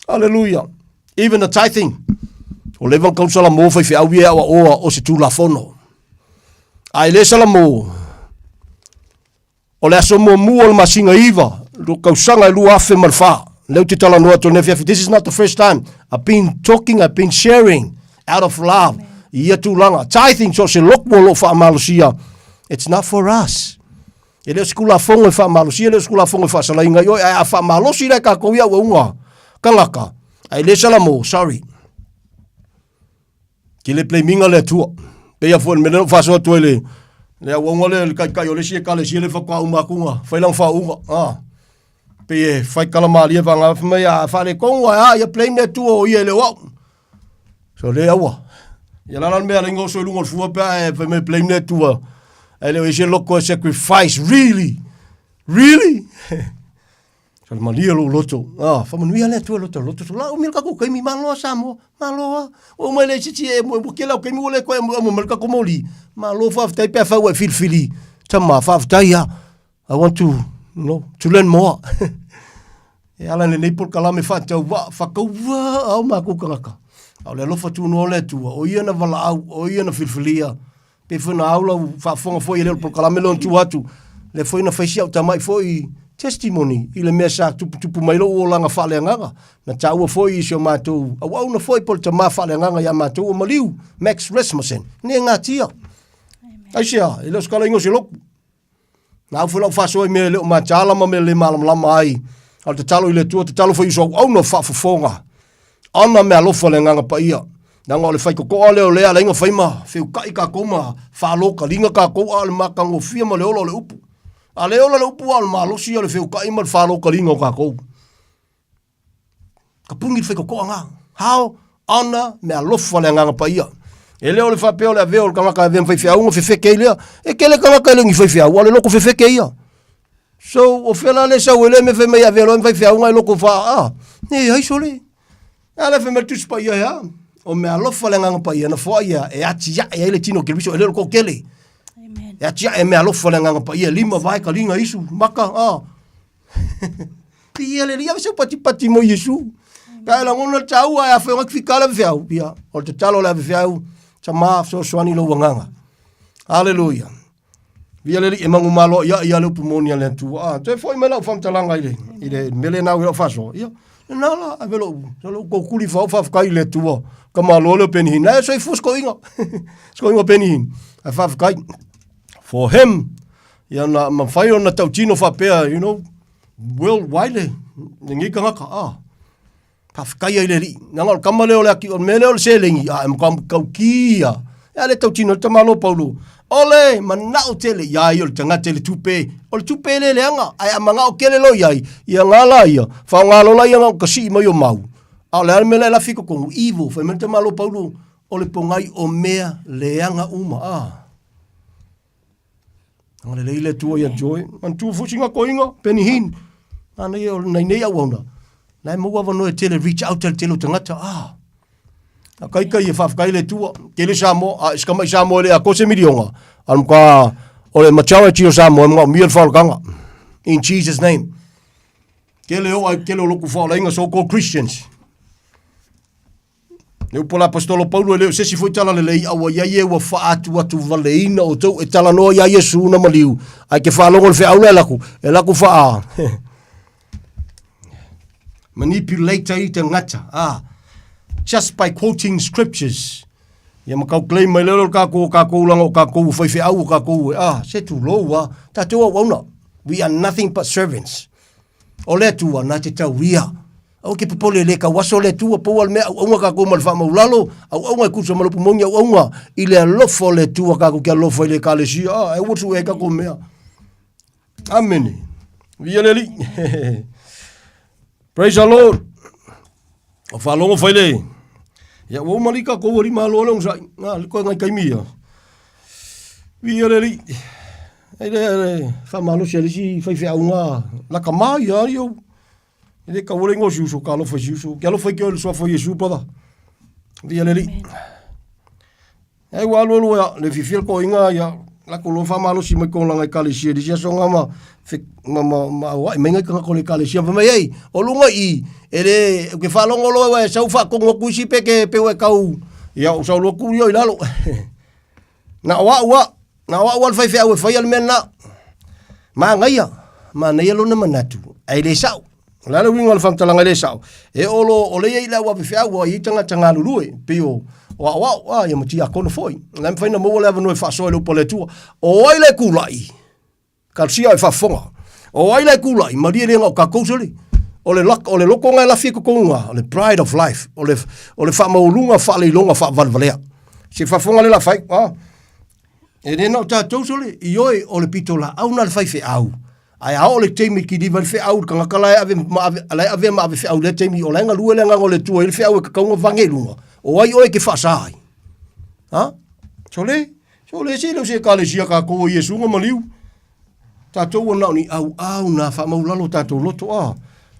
Hallelujah. Even the tithing. O levan kausala mo whai au ia awa oa o se tula fono. Ai le sala mo. O le aso mo mua le masinga iwa. Lo kausanga lu afe malfa. Leu te tala noa to nefiafi. This is not the first time. I've been sharing out of love. Amen. Ia tūlanga. Tithing so se lokmo lo whaamalosia. It's not for us. E leo skula fongo whaamalosia, leo skula fongo whaasalainga. Ioi, a whaamalosi rei ka kouia waunga. Kangaka. Ai le salamo, sorry. Ki le play minga le tua. Pea fuan, me leno whasoa tue le. Lea waunga le kai o le sie kale sie le whakua umakunga. Whailang whaunga. Pea whai kalamaria vanga. Mea whare konga, ia play ne tua o ia le wau. So le awa. Ia lalan mea ringo so lungo fua pea e me blame ne tua. E leo ise loko sacrifice, really? So malia lo loto. Whamanuia le tua loto. La o milka ko kaimi maloa samo. Maloa. O mai le siti e mo kela o kaimi o le koe mo milka ko moli. Maloa whaftai pea whau e filfili. Tama whaftai ya. I want to, to learn more. E ala ne neipol kalame whatau whakau au mako kangaka. Au le lofa tūno le tua, o ia na wala au, o ia na filfilia. Pe whena aula whafonga fwoi e leo kalame lon tu atu. Le fwoi na whaisi au tamai fwoi testimony. I le mea sa tupu mailo o langa whale anganga. Na taua fwoi isi o mātou. Au na fwoi pol tamā whale anganga ya mātou o maliu. Max Rasmussen. Ne ngā tia. Aisia, e leo skala ingo se loku. Na au whenau whasoa I mea leo mātalama me le malamlama ai. Al te talo I le tua, te talo fwoi iso au na whafonga. Ana mea lofa le nganga pa ia. Nanga ole whai kokoa leo lea le inga whaima. Whiu kai ka koma. Whaloka linga ka koa ale makango fia ma le ola le upu. A le ola le upu ale malosi ale whiu kai ma le whaloka linga ka koa. Ka pungi le whai kokoa ngā. Hao, ana mea lofa le nganga pa ia. E leo le whapeo le aveo le kangaka e vem whaiwhiaunga whiwheke lea. E kele kangaka e lengi whaiwhiau. Ale loko whiwheke ia. So, o whela le sau ele me whaimei aveo le whaiwhiaunga e loko wha. Ne, haiso le. Ale fe metus pa ia o me alofa le nganga pa ia na fo ia e atia e ele tino kelbiso ele ko kele. Amen. E atia e me alofa le nganga pa ia lima vai ka linga isu maka Pi ele ia se pati mo Yesu. Ka la ngona tau a fe ngak fikala fe au pia. O te talo la fe au tama so swani lo nganga. Hallelujah. Via le e mangu malo ia le pumoni ale tu. Te foi mela fam talanga ile. Ile mele na wi faso. Ia. Na la avelo. Lo ko kuli fa kai le tu. Ka malo le penhin. Na so fus ko inga. Sko inga penhin. Fa kai. For him, ia na mafai ona tau tino fa pe, you know, worldwide. Ngi ka ka Pafkai ai le ri. Nanga kamale ole aki on mele ole selengi. Em kam kaukia. Ya le tau tino tamalo Paulo. Ole manau tele ya yo tanga tele tupe. Ole tupe le leanga. Ai amanga o kele lo yai. Ia ngala ia. Fa ngalo la ia kasi mo yo mau. Ale mele la fiko ko evil. Fa men tamalo Paulo. Ole pongai o mea leanga uma. Ngale le tu ia joy. Man tu fusinga ko inga penihin. Ana ia nei au ona. Lai mo wa no tele reach out tele tangata kai kai fa kai le tua ke le samo skama samo le a kose milionga am ka ole majority o samo mo mi fal ganga in Jesus name ke le o ke le loku fa la inga so called Christians le pola apostolo Paulo le se si foi tala le awa ia ye wa fa atu valeina o tau e tala no ia Yesu na maliu ai ke fa longo le fe aula e laku fa manipulate ita ngata just by quoting scriptures ia makau claim mai lelo ka ko lango ka ko foi fe au ka ko se tu loa ta tu ona we are nothing but servants ole tu na te tau ria o ke popole le ka waso le tu po al me au ka ko mal fa maulalo au ku so mal pumonia au ile lo fo le tu ka ko ke lo fo le ka le si e wo tu e ka ko me amen violeli praise the Lord. O falongo foi le. Ya wo malika ko ri malo long sa. Na ko ngai kaimia. Violeli. Ele fa malo se li foi fe unha la kama ya yo. Ele ka wo ngo juso ka lo foi juso. Ka lo foi que so foi Yesu pada. Violeli. Ai wa lo le fifil ko inga ya la ko lo fa malo si me ko la ngai kalisi di ya so ngama ma wa menga ka ko le kalisi va mai o lunga I ele ke fa longo lo wa sa fa ko ngo kuisi pe ke pe wa kau ya o sa lo ku yo ilalo na wa fa fe wa fa yal menna ma ngaya ma na yelo na manatu ai le sa la lo winga fa tala ngai le sa e o le ila wa fe wa I tanga lulu pe yo wa ya mti akono foi lam fa na mo la no fa so lo pole tu o ile kulai kalsia fa fonga o ile kulai ma ri le ka kousoli ole loko ngai la fiko konga ole pride of life ole fa maulunga fa le longa fa valvalea se fa fonga le la fai e de no ta tosoli ioi ole pitola au na fai fe au ai a ole temi ki di val fe au ka kala ave ma ave fe au le temi ole nga luele nga ole tu ele fe au ka konga vangelunga o ai oi ke fa sai chole se lo se kale sia ka ko Yesu nga maliu ta to na ni au na fa maulalo ta to loto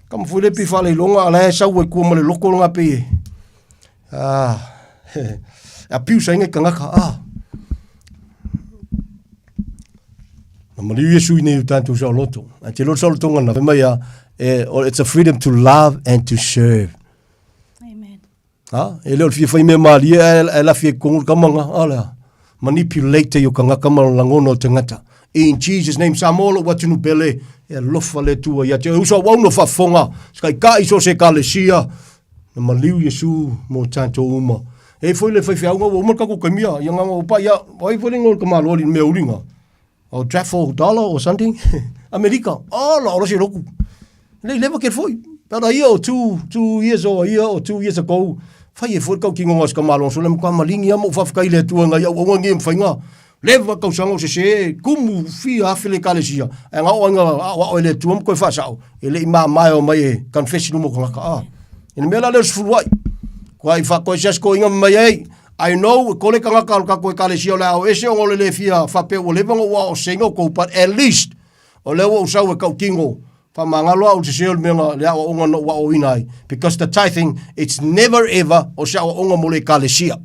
kam fu le pi fa le longa ala sa we ku mo le loko longa pe a piu sa nge kanga ka na maliu Yesu ni ta to sa loto a te lo sa loto nga na mai it's a freedom to love and to serve. Ele o fia fai me maria ela fia kong kamanga ala manipulate yo kanga kamala langono tangata in Jesus name samolo watu no pele e lofa le tua ya te usa wa no fa fonga skai ka iso se kalesia na maliu Yesu mo tanto uma e foi le fai fianga o mo ka ko kamia ya nga pa ya oi foi ngol kamalo me ulinga o travel dollar or something America lo se roku le leva que foi pero yo 2 years or a year or 2 years ago fai foi ka kingo ngos kamalo so le mo malingi mo fa kai le tua nga ya o ngi mfainga leva ka sango se kumu fi afile kalesia nga o le tua ko fa sao ele ma o mai confession mo ka in mela le sfulwai ko ai fa ko jas ko inga mai I know ko le ka ko kalesia la o ese o le fia fa pe o leva o sengo ko but at least o le o sa ka kingo fa mangalo au se o menga le o ngo wa o inai because the tithing it's never ever o sa o ngo mo le kalesia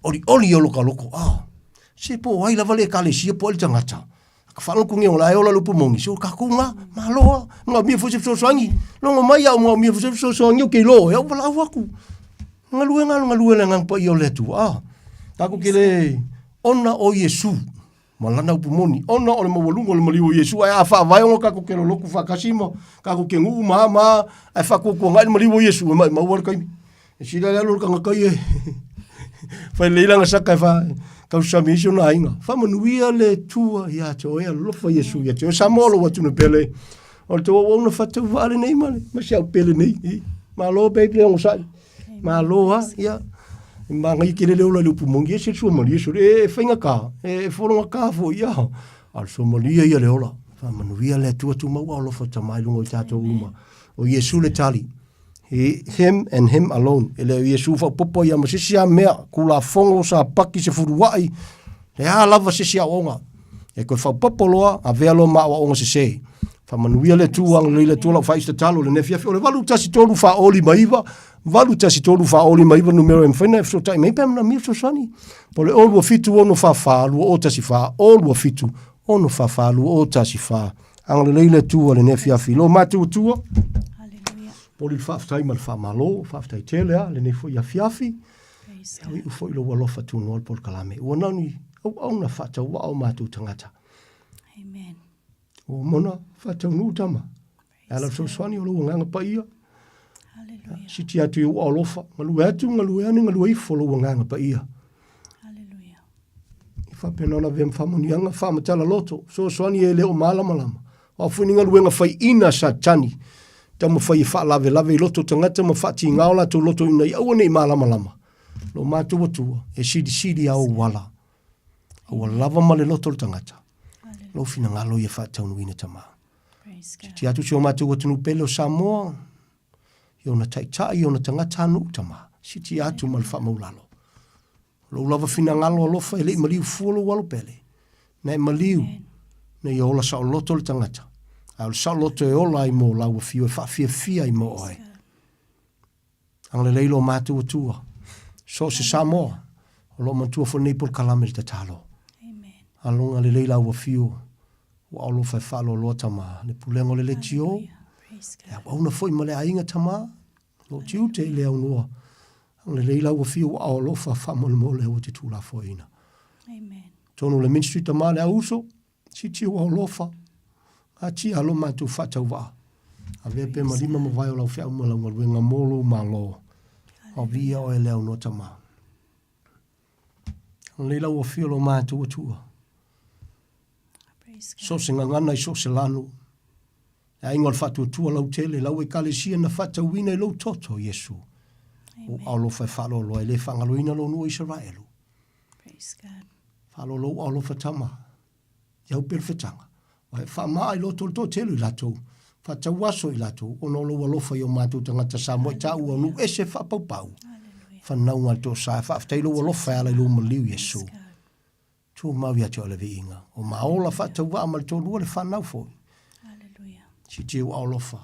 oli o loko se po ai la vale kalesia po le tangata ka fa ku ngi ola e ola lupu mongi so ka ku nga malo nga mi fu se so sangi lo mai ya mo mi fu se so sangi ke lo e o la wa ku ngaluenga po yo le tu ka ku kile ona o Yesu, malana upumoni, ona o le mawalungo le maliu o Yesu, ai a wha vai onga kako ke loloku whakasimo, kako ke ngu maa, ai whakoko ngai le maliu o Yesu, mai mauara kaimi. E sira lalo ka ngakai e, whai leilanga saka e wha, kau sami isi ona ainga. Whamanuia le tua ia te oea lofa Yesu, ia te o samolo watuna pele, o le toa wauna whatau wale nei male, ma siau pele nei, ma lo pepe ongo sai, ma lo ha, ia, ma ngai kele leo la lupu mongi, e se sua malia sur, e whainga ka, e whoronga ka fo ia, al sua malia ia leo la, whamanuia le tua tu mau au lofa tamai lungo i tātou uma, o Yesu le tali, him and him alone, e leo Yesu wha popo ia masisi a mea, kula fongo sa paki se furuwai, le a lava sisi a onga, e koe wha popo loa, a vea lo maa wa onga se se, whamanuia le tuang le tua lau whaista talo, le nefiafi, o le walu tasi tolu wha oli maiva, valu tasi tolu wha oli maiva numero em whaina, e fso tai mei pēmna mia fso sani, po le olua fitu ono wha whālua o tasi wha, olua fitu ono wha whālua o tasi wha, anga le leile tua le nefiafi, lo matu tua, po li whaftai ma le whamalo, whaftai telea, le nefo ia fiafi, au ufo ilo walofa tu noal por kalame, ua nauni, au na whata ua au matu tangata. Amen. O mona, whatau nuu tama. Ala so swani o lua nganga pa ia. Hallelujah. Siti atu iu alofa. Ngalu atu, ngalu eani, ngalu eifo lua nganga pa ia. Hallelujah. I whapenona vem whamonianga, whamatala loto. So swani e leo malamalama. Wafuni ngalu enga whai ina sa tani. Tama whai whaalave lave loto tangata, ma whati ngaola to loto ina i awane i malamalama. Lo mātua tua, e sidi au wala. Au lava male loto tangata. Lo fina ngalo ia whatau nuina tama. Ti atu si o mātua tunu pele o Samoa, i ona taitai, i ona tangata anu tama. Si ti atu mal whamaulalo. Lo lava fina ngalo alofa, ele i maliu fuolo walo pele. Na e maliu, na i ola sa o loto le tangata. Au sa loto e ola i mo lau a fio, e whafia i mo oe. Ang le leilo mātua tua. So se Samoa, o lo mantua fo nei por kalame le tatalo. Alonga le leila ua fio, ua alo fai whalo loa tama, le pulengo le tio, e wauna foi ma le ainga tama, lo tiu te le au noa. Le leila ua fio, ua alo fai whamole mo le ua te tūla foina. Tono le ministry tama le auso, si tio ua alo fa, a ti alo matu whatau wa. A vepe ma lima ma vai o lau whiau ma lau ngaruenga molo ma lo. A via o e leo no tama. Le leila ua fio lo matu tua. So se ngangana i so se lanu. E ainga le whatu tua lau tele, lau e kalesia na whata wina i lau toto, Yesu. O alo whai whalo loa, e le whangaloina lo nua Israelu. Whalo lo alo whatama. Iau per whatanga. Wai whamaa i loto to telu i lato. Whata waso i lato. Ono lo alofa i o mātou tangata Samoa i tāu anu ese whapaupau. Whanau ngā to sa, whaftai lo alofa ala i lo maliu, Yesu. Tu mau ia te ole inga. O maola whata wa amal tō lua le whanau fōi. Hallelujah. Si te u aolofa.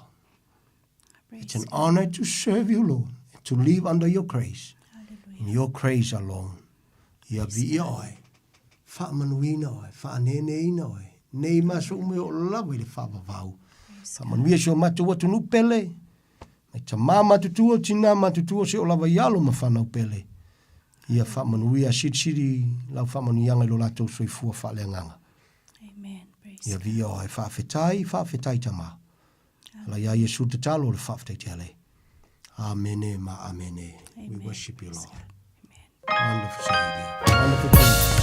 It's an honor to serve you, Lord, and to live under your grace. In your grace alone. Ia vi ia oi. Whaamanuina oi. Whaanene oi. Nei maso ume o lawa i le whawawau. Whaamanuia si o matu watu nu pele. Mai ta mā matutua, tina matutua si o lawa i alo ma whanau pele. Ia whamanuia siri lau whamanu lo lato soifua whaleanganga. Amen. Ia via o e whawhetai tama. La ia Yesu te talo le whawhetai te ale. Amene ma amene. We worship you, Lord. Amen. Wonderful Savior. Wonderful King.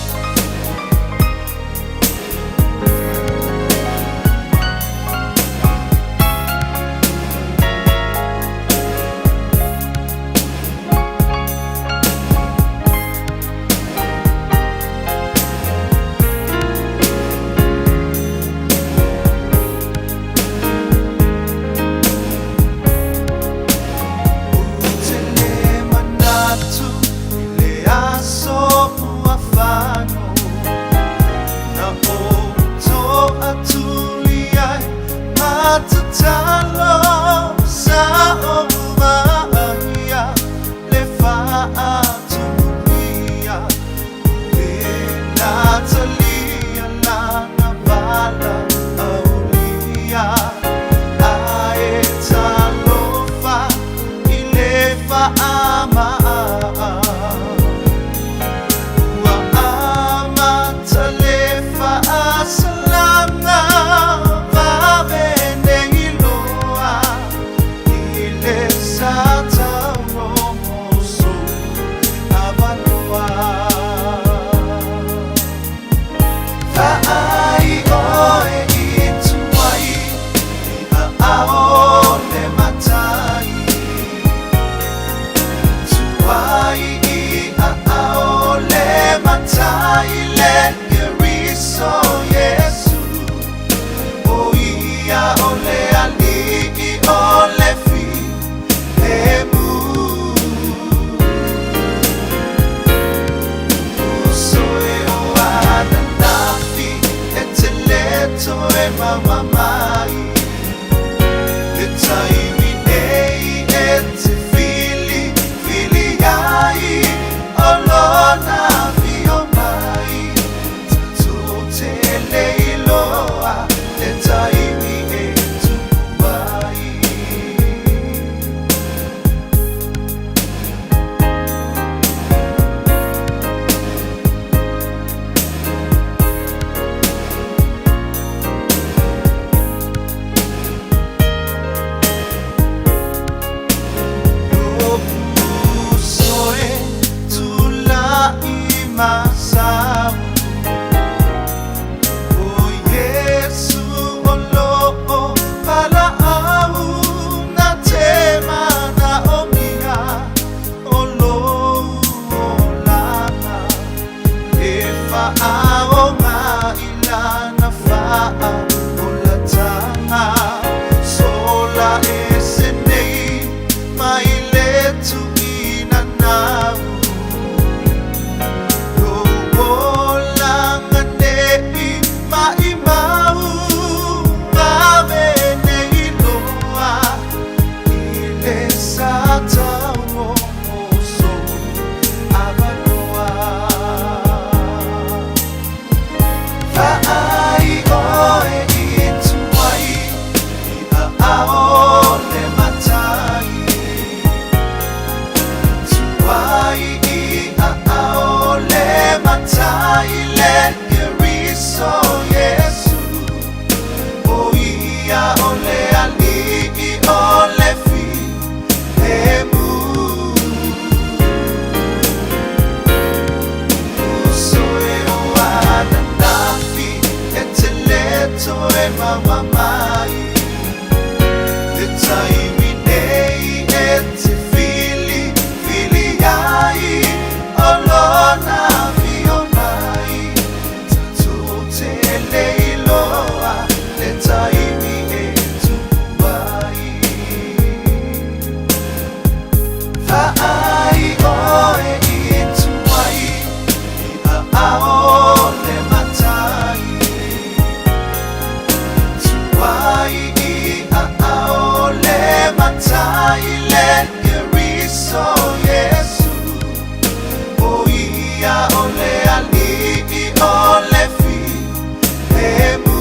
Wa mama mai le taimi nei e te fili ai olona vio mai tu te leiloa le taimi e tu mai Masau oh Yesu olo pala au na te mana o mia olo olana e fa ao ma ilana fa o la tanga sola e senei mai le tu ina nau Mama mai le taimi nei e te fili ai olona vio mai tu te leiloa le taimi e tu mai fa ai oe i tu mai a o le matai le matai le riso Yesu o ia o le ali o le fi e mu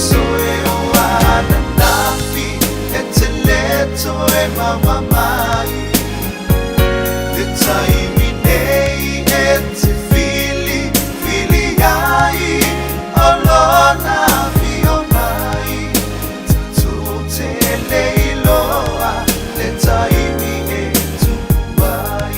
so e o ana nafi e te leto e mama mai le taimi nei e te fili ai olona vio mai tu te leiloa le taimi e tu mai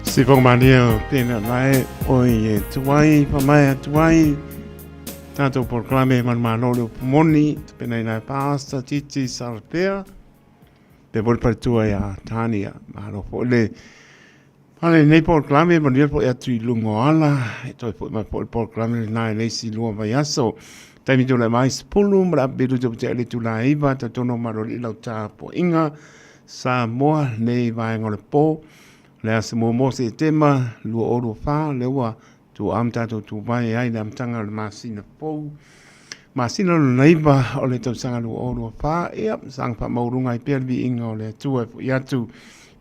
Si pong mania pena lai oi tuai pamai tuai tato proclame man manolo moni pena na pasta titi sarpea pe vol per tuai a Tania maro le ale nei proclame man dia po tu lungo ala to po ma proclame na nei si luo vai aso taimi to le mais pulum ra bedu to te tu la iva to no maro la ta po inga sa mo nei vai ngole po le ase mo se tema lu oro fa le wa tu amta tu vai ai le amtanga le masina po masina lo naiba o le tau sanga lu oro fa e sang pa maurunga i perbi inga o le tu ya tu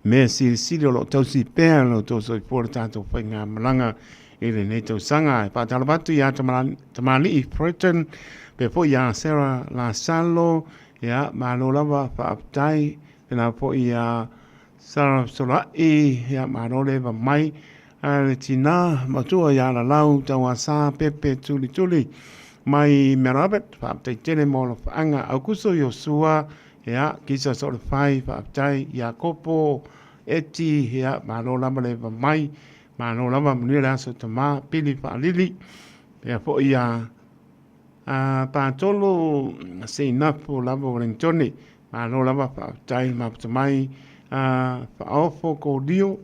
me si lo tau si pe lo to so portato fa nga malanga e le nei tau sanga pa tala batu ya tamali i Britain pe po ya Sarah la salo ya malo lava fa aptai pena po ya Sara sola ya marole va mai le tina matua ya la lau tawa sa pepe tuli mai merabet fa te tele mo anga akuso Yosua ya kisa so le fai fa tai Yakopo eti ya malola male va mai malola va munira so tama pili fa lili ya fo ya pa tolo se napo lavo volentoni malola va fa tai ma mai fa ofo ko dio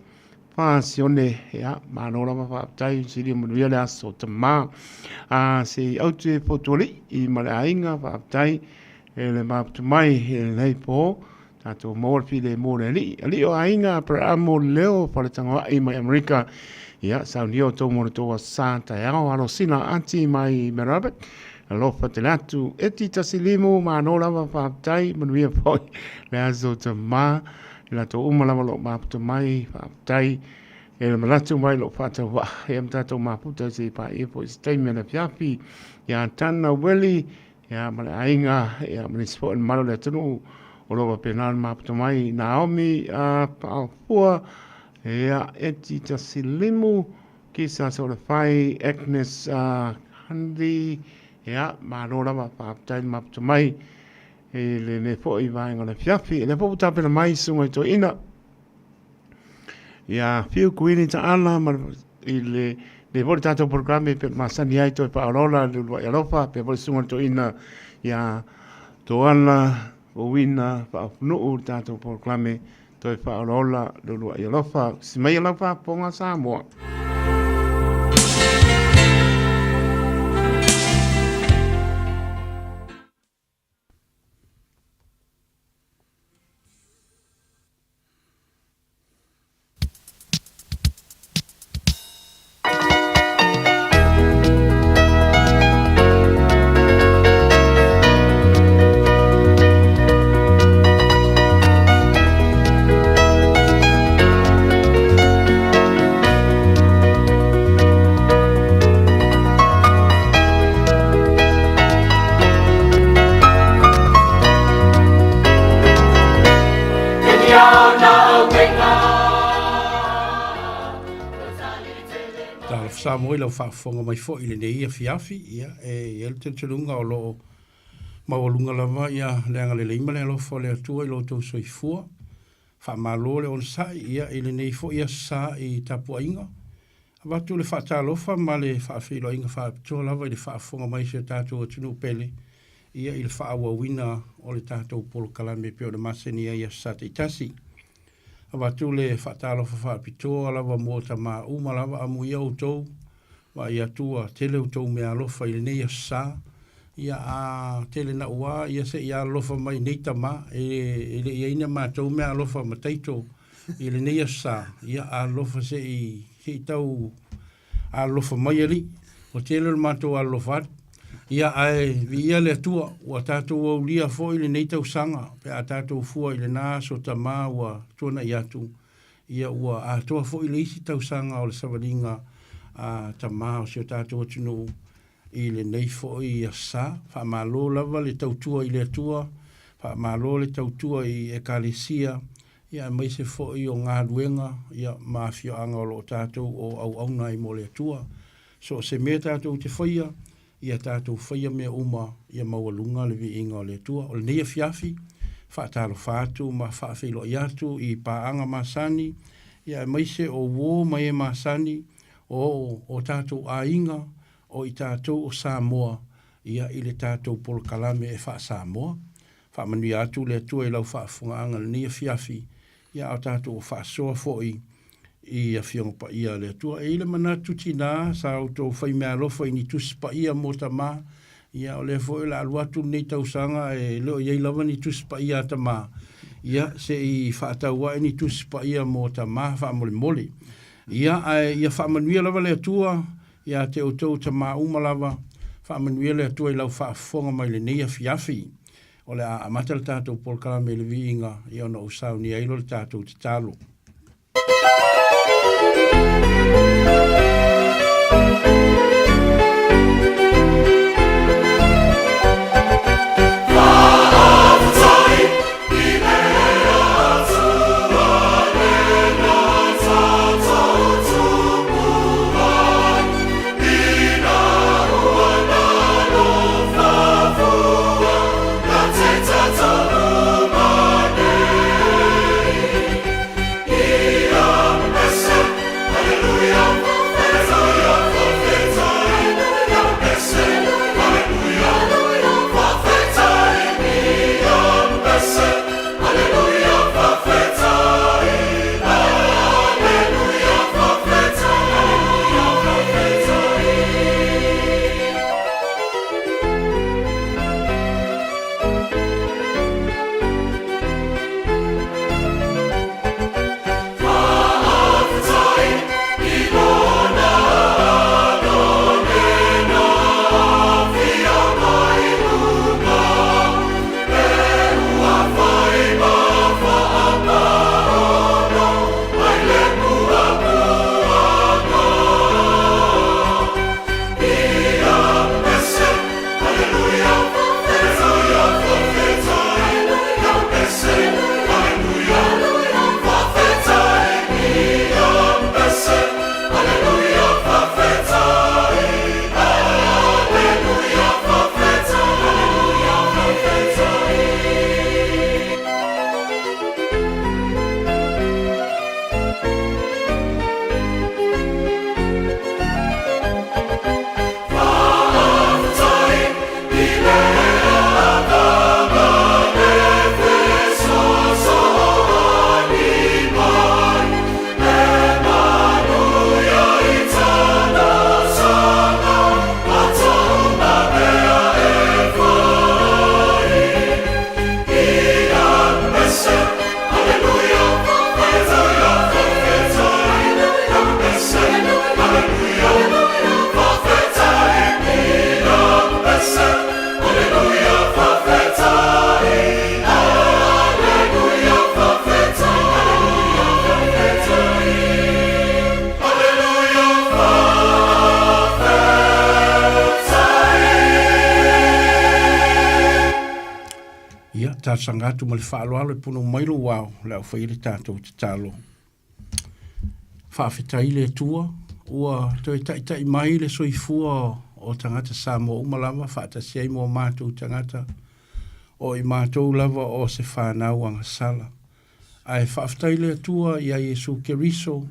Sione, ya, Manora Fatai, Sidi Muria so to ma, se out to Potoli, I Malainga Fatai, ele map to my lepo, tato more file more li, Leo Ainga, per amo leo, for the Tanga in my America, ya, Sound Yo Tomoto Santa, Alosina, Anti, my Merabet. Lo fatilatu etita silimu Manora Fatai, Muria Poi, Lazo to ma. La to umala lo map to mai tai el malatu mai lo fata wa em tato maputa si pa e po statement of yapi ya tanna weli ya malainga ya municipal malo le tunu o lo penal map to mai Naomi pa pua ya etita silimu kisa sort of fai Agnes Handi ya Manora pa tai map to mai le ne fo I vai ngona fiafi le fo tape na mai sunga to ina ya fiu kuini ta ala ma le vo tato programme per masani ai to parola le lo Europa pe vo sunga to ina ya to ala o wina pa no tato programme to parola le lo Europa si mai la pa ponga Samoa. Moi lo fa fonga mai fo ile nei fiafi ia el te tulunga o lo mawalunga lava ia lenga le lima le lo fo le tua lo to soifua fa malo le on sai ia ile nei fo ia sa I tapuainga ava tu le fa talo fa male fa filo inga fa to lava le fa fonga mai se tatu tunu pele ia il fa wa wina o le tatu pol kalame pe o le masenia ia sa te tasi ava tu le fa talo fa pito lava mota ma uma lava amu ia o to wa ia tua tele o tau mea alofa I nei sa ia a tele na ua ia se ia alofa mai nei tama ele ia ina ma tau mea alofa ma taito I le nei sa ia a alofa se I tau a alofa mai ali o tele o mato a alofa ia ai vi ia le tua ua tatou au lia fo I le nei tau sanga pe a tatou fua I le nā so tama ua tuana I atu ia ua a toa fo I le isi tau sanga o le savalinga ta mao se tatou tunu I le nei fo I sa fa malo lava le tautua I le tua fa malo le tautua I ekalesia ia mai se fo I o ngā luenga ia mafia anga o lo tatou o au auna I mo le tua so se me tatou te whaia ia tatou whaia mea uma ia mawalunga le vi inga o le tua o le nei fiafi fa talo fatu ma fa filo iatu I paanga masani ia mai se o wo mai masani o tātou ainga o I tātou o Samoa ia I le tātou pol kalame e wha Samoa wha manui atu le atua I lau wha fungaanga le nia fiafi ia o tātou o wha soa foi I a fionga pa ia le atua e ile manatu tina sa auto whai mea lofa I ni tusi pa ia mo ta ma ia o le foi la aluatu nei tausanga e leo iei lava ni tusi pa ia ta ma ia se I wha ataua ni tusi pa ia mo ta ma wha mole mole ia ia whaamanuia lava le atua ia te o tau ta mauma lava whaamanuia le atua I lau whaafonga mai le neia fiafi o le a amata le tātou pol kalame le viinga ia ona usau ni ailo le tātou te talo Hallelujah. ta sangatu ma le whaaloalo e puno mailo wao le au whaile tātou te tālo. Whaafetai le tua, ua toi tai mai le soifua o tangata Samoa umalama, whaatasiai mo mātou tangata, o i mātou lava o se whanau anga sala. Ai whaafetai le tua ia Yesu Keriso,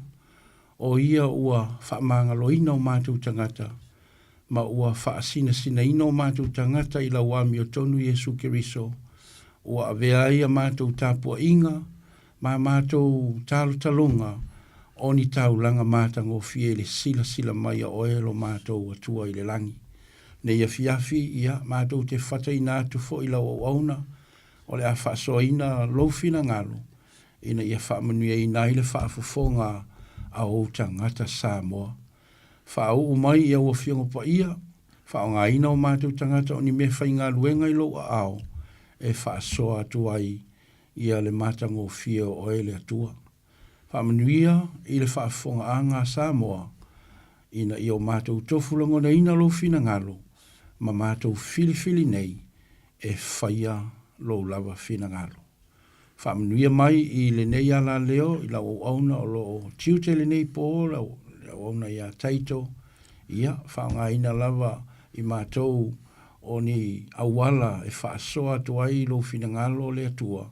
o ia ua whaamanga loina o mātou tangata, ma ua whaasina sina ina o mātou tangata i la wami o tonu Yesu Keriso, ua avea ia mātou tāpua inga, ma mātou tālu talunga, o ni taulanga mātango fie le sila mai a oelo mātou atua i le langi. Ne ia fiafi ia mātou te whatai nātu fo i lau au auna, o le a whaasoaina loufina ngalo, ina ia whaamanuia i nai le whaafufonga a o tangata Samoa. Whaau umai ia ua fiongo pa ia, whaonga ina o mātou tangata o ni me whainga luenga i lau a ao, e whaasoa atua ia le mātango fie o oele atua. Whaamanuia i le whaafonga a ngā Samoa, ina i o mātou tofulango na ina lo fina ngalo, ma mātou fili nei e whaia lo lava fina ngalo. Whaamanuia mai i le nei ala leo, i lau auna o lo tiute le nei po, lau auna ia taito, ia whaonga ina lava i mātou o ni awala e whaasoa tuai lo fina ngalo le atua,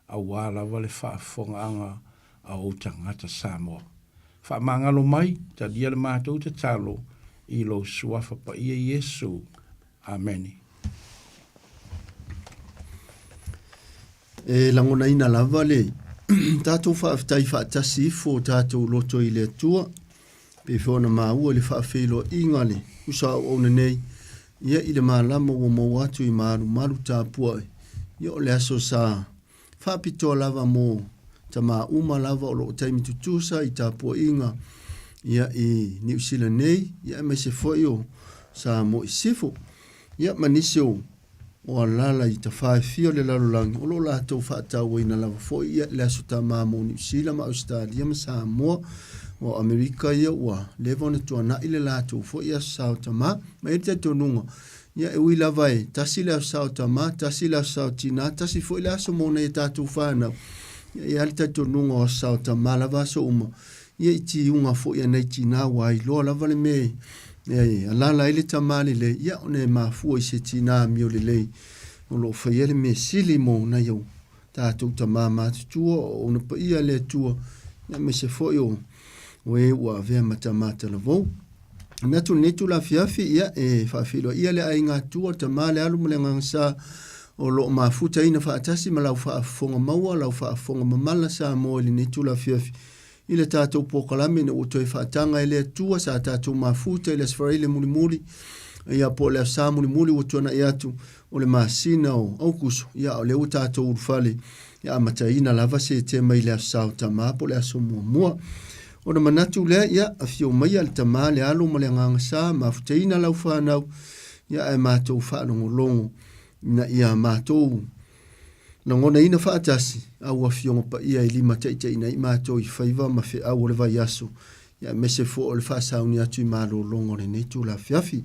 awala lava le whaafonga anga, a o tangata Samoa. Whaamangalo mai, ta dia le mātou te talo, i lo suafa pa ia Yesu. Amen. E langona ina lava le, tātou whaaftai whaatasi fo tātou loto i le atua, pe whiona maua le whaafeilo inga le, usa o ona nei, ia i le maalama o mau atu i maru tāpua, ia o le aso sa, whaapitoa lava mo, ta ma uma lava o lo taimi tutusa i tāpua inga ia i New Zealand nei, ia mai se foi o sa mo i sifo, ia manisi o alala i ta whae fio le lalulangi, o lo la tau whaatau ina lava foi ia le aso ta ma mo New Zealand ma Australia ma Samoa o Amerika ia ua levona tua na ile la tau foi ia sao ta ma e te tonunga, ia e ui lava e tasi le sao ta ma, tasi le sao tina, tasi foi le aso mo na i tātou whanau, ia alita tonunga o sao ta malava so uma ia iti unga fo ia nei tina wai loa lava le me alala ile ta mali le ia one mafua i se tina mio le lei o lo whaia le me sili mo na iau tātou ta mama tutua o na pa ia le tua ia me se fo o e ua vea mata la vau na tu netu la fiafi ia e whaafilo ia le ainga tua ta male alu mle ngangsa o lo mafuta ina whaatasi ma lau whaafonga maua, lau whaafonga mamala sa mo ili ne tula fiafi. Ile tātou pokalame na utoi whaatanga ele atua sa tātou mafuta ile asfarile muli ia po le sa muli utuana i atu o le masina o aukuso ia o le tātou urfale ia mataina lava se te mai le asau tama po le aso mua. O na manatu le ia a fio mai al tama le alo ma le nganga sa mafuta ina lau whanau ia e mātou whaanongolongo na ia mātou na ngona ina whaatasi au a fionga pa ia i lima teina i mātou i whaiva ma whi au le vai aso ia mese fo o le whaasauni atu i mālo longo le netu la fiafi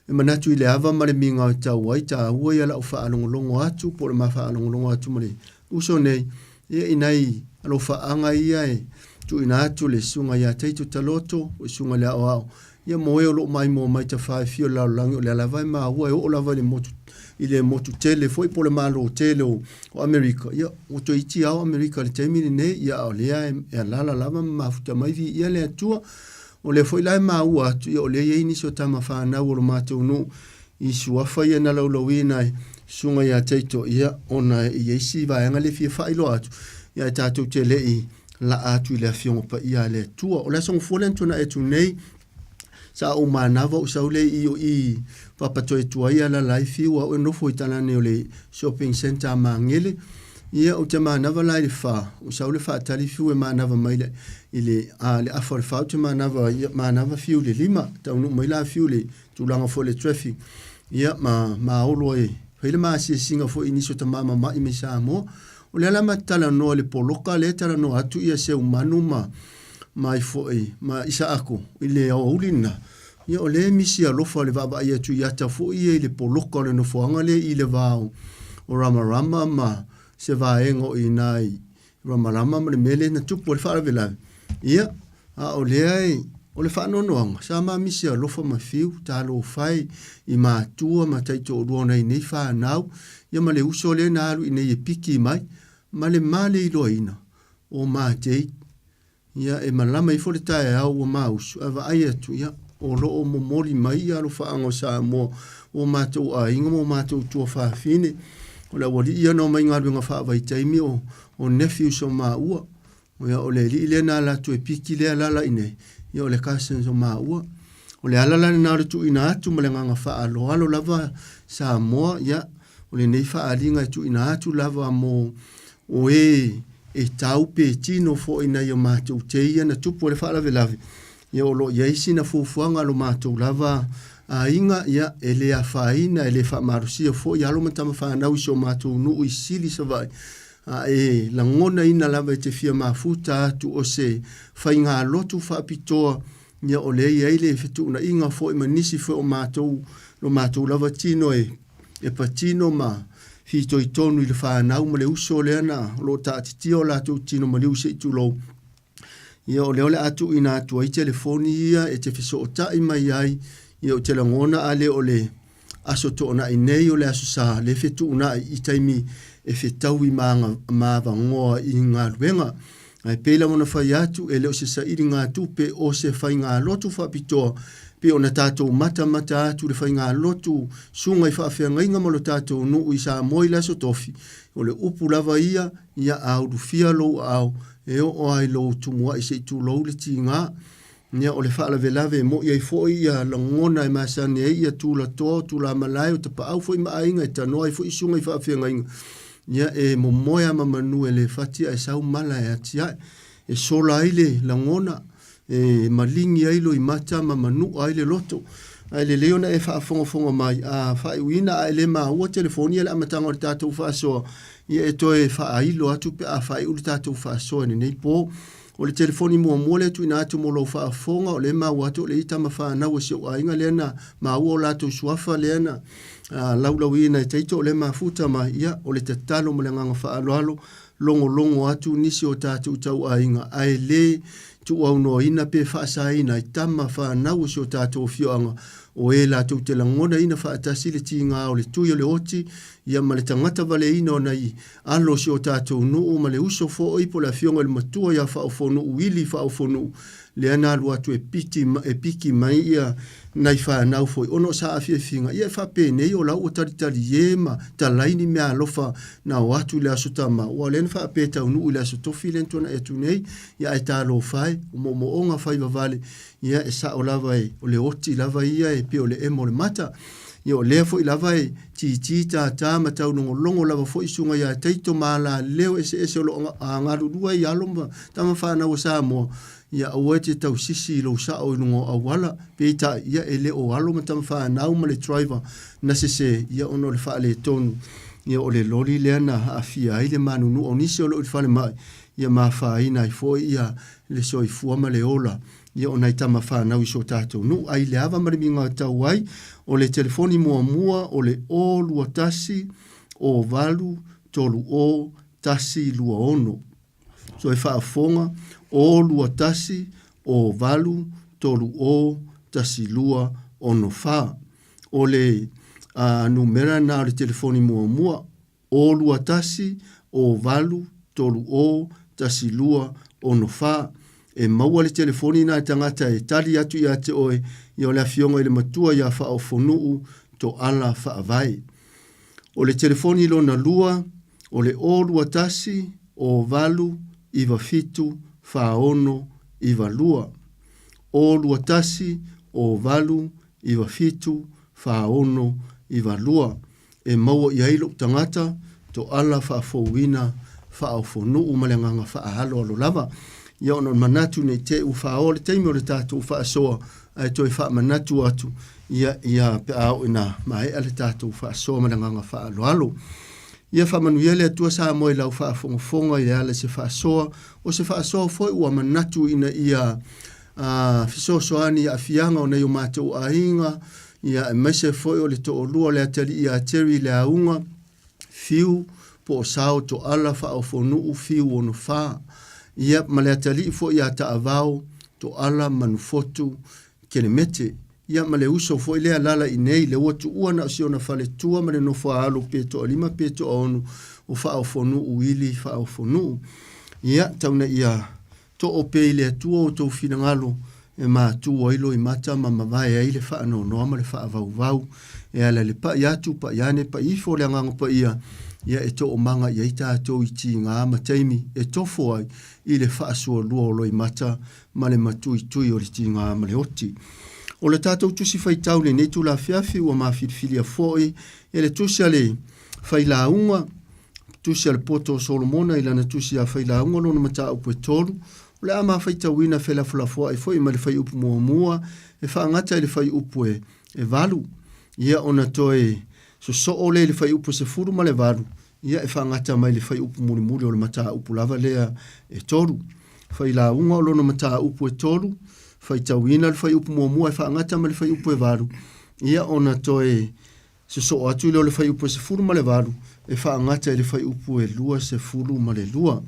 e manatu i le ava ma le minga o tau ai ta ua ia lau whaanongolongo atu po le ma whaanongolongo atu ma le uso nei ia inai alo whaanga ia e tu ina atu le sunga ia teito taloto o sunga le au ia moe o lo mai ta whae fio lau langi o le alavai maa ua e o lava le motu i le motu tele foi po le malo tele o Amerika ia o to iti au Amerika le teimini ne ia o lea e alala lava mafuta mai vi ia le atua o le foi lai maa ua atu ia o le ia iniso tama whanau o lo mātou no i suafa ia na laulawina e sunga ia teito ia ona i eisi vaenga le fia whailo atu ia e tātou tele i la atu i le afiongo pa ia le atua o le asong fuolentuna e tu nei sa o manava o saule i papatoe tuaia la laifi ua o nofo italane o le shopping center mangele ia o te manava lai le fa o saule fa tali fiu e manava mai le ile a le afar fa o te manava fiu le lima taunu mai la fiu le tulanga fo le traffic ia ma olo e hele ma si singa fo iniso ta mama mai me sa mo o le ala matala no le poloka le tala no atu ia se umanu mai foi ma isa ako ile o ulina ia o le misi a lofa le vava ia tu ia ta foi le poloka le no foanga le ile vao o ramarama ma se vaenga i nai ramarama ma le mele na tupu le wharavela. Ia, a o leai, o le whaanonoanga, sa ma misi a lofa ma fiu, ta lo fai i mātua ma taito o ruona i nei whanau, ia ma le uso le na alu i nei e piki mai, ma le male i loa ina, o ma tei, ia e malama i fole tae au o ma usu, ava ai atu, ia, o lo o momoli mai alo whaango sa mo, o mātou a inga mo mātou tua whaafine, o la wali ia no mai ngaru ngā whaavai taimi o nephew so ma ua, o ia o le li le na la tu e piki le alala ine, ia o le cousins o ma ua, o le alala na le tu ina atu ma le nganga wha alo alo lava sa moa, ia, o le nei wha alinga e tu ina atu lava mo o e tau pe tino fo ina ia mātou te ia na tupu le wha lave lave, ia o lo iaisi na fufuanga lo mātou lava a inga ia ele a whaina ele wha marusia fo ia alo matama whanau so mātou nuu i sili sa vai, a e langona ina lava e te fia mafuta atu o se whainga lotu whaapitoa ia o le eile e fitu na inga fo i manisi fo o mātou lo mātou lava tino e patino ma fito i tonu i le whanau ma le uso le ana lo tātitio la tu tino ma le uso i tu lo ia o le ole atu ina atu ai telefoni ia e te fiso o tai mai ai ia o te langona ale o le aso to na i nei o le aso sa le fitu na i taimi e fitau i maava ngoa i ngā ruenga. Ai pēla mona whai atu e leo se sa iri ngā tupe o se whai ngā lotu whapitoa pe o na tātou mata atu le whai ngā lotu sunga i whaafea ngainga mo lo tātou nuu i sa moi laso tofi o le upu lava ia au fia lo au e o ai lo tumua i se tu lo le ti ngā nia o le whaala velave mo i foi ia langona i masane ia tu la to tu la malai o te pa au foi mainga i tanoa i foi sunga i whaafea ngainga ia e momoia mamanu e le fati ai sau mala e atia e sola aile langona e malingi ailo i mata mamanu aile loto ai le leona e whaafonga mai a whaiwina ai le ua telefonia le amatanga o le tātou whaasoa ia e toe whaailo atu pe a whai uli tātou whaasoa ni nei po o le telefoni mua le tu ina atu mo lo whaafonga o le ua atu le itama whaanau e seo ainga leana ua o lātou suafa leana laulau ina e teito o le mafuta ma ia o le tatalo mo le nganga whaaloalo longo atu nisi o tātou tau ainga ai le tu au no ina pe whaasa ina i tama whaanau se o tātou fioanga o e lātou te langona ina whaatasi le ti ngā o le tui o le oti ia ma le tangata vale ina o nei alo se o tātou nuu ma le uso fo ipo la fionga le matua ia whaofonu uili whaofonu le ana alu atu e piki mai ia nai whanau foi ono sa afia finga ia whape nei o lau o taritari ie ma talaini mea alofa na o atu le aso tama o alen whape tau nuu le aso tofi lentona e tu nei ia e talo whai o mo onga whai vavale ia e sa o lava e o le oti lava ia e pe o le emo le mata ia o lea fo i lava e ti ta matau longo lava fo i sunga ia teito mala leo ese o lo angarurua i aloma tama whanau o sa mo ia aua te tau sisi lo sa o inungo awala peita ia ele o alo matama whanau ma le driver na se ia ono le wha le tonu ia o le lori lea na afia ai le manunu o nisi o lo i whale mai ia ma whaina i fo ia le soi fuama le ola ia o naitama whanau i so tātou nu ai le ava marimi ngā tau ai o le telefoni mua o le o lua tasi o valu tolu o tasi lua ono so e whaafonga o lua tasi o valu tolu o tasi lua ono wha o le numera na o le telefoni mua o lua tasi o valu tolu o tasi lua ono wha e maua le telefoni na tangata e tali atu i ate oe i o le afionga i le matua i a wha o fonuu to ala wha avai. O le telefoni lo na lua, o le o lua tasi, o valu, iwa fitu, wha ono, iwa lua. O lua tasi, o valu, iwa fitu, wha ono, iwa lua. E maua i ailo tangata to ala wha fowina, wha o fonuu malenganga wha ahalo alo lava. Ia ono manatu nei te uwhao le teimi o le tātou whaasoa ai toi wha manatu atu ia pe au ina mai ale tātou whaasoa mananganga whaaloalo. Ia whamanuia le atua sa moe lau whaafongafonga ia le se whaasoa o se whaasoa foi ua manatu ina ia fisosoani a fianga o nei o mātou a inga ia mese foi o le to o lua le atali ia teri le aunga fiu po sao to ala fa o fonu fiu ono fa ia male tali fo ia ta avao to ala manufotu kene mete ia male uso fo ile lala inei le watu uana si ona fale tua male no fa alu peto lima peto onu o fa o fonu uili fa o fonu ia tauna ia to ope ile tua o to finangalo e ma tu oilo i mata ma mavai ai le fa no ma le fa vau e ala le pa ia tu pa ia ne pa i fo le nganga pa ia e to o manga ia ita to i ti nga ma taimi e to fo ai i le fa so luo lo i mata ma le matu i tu i o le ti nga ma le oti o le tatou tusi fai tau le nei tu la fiafi o ma filfilia foi e le tusi ale fai la unga tusi al poto Solomona ila na tusi a fai la unga lo na mata o tolu le ama fai tawina fela fulafua e foi ma le fai upu mua e fa ngata le fai upu e valu ia ona toe so ole le fai upu se furu ma le valu ia e fa ngata mai le fai upu muli o le mata upu lava lea e tolu fai la unga lo na mata upu e tolu fai tawina le fai upu mua e fa ngata mai le fai upu e valu ia ona toe so atu le fai upu se furu ma le valu e fa ngata le fai upu e lua se furu ma le lua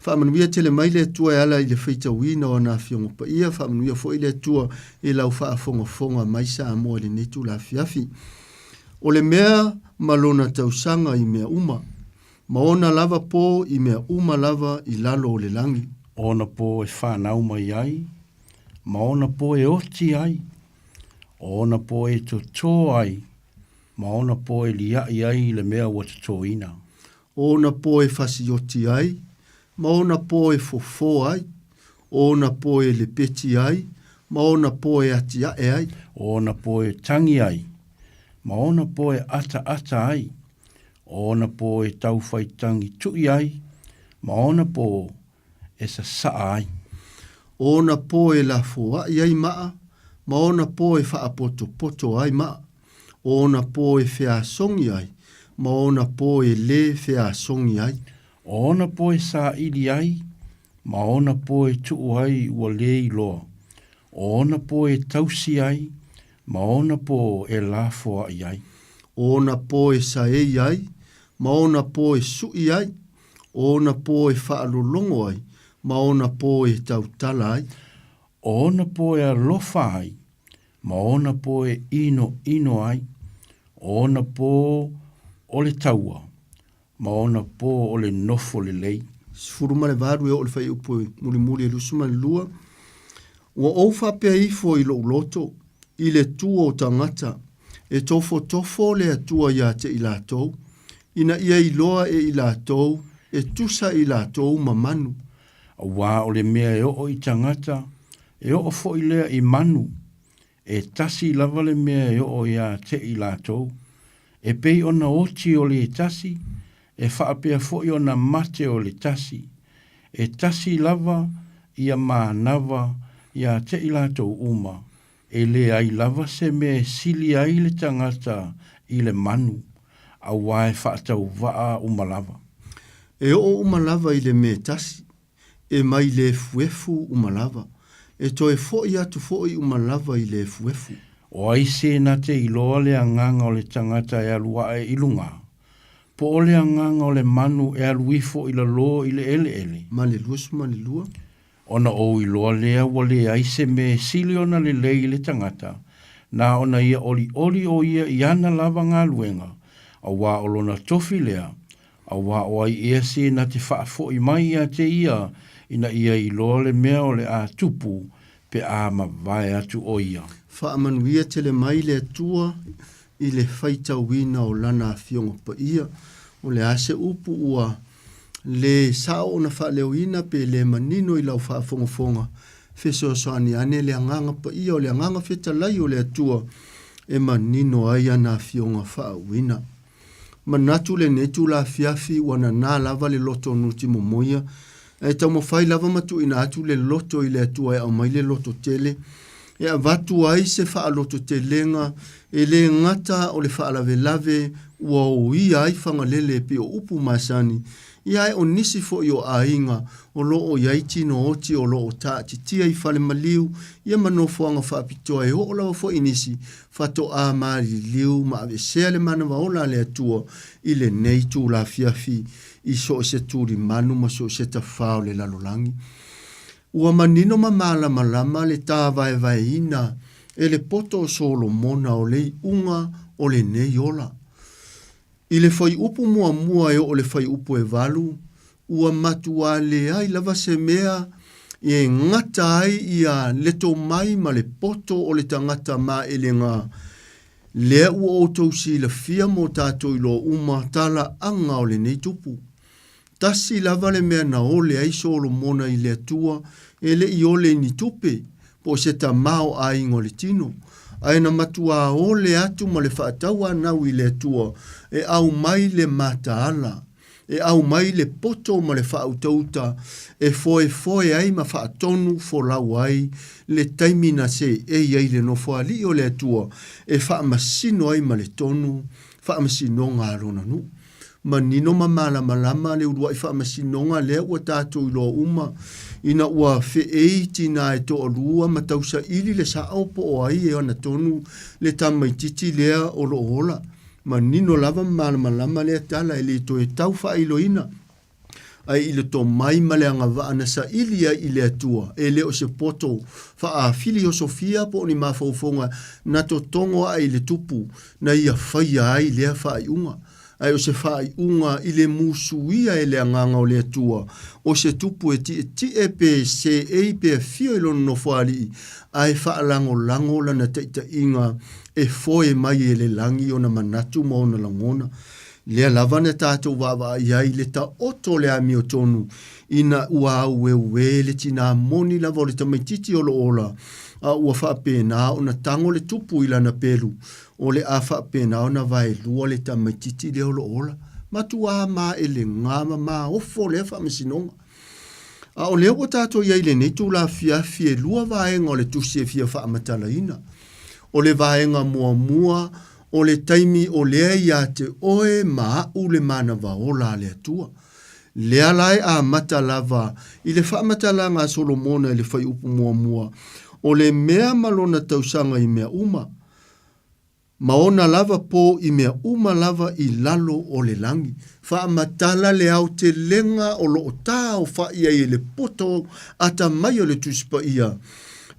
fa manuia tele mai le tua ala i le feita wina o na fiongo pa ia fa manuia fo ile tua e lau fa fonga mai sa mo le netu la fiafi o le mea malona tausanga i mea uma maona lava po i mea uma lava i lalo o le langi ona po e fa na uma ai maona po e oti ai ona po e to ai maona po e lia ai le mea wa to ina ona po e fasioti ai ma ona po e fofo ai, ona po e le peti ai, ma ona po e atia e ai. Ona po e tangi ai, ma ona po e ata ai, ona po e tauwhai tangi tui ai, ma ona po e sa ai. Ona po e la foa i ai maa, ma ona po e wha poto ai maa, ona po e whea songi ai, ma ona po e le whea songi ai. Ona po e sa ili ai, ma ona po e tuu ai ua lei loa. Ona po e tausi ai, ma ona po e lafoa ai. Ona po e sa ei ai, ma ona po e sui ai. Ona po e whaalolongo ai, ma ona po e tautala ai. Ona po e alofa ai, ma ona po e ino ai. Ona po o le taua. Ma ona po o le nofo le lei. Sfuruma le varu e o le fai upo muli e lusuma le lua. Ua oufa pia ifo i lo loto, i le tua o tangata, e tofo le atua ia te i lātou, ina ia i loa e i lātou, e tusa i lātou mamanu. A wā o le mea e o i tangata, e o fo i lea i manu, e tasi lava le mea e o ia te i lātou, e pei ona oti o le tasi, e whaapea fo i ona mate o le tasi, e tasi lava ia mānawa ia te i lātou uma, e le ai lava se me sili ai le tangata i le manu, a wae whaatau waa umalava. E o umalava i le me tasi, e mai le fuefu umalava, e toe fo i atu fo i umalava i le fuefu. O aise na te iloa le anganga o le tangata e alua e ilunga, po o le anganga o le manu e aluifo i la lo i le ele. Ma le lua. Ona o i loa lea wa le aise me sili ona le lei le tangata, na ona ia oli o ia i ana lava ngā luenga, a wā o lona tofi lea, a wā o ai ea se na te whaafo i mai a te ia, ina ia i loa le mea o le a tupu, pe a ma vai atu o ia. Whaamanuia te le mai le atua, i le whaita wina o lana fionga pa ia, o le ase upu ua le sao na wha leo ina pe le manino i lau wha fonga feso soani ane le anganga pa ia o le anganga feta lai o le atua e manino ai ana fionga wha wina. Manatu le netu la fiafi wana nā lava le loto nuti momoia e tau mo whai lava matu ina atu le loto i le atua e au mai le loto tele e vatu ai se whaaloto te lenga, e le ngata o le whaalavelave ua o ia ai whangalele pe o upu masani, ia o nisi fo i o ainga, o lo o iai tino oti o lo o taa titia i whale maliu, ia manofoanga whaapitoa e ho lawa fo inisi, whato a maari liu ma ave sea le mana waola le atua, i le nei tū la fiafi, i so se tūri manu ma so se ta whao le lalolangi. Ua manino ma malama le tā vai ina, e le poto o solo mona o lei unga o le nei ola. I le whai upu mua e o le whai upu e walu, ua matua le ai lava se mea e ngata ai ia leto mai ma le poto o le tangata ma e le ngā. Lea ua o tausi la fia mo tātou ilo uma tala anga o le nei tupu. Tasi lava le mea na ole ai solo mona i le atua e le i ole ni tupe po se ta mao a ingo le tino. Aina matua ole atu ma le whaataua nau i le atua e au mai le mataala. E au mai le poto ma le whautauta e foe ai ma whaatonu fo lau ai le taimina se e iei le no whaali o le atua e whaamasino ai ma le tonu whaamasino ngā rona nu. Manino ma malama le urua i whaamasinonga lea ua tātou i loa uma ina ua whieiti nā e to orua ma tausa ili le sa aupo o ai e ana tonu le tamaititi lea o lo ola. Manino lava malama lea tala e le to e tau whaailoina ai ile to mai maleanga vaana sa ilia ile atua e le o se poto wha fili o Sofia po ni mawhaufonga na to tongo ai le tupu na ia whaia ai lea whaai unga. Ai o se whaai unga i le musuia e le anganga o le atua. O se tupu e ti e pe se e pe fio ilo no whaari ai whaalango lango lana teita inga e foe mai e le langi o na manatu mo na langona. Lea lavana tātou wawa iai le ta oto le ami o tonu ina ua ue le tina moni lava o le tamaititi o lo ola. A ua whaapena o na tango le tupu ilana pelu o le a whaapena o na vai lua le tamaititi le o lo ola. Matua ma e le ngama ma ofo le whaamisinonga. A o leo o tātou iai le netu la fiafi e lua vaenga o le tusi e fia whaamatala ina. O le vaenga mua o le taimi o lea ia te oe maa u le mana vaola le atua. Lea lai a mata lava i le whaamatala ngā Solomona i le whai upu mua. O le mea malona tausanga i mea uma. Maona lava po i mea uma lava i lalo o le langi. Whaamatala le au te lenga o lo o tā o whaia i le poto ata mai o le tuspa ia.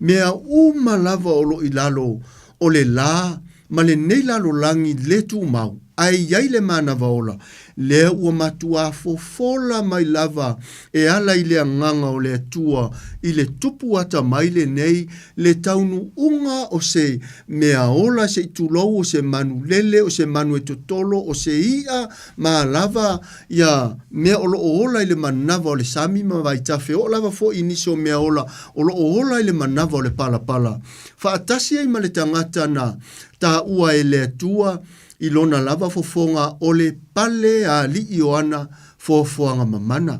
Mea uma lava o lo i lalo o le la ma le nei lalo langi le tu mau. Ai iai le mana vaola. Lea ua matua fofola mai lava e ala i le anganga o le atua i le tupu ata mai le nei le taunu unga o se mea ola se itulou o se manu lele o se manu e totolo o se ia ma lava ia mea olo o ola i le manava o le sami ma vai tafe o lava fo iniso mea ola olo o ola i le manava o le pala. Faatasi ai ma le tangata na ta ua e le atua i lona lava fofonga o le pale a li ioana fofoanga mamana.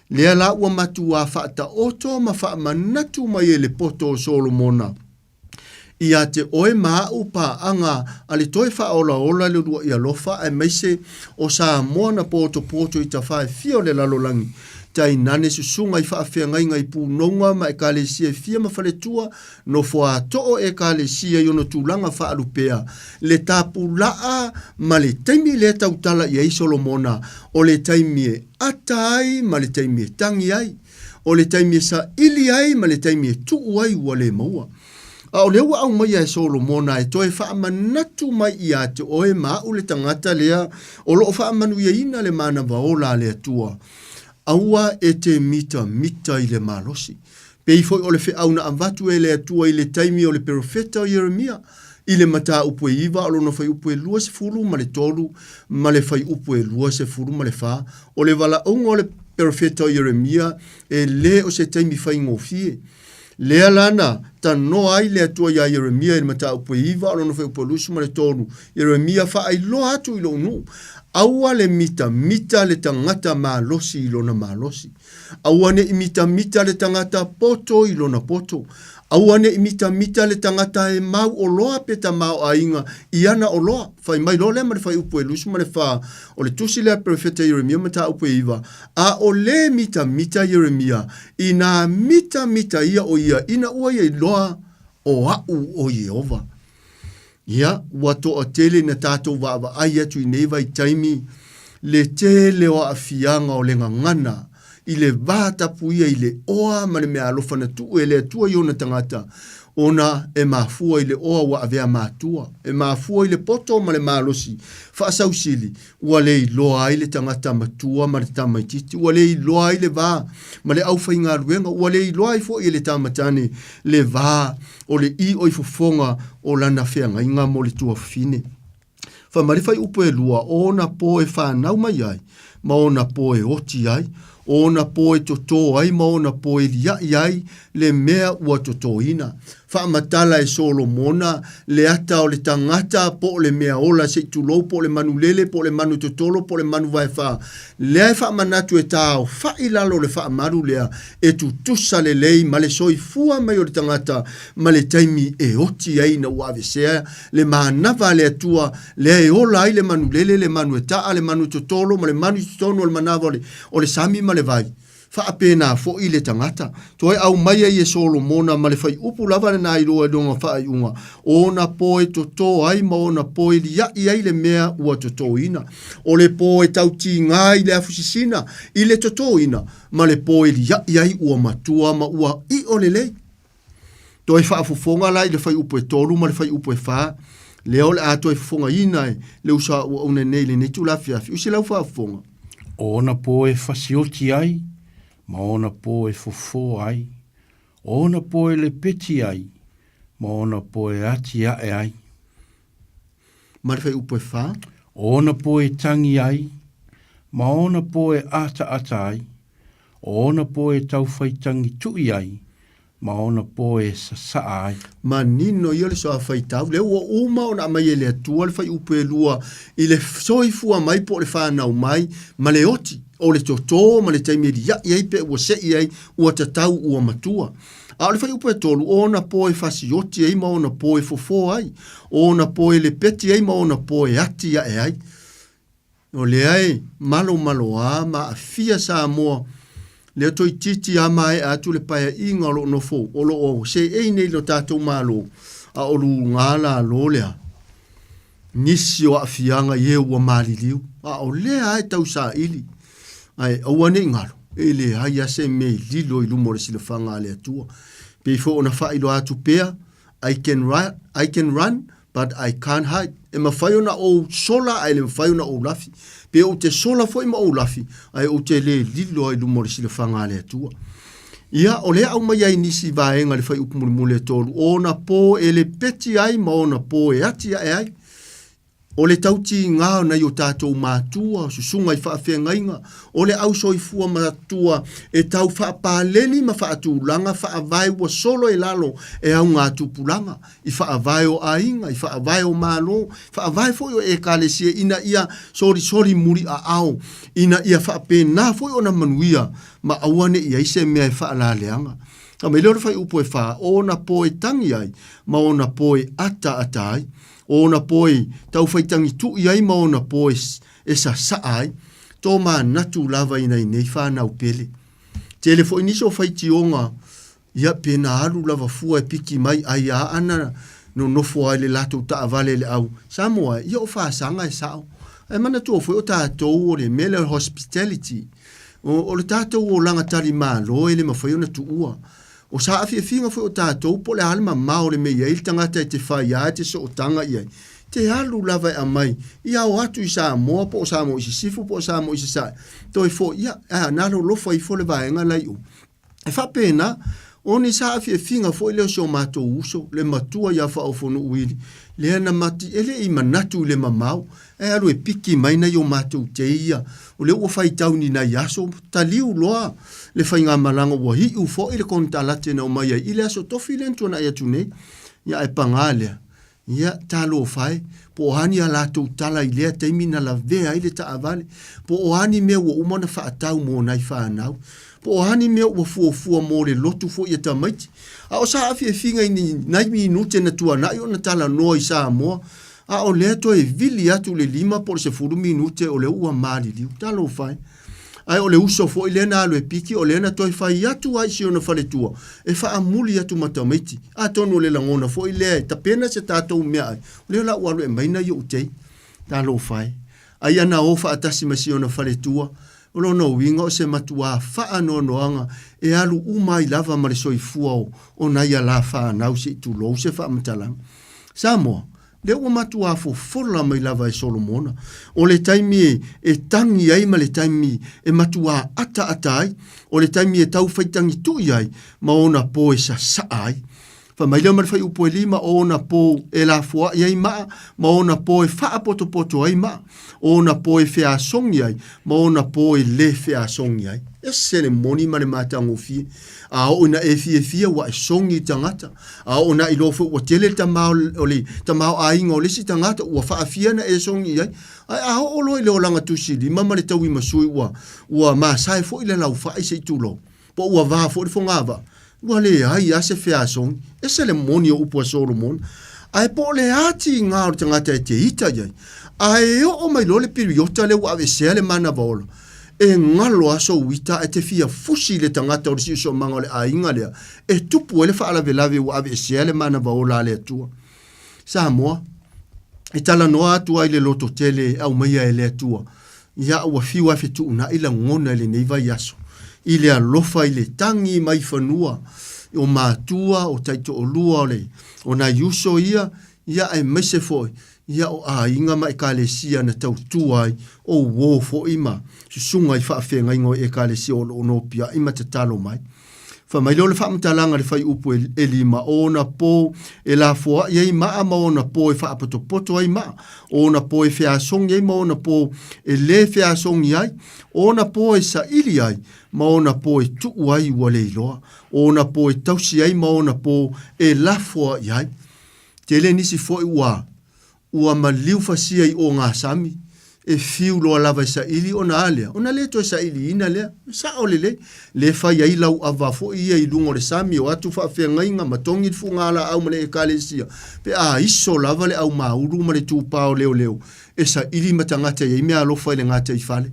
Lea la ua matua whaata oto ma wha manatu mai e le poto o Solomona. Ia te oe maa upa anga ale toi wha ola le rua ia lofa e meise o sa moana poto i ta whae fio le lalolangi. Tai nane susunga i whaafea ngai pūnonga ma e ka le sia fia ma whaletua no fua to'o e ka le sia i ono tūlanga whaalupea. Le tāpu laa ma le taimi le tautala i ai Solomona o le taimi e atai ma le taimi e tangi ai. O le taimi e sa ili ai ma le taimi e tuu ai ua le maua. A o lewa au mai e Solomona e toe whaamanatu mai i a te oe maa u le tangata lea o loo whaamanu ia ina le mana vaola le atua. Aua e te mita i le malosi. Pei foi o le whiauna amvatu e le atua i le taimi o le profeta o Jeremia. I le mata upu e iwa alo na whai upu e lua se furu ma le tolu, ma le whai upu e lua se furu ma le wha. O le wala onga o le profeta o Jeremia e le o se taimi whai ngofie. Lea lana, ta no ai le atua ia Jeremia i le mata upu e iwa alo na whai upu e lusu ma le tolu. Jeremia wha ai loa atu i lo nu. Aua le mita le tangata malosi i lona malosi. Aua ne mita le tangata poto i lona poto. Auane mita le tangata e mau o loa peta mau a inga i ana o loa. Fai mai lo le ma le fai upo e lusu ma le fa o le tusi le profeta Yeremia ma ta upo e iwa. A o le mita Yeremia ina mita ia o ia ina ua ia loa o au o Yehova. Ia, wato o tele na tātou wawa ai atu i neiva i taimi le tele o a fianga o le ngangana i le vata puia i le oa ma le mea alofa na tuu e le atua i ona tangata ona e mafua i le oa wa avea matua e mafua i le poto ma le malosi whaasau sili ua le i loa i le tangata matua ma le tamaititi ua le i loa i le vā ma le au whainga ruenga ua le i loa i fo i le tamatane le vā o le i oi fofonga o lana whenga inga mo le tua fine fa marifai upo e lua ona po e whanau mai ai ma ona po e oti ai ona po e toto ai ma ona po e lia ai le mea ua toto ina. Wha matala e Solomona le ata o le tangata po le mea ola se tulo po le manu lele po le manu totolo po le manu vai wha. Lea wha manatu e tau wha ilalo le wha maru lea e tu tusa le lei ma le soi fua mai o le tangata ma le taimi e oti ai na ua avesea le maanawa le atua le e ola ai le manu lele le manu e taa le manu totolo ma le manu totono le manawa o le sami ma le vai. Fa pena fo ile tangata to au mai e Solomona ma le fai upu lava le nai roa donga fa unga ona po e toto ai ma ona po e ia ai le mea ua toto ina o le po e tauti ngai le afusisina i le toto ina ma le po e ia ai ua matua ma ua i o le lei to e fa fufonga lai le fai upu e tolu ma le fai upu e fa le ole ato e fufonga ina le usa o nei le nei tu la fiafi usi lau fa fufonga ona po e fasioti ai ma ona po e fofo ai, ona po e le peti ai, ma ona po e ati ae ai. Marifai upo e wha? Ona po e tangi ai, ma ona po e ata ai, ona po e tauwhai tangi tui ai, ma ona po e sasa ai. Ma nino i ole soa whai tau, leo ua uma ona mai e le atua le whai upo e lua, i le soifua mai po le whanau mai, ma le oti. O le toto ma le taimiri iai pe ua se iai ua tatau ua matua. A le whai upo e tolu, ona po e fasioti ai ma ona po e fofo ai, ona po e le peti ai ma ona po e ati ai. O le ai, malo a ma a fia sa moa, le toi titi a mai atu le paia inga lo no fo, o lo o se ei nei lo tātou malo, a o lu ngala lo lea. Nisi o a fianga ye ua maliliu, a o lea ai tau sa ili. Ai awane ngalo ele haya se me lilo i lumo le silafanga le atua pe fo ona fa ilo atu pea I can run but I can't hide e ma fai ona o sola ai le fai ona o lafi pe o te sola foi ma o lafi ai o te le lilo i lumo le silafanga le atua ia o le au mai ai nisi vaenga le fai upu mule tolu ona po ele peti ai ma ona po e ati ai o le tauti ngā na yo tātou mātua, susunga i whaafenga inga, o le au soifua mātua, e tau whaapāleni ma whaatūlanga, whaavai wa solo e lalo e au ngā tupulanga, i whaavai o ainga, i whaavai o mālo, whaavai fo e kālesia ina ia sori muri a au, ina ia whaapena fo o na manuia, ma awane ia ise mea e whaalaleanga. Ka me leo whai upo e wha, o na po e tangi ai, ma o na po e ata ai, o na poi tau whaitangi tu iai ma o na poi e sa ai, tō mā natu lava ina i nei whānau pele. Telefo iniso whaiti o ngā, ia pēnā alu lava fua e piki mai ai a ana no nofo ai le lato ta avale le au. Samoa, ia o whaasanga e sao. E mana tō fwoi o tātou o le mele hospitality. O le tātou o langatari mā loe le mawhai o na tu ua. O sa afia finga foi o tātou po le halma mao le mea il tangata e te whai a te so o tanga iai. Te halu lava e a mai. Ia o atu i Samoa po o Samoa isi sifu po o Samoa isi sa. Toi fo ia naro lofa i fo le vaenga lai u. E wha pēna, oni sa afia finga foi leo so mato uso, le matua ia wha o fono uili. Le ana mati ele i manatu le mamau. E alu e piki mai na yo mato te ia. O le ua whai tauni na yaso, taliu loa. Le whai ngā malanga ua hi u fo i le konta late na o mai ai. I le aso tofi le ntua na ia tune. Ia e pangalea. Ia talo whai. Po ohani a lato tala i lea teimi na la vea i le ta avale. Po ohani mea ua umana wha atau mo nai wha anau. Po hani me ua fua mo le lotu fo ia tamaiti. A o sa afi e finga ini nai minute na tua na yo na tala no i Samoa. A o le to e vili atu le 5 por se furu minute o le ua mali liu. Talo fai. Ai o le uso fo ile na alo e piki o le na toi fai atu ai si ona fale tua. E fa amuli atu matamiti. A tonu le langona fo ile ta pena se tatou mea ai. Le la ua e maina yo utei. Talo fai. Ai ana ofa atasi masi ona fale tua. Olo no winga o se matua faa no noanga e alu umai lava mare soifua o na ia la faa nau se tu lo se faa matalang. Samoa, le ua matua fo fola mai lava e Solomona. O le taimi e tangi ai ma le taimi e matua ata ai. O le taimi e tau faitangi tui ai ma ona po e sa ai. Fa mai leo marfai upo e lima o ona po e la fua iai maa, ma ona po e faa poto ai maa, o ona po e fea songi ai, ma ona po e le fea songi ai. E sene moni mane mata ngofie, a ona e fia wa e songi tangata, a ona ilofo wa tele tamao a inga o lesi tangata, ua faa fia na e songi ai, a olo ile o langa tusili, mama le tau imasui ua maa sae fo ile lau faa ise itulo, po ua vaha fo ilfo ngava, wale ai ase fea song ese le moni o upo Solomon ai po le ati ngā o tangata e te ita jai ai o mai lole piriota le wawe sele mana vola e ngalo aso wita e te fia fusi le tangata o si so manga le ainga lea e tupu ele fa ala velave wawe sele mana vola le atua Samoa e tala noa atua ile loto tele au maia ele atua ia ua fiwa fitu una ila ngona ele neiva yaso ile alofa ile tangi mai fanua o matua o taito o lua ole o na yuso ia e mese foi ia o a inga mai kalesia na tautua ai o wo fo ima susunga i faafenga ingo e kalesia o no pia ima te talo mai fa mai lo le fa mtalanga le fai upu e lima ona po e la fo ia ima ma ona po e fa poto ai ma ona po e fea song ia ma ona po e le fea song ai ona po e sa ili ai ma ona po e tu ai wale loa ona po e tausi ai ma ona po e la fo ai tele nisi fo ua maliu fasia i o ngā sami e fiu loa lava sa ili ona alea ona le to sa ili ina lea sa ole le fai ai lau ava fo ia i lungo le sami o atu fa fe ngainga matongi fu ngala au male e kalesia pe a iso lava le au mauru male tu pao leo e sa ili matangata ia me alofa le ngata i fale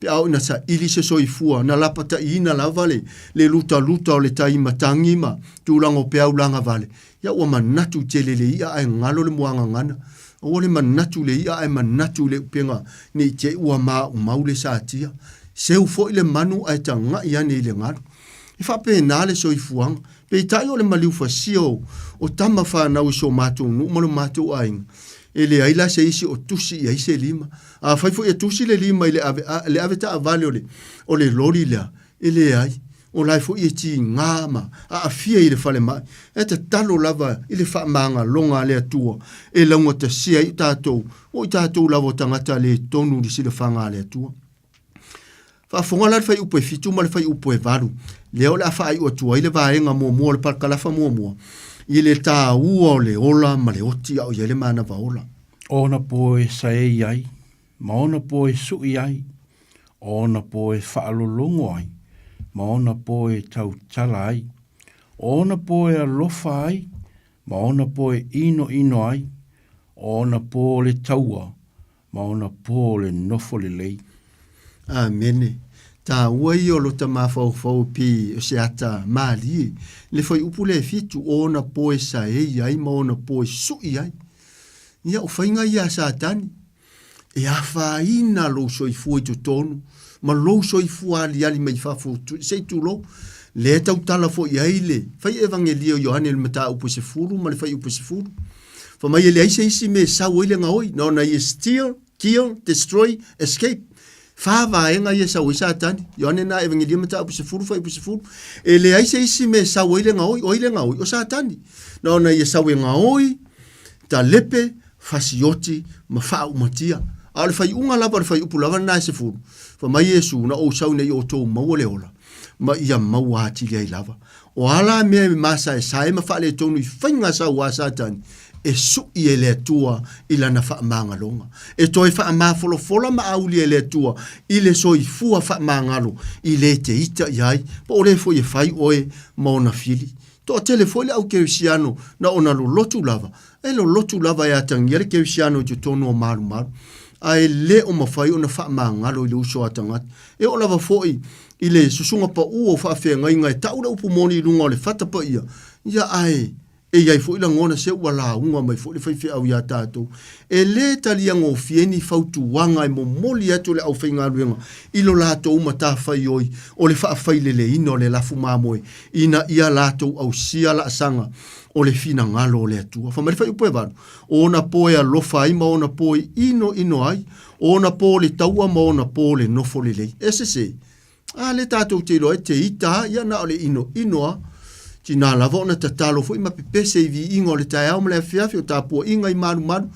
pe au na sa ili se soifua na lapata ina lava le luta o le tai matangi ma tulango pe au langa vale ya ua manatu telele ia ai ngalo le muanga ngana o le manatu le ia ai manatu le penga ni te ua maule sa tia se u fo ile manu ai tanga ia ni le ngalo i fa pe na le soifuang pe tai o le maliu fasio o tama fa na u so matu nu mo matu ai ele ai la se isi o tusi ia se lima a fai fo e tusi le lima ile ave ta avale o le lori la ele ai o lai fo i ti ngama a fia i le fale mai e te talo lava i le fa manga longa le atua e launga te sia i tātou o i tātou lavo tangata le tonu di si le fanga le atua fa fonga la fai upo e fitu ma le fai upo e varu leo la fa ai o tua i le vaenga mua le parkalafa mua i le tā ua o le ola ma le oti au i le mana vaola ona po e sae ai ma ona po e sui ai ona po e whaalolongo ai ma ona po e tau tala ai, ona po e alofa ai, ma ona po e ino ai, ona po le taua, ma ona po le nofo le lei. Amene. Ta wai o lo ta mafau pi o se ata mali, le foi upule fitu ona po e sa ai, ma ona po e sui ai. Ia o fainga ia sa tani, e a faina lo soifua i tu tonu, ma lo soifua ali mai fafu sei tu lo le tau tala fo ia ile fai evangelio Iohane le mata upu se furu ma le fai upu se furu fa mai ele aise isi me sa wile nga oi no na ye steal kill destroy escape fa va enga ye sa wisa tani Iohane na evangelio mata upu se furu fai upu se furu ele aise isi me sa wile nga oi o sa tani no na ye sa nga oi ta lepe fasioti ma fa umatia ale fai unga lava fai upu lava na se furu fa mai Yesu na o sau nei o tō maua le ola ma ia maua hati le ai lava o ala me masa e sae ma fale tonu i whainga sa ua satani e su i e le atua i lana whaamangaloga. E toi whaamafolofola ma auli e le atua i le soifua whaamangalo i le te ita i ai, pa o le fo i whai oe maona fili. To tele foi le au kerisiano na ona lo lotu lava. E lo lotu lava e atangia le kerisiano te tono o maru maru. A e le o mawhai o na whaamangalo i le uso atangati. E o lava foi i le susunga pa ua o whaafea ngai ngai taura upu moni i lunga o le whata pa ia. Ia ai, e iai foi la ngona se ua la unga mai foi le whaiwhi au ia tātou. E le talia ngō fieni fautu wanga e mo moli atu le au whainga ruenga. Ilo lato uma tā whai oi, o le whaafai le ino le lafu mamoe. Ina ia lato au sia la asanga o le fina ngalo o le atua. Whamari whai upoe vanu. O na poe a lofa ai ma o na poe ino ai. O na poe le taua ma o na poe le nofo le lei. Ese se. A le tātou te loe te ita, ia na o le inoa. Tina lava ona tatalo fo ima pepese i vi ingo le tae au mle fiafi o tāpua inga i maru.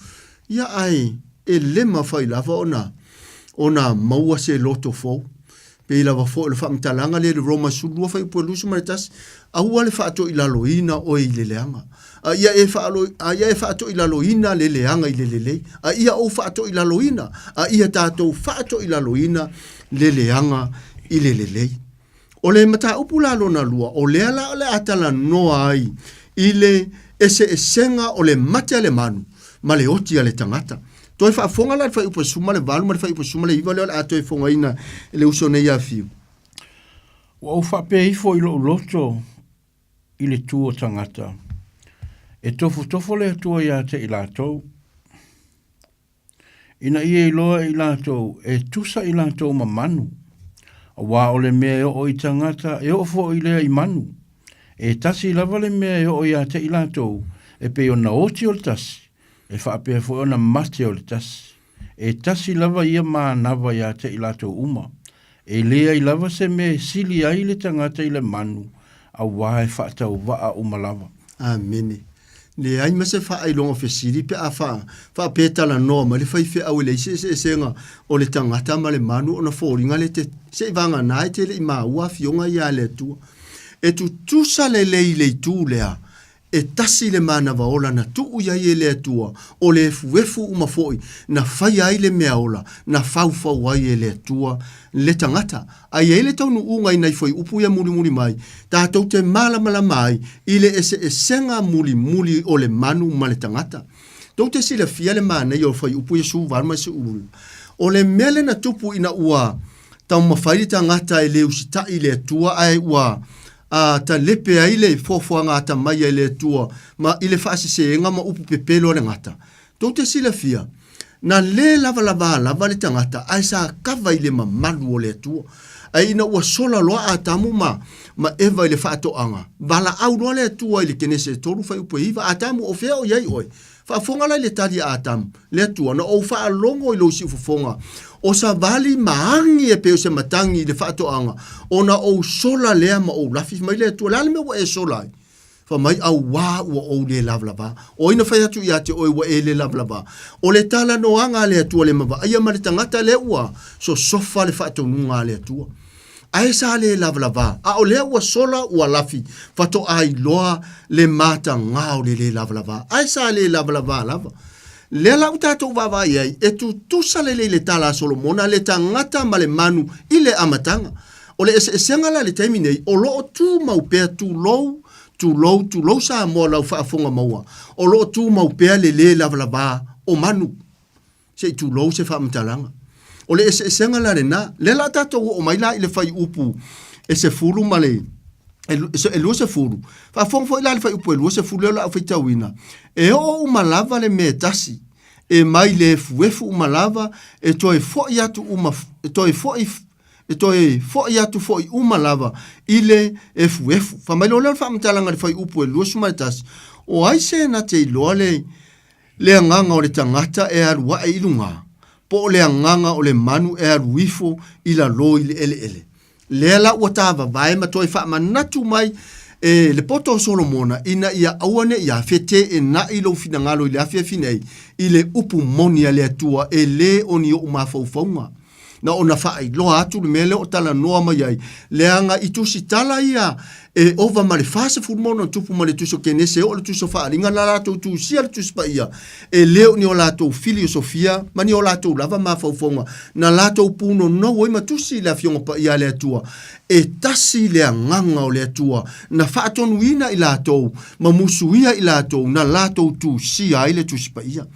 Ia ai, e lema fai lava ona maua se loto fo. Pe lava fo le whamtalanga le Roma sulua fai upua lusu maritas. Ahua le whaato i laloina o i le leanga. Ia e whaato i laloina le leanga i le lelei. Ia o whaato i laloina. Ia tātou whaato i laloina le leanga i le lelei. O le mata upu lalo na lua, o le ala o le atala noa ai, i le ese esenga o le mate le manu, ma le oti a le tangata. Toi whaafonga la whai upa suma le valu, ma le whai upa suma le iwa leo le ato e fonga ina le uso nei a fiu. Wa u whape ifo i lo loto i le tuo tangata. E tofo le atua ia te i lātou. Ina ia i loa i lātou, e tusa i lātou ma manu. Wa o le mea o i tangata e o fo i lea i manu. E tasi lava le mea o i a te i lātou e pe o na oti o le tasi. E whaapea fo o na mate o le tasi. E tasi lava ia maa nava i a te i lātou uma. E lea i lava se me sili ai le tangata i le manu. A wa e whaatau waa uma lava. Amene. Le ai mase fa ai longa fesiri pe afa fa peta la norma le fai fe au le se senga o le tangata ma le manu ona foringa le te se vanga nai te le ma ua fionga ia le tu e tu sa le tu lea e tasi le mana vaola na tu ia ie le tua o le fuefu uma foi na fai ai le mea ola na fau ai le tua le tangata ai ele tau nu unga inai foi upu ia muri mai tātou te mala mai ile ese esenga muri o le manu ma le tangata tau te sila fia le mana i o foi upu ia su varma se ulu o le mele na tupu ina ua tau mawhairi tangata e le usita i le tua ai ua ta lepe ai le fofoanga ata mai ai le tua ma ile fasi se nga ma upu pepelo le ngata tau te sila fia na le lava le tangata ai sa kava ile ma malu o le tua ai ina ua sola loa atamu ma eva ile fato anga vala au loa le tua ile kenese toru fai upu iva atamu o fea o iai oi fa fonga la le tali atamu le tua na o fa longo ilo si fonga o sa vali maangi e peo se matangi le fato anga ona o sola lea ma o lafi mai le tua lale me wa e sola fa mai au wa o le lavlava o ina fai atu ia te o wa e le lavlava o le tala no anga le tua le mava ia ma le tangata le ua so sofa le fato nunga le tua ai sa le lavlava a o le ua sola ua lafi fato ai loa le mata ngao le lavlava ai sa le lavlava lava le la utato vava ia e tu sale le tala Solomona le tangata ma le manu ile amatanga o le esenga la le taimine o lo tu mau pe tu low sa mo la fa fonga maua o lo tu mau pe le lavlava o manu se tu low se fa mtalanga o le esenga la na le la tato o mai la ile fai upu ese fulu male e lo se fulu fa fong foi la fai upu lo se fulu la fa tawina e o malava le metasi e mai le fuefu malava e toi fo yatu uma toi fo yatu fo malava ile e fuefu fa mai lo fa mtalanga fai upu lo sumatas o ai se na te lo le nganga o le tangata e arua e ilunga po le nganga o le manu e aruifo ila lo ile ele le la utava vai ma toi fa manatu mai e le poto Solomona ina ia awane ia fete e na ilo finangalo ile afia finei ile upu monia le atua e le oni o mafaufaunga na ona fai lo atu le mele o tala noa mai ai le anga i tusi tala ia e ova ma le fase fulmono tupu ma le tuso kenese o le tuso faalinga na latou tusia le tusi pa ia e leo ni o latou fili o Sofia ma ni o latou lava mafaufonga na latou puno no oi ma tusi le afionga pa ia le atua e tasi le anganga o le atua na faatonuina i latou ma musuia i latou na latou tusia ai le tusi pa ia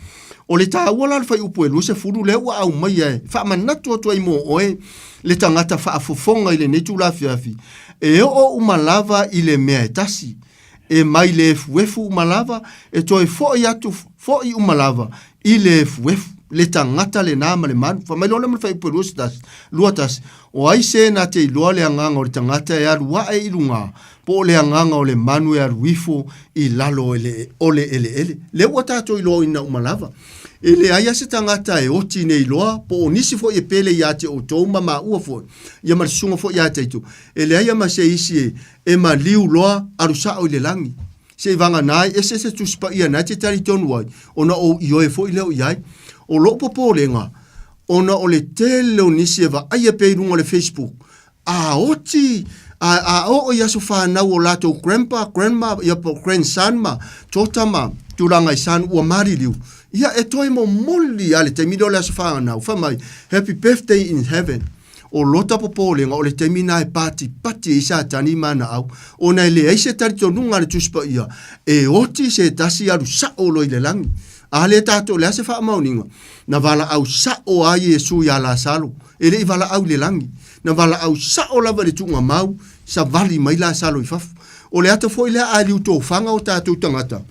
o le tāua le fai upu e luse furu le ua au mai e wha manatu atu ai mo oe le tangata wha afofonga i le netu la fiafi e o umalava i le mea e tasi e mai le fuefu umalava e toi foi atu foi umalava i le fuefu le tangata le nama le manu wha mai lona me fai upu e luse tasi lua tasi o ai se na te iloa le anganga o le tangata e arua e ilunga po le anganga o le manu e aruifo i lalo ele le ua tato iloa ina umalava ele aia se tangata e oti nei loa po o nisi fo e pele ia te o tou ma ua fo ia marisunga fo ia te itu ele aia ma se isi e ma liu loa arusa o le langi se vanga nai e se tuspa ia na te tari tonu wai ona o ioe fo i leo iai o lo popo lenga ona o le tele o nisi e va aia peirunga le Facebook a oti a o ia so whanau o lato grandma ia po grandson ma tota ma turanga i san ua mariliu ia e toi mo moli ale te mido le so whanau whamai happy birthday in heaven o lota popolenga o le te mina e pati i sa tani mana au o na le eise tari tonunga le tuspa ia e oti se tasi aru sa o loi le langi ale tato le ase wha mauninga na vala au sa o ai Yesu ia la salo ele i vala au le langi na vala au sa o lava le tunga mau sa vali mai la salo i fafu o le ata foi le ali uto fanga o tato tangata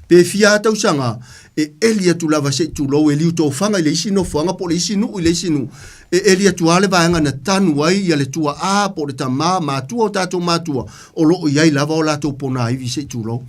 pe fia tau sanga e elia tu lava se tu lo eli uto fanga le isi no fanga po le isi nu le isi nu e elia tu ale vaanga na tanu ai ia le tua a po le tama ma tua o tato matua o lo iai lava o lato pona i vi se tu lo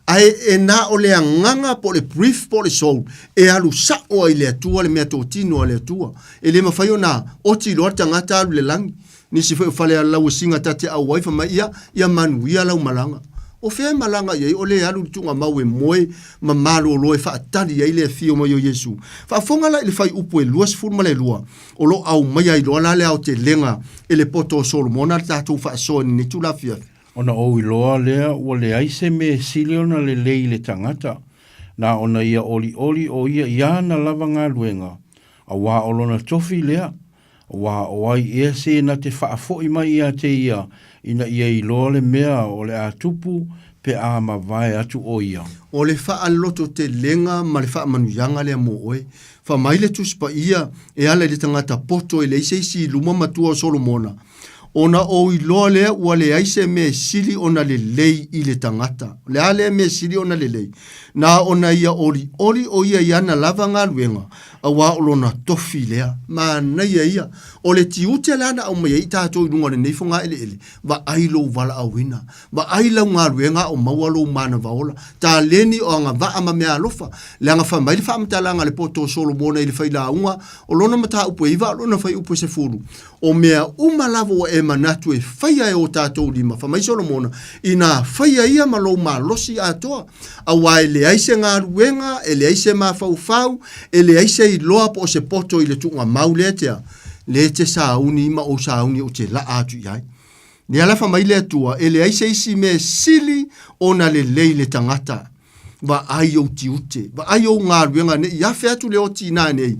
ai e na o le anganga po le brief po le soul e alu sa o ai le atua le mea totino le atua e le mawhai o na o ti loa tangata alu le langi nisi whale a lau singa tate au waifa mai ia manuia lau malanga o fea malanga iei o le alu tunga mau e moe ma malo o loe wha atari iei le fio mai o Yesu wha fonga la le fai upo e luas furma le lua o lo au mai ai loa la le au te lenga e le poto o Solomona tatou wha soa ni tu la fia ona o iloa lea ua le aise me sili ona le lei le tangata na ona ia oli o ia na lava ngā luenga a wā olona tofi lea wa wai e se na te whaafo i mai ia te ia ina ia i loa le mea o le atupu pe a ma vai atu o ia. O le wha aloto te lenga ma le wha manuyanga le mo oe. Wha mai le tuspa ia e ala le tangata poto e le isi luma matua o Solomona. Ona o i loa lea ua le aise me sili ona le lei i le tangata. Le ale me sili ona le lei. Na ona ia oli o ia iana lava ngā luenga. A wā olona tofi lea. Ma na ia. O le tiute lana au mai i tātou i runga le neifo ngā ele. Wa ailo wala au hina. Wa ailo ngā luenga o maualo mana vaola. Tā leni o anga wa ama mea alofa. Le anga wha mai le wha amatalanga le poto Solomona i le whaila unga. O lona mata upo iwa, o lona whai upo se furu. O mea umalavo e manatu e whaia e o tātou lima. Wha mai Solomona. Ina whaia ia malo ma losi atoa. A wā ele aise ngā ruenga, ele aise ma fau, ele aise i loa po se poto i le tunga mau letea. Le te sauni ma o sauni o te la atu iai. Ni alafa mai le atua, ele aise isi me sili ona le lei le tangata. Wa ai o ti ute, wa ai o ngā ruenga ne, ia atu le o ti nā nei.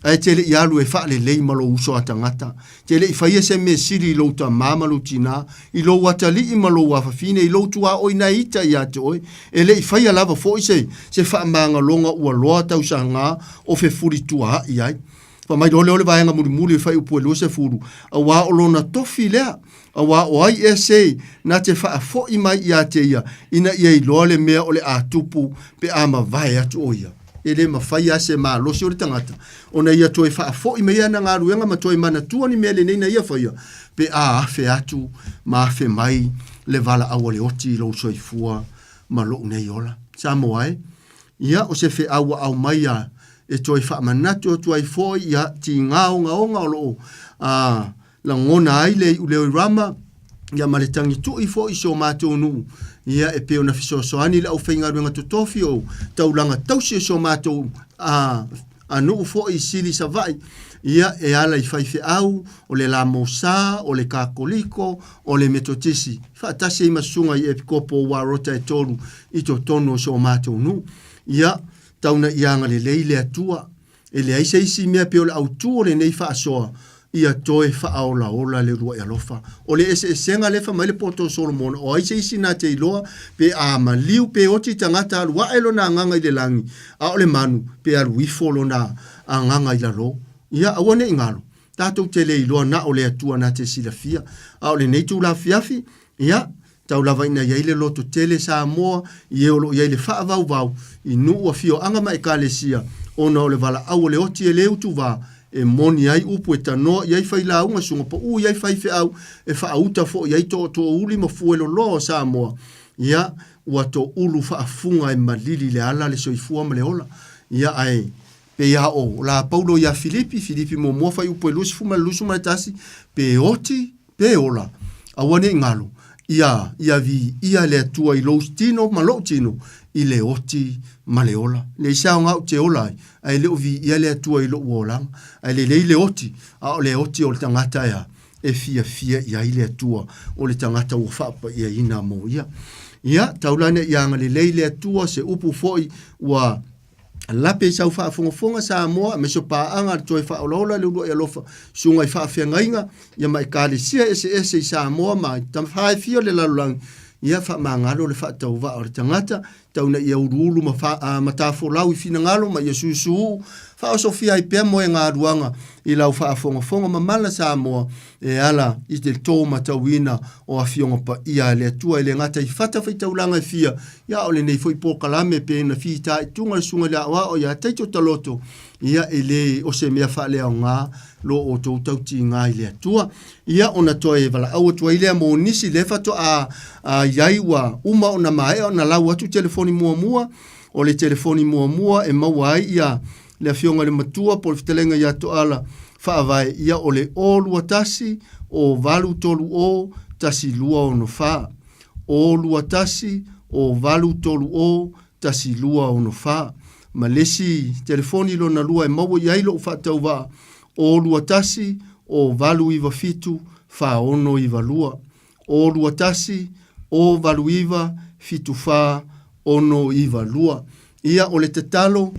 Ai tele i alu e wha le lei malo uso a tangata. Tele i whaia se me siri i louta māmalo tina, i lou atali i malo wafafine, i loutu a oi na ita i ate oi. E le i whaia lava fo i se wha maanga longa ua loa tau sa ngā o fe furi tua i ai. Wha mai dole ole vaenga muri whai upu e lua se furu. A wā o lona tofi lea. A wā o ai e se na te wha fo i mai i ate ia, ina ia i loa le mea ole a tupu pe ama vai atu o ia. Ele ma fai ase ma losi o le tangata. Ona ia toi wha fo i mea na ngā ruenga ma toi mana tua ni mea le neina ia whaia. Pe a afe atu, ma afe mai, le vala awa le oti lo soi fua, ma lo nei ola. Sa moai, ia o se fe awa au mai a, e toi wha manatu o tuai fo ia ti ngao ngaonga o lo. La ngona ai le uleo rama, ia ma le tangi tu i fo i so mātou nuu. Ia e peo na fiso soani le au whainga ruenga to tofi o taulanga tausi so mātou anu ufo i sili sa vai ia e ala i fai au o le la mosa o le kakoliko o le metotisi fa tasi masunga i epikopo wa rota e tolu i to tono so mato nu ia tauna ianga le leile atua e le aise isi mea pe o le autu le nei fa soa ia toe fa aola ola le rua ia lofa o le ese senga le fa mai le poto Solomon o aise isi na te iloa pe a maliu pe oti tangata alua elo na nganga i le langi a o le manu pe alu ifolo na a nganga i la ro ia awane ingalo tatou tele iloa na o le atua na te silafia a o le nei tu la fiafi ia tau lava ina ia le loto tele sa moa i eolo ia le faa vau vau i nuu fio anga mai kalesia ona o le vala au le oti e le utu va e moni ai upu e tanoa iai fai la unga sunga pa iai fai fe au e faa uta fo iai to uli ma fuelo lo sa moa ia ua to ulu faa funga e malili le ala le soifua ma le ola ia ai pe ia o la Paulo ia Filipi mo mo fai upu e lusu ma tasi pe oti pe ola awane ngalo ia vi ia le atua i lo stino ma lo tino i le oti ma le ola le sao ngau te ola ai le vi ia le atua i lo wolang ai le oti a le oti o le tangata ia e fia ia i le atua o le tangata o fapa ia ina mo ia taulane ia ngale le atua se upu foi wa lape sau fa fonga sa moa me so pa anga toi fa ola le lo lofa sunga fa fengainga ia mai kale sia ese sa moa mai tam fa fio le la lang ia fa mangalo le fa tau va o tangata tau na ia urulu ma fa mata fo lau fina ngalo ma ia susu fa sofia i pe mo nga ruanga i lau fa fonga ma mala sa moa e ala i te toma tawina o a fionga pa ia le tua le ngata i fata fai taulanga fia ia ole nei foi po kalame pe na fi ta tunga sunga la wa o ia taito taloto ia ele o se mea fa le nga lo o tau ti nga i le tua ia ona toe vala au tua ile mo nisi le fato a yaiwa uma ona mai ona lau atu telefoni mua o le telefoni mua e mawai ia le fionga le matua po fitelenga ia to ala fa vai ia o le olu atasi o valu tolu o tasi lua ono fa olu atasi o valu tolu o tasi lua ono fa malesi telefoni lo na lua e mawo ia ilo fa tauva olu atasi o valu iva fitu fa ono iva lua olu atasi o valu iva fitu fa ono iva lua ia o le tetalo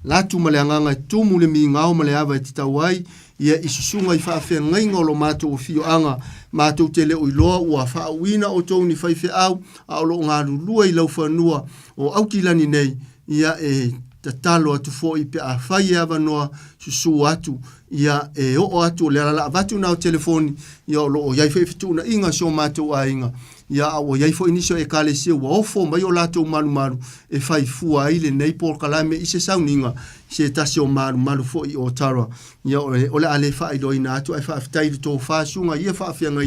latu maleanganga tumu le mingao male ava titawai ia isusunga i faafe ngainga lo mato o fio anga mato tele o iloa ua faa wina o tau ni faife au a o lo ngaru lua i lau whanua o aukilani nei ia tatalo atu fo i pe a fai ava noa susu atu ia o atu le ala vatu na o telefoni ia o lo o iai fitu na inga so mato a inga ia o iai fo iniso e kale se ua ofo mai o lato maru e fai fua ile nei por kalame i se sauninga se tasi o maru fo i o tara ia o le ale fai do ina atu ai fai tai to fa sunga ia fa fianga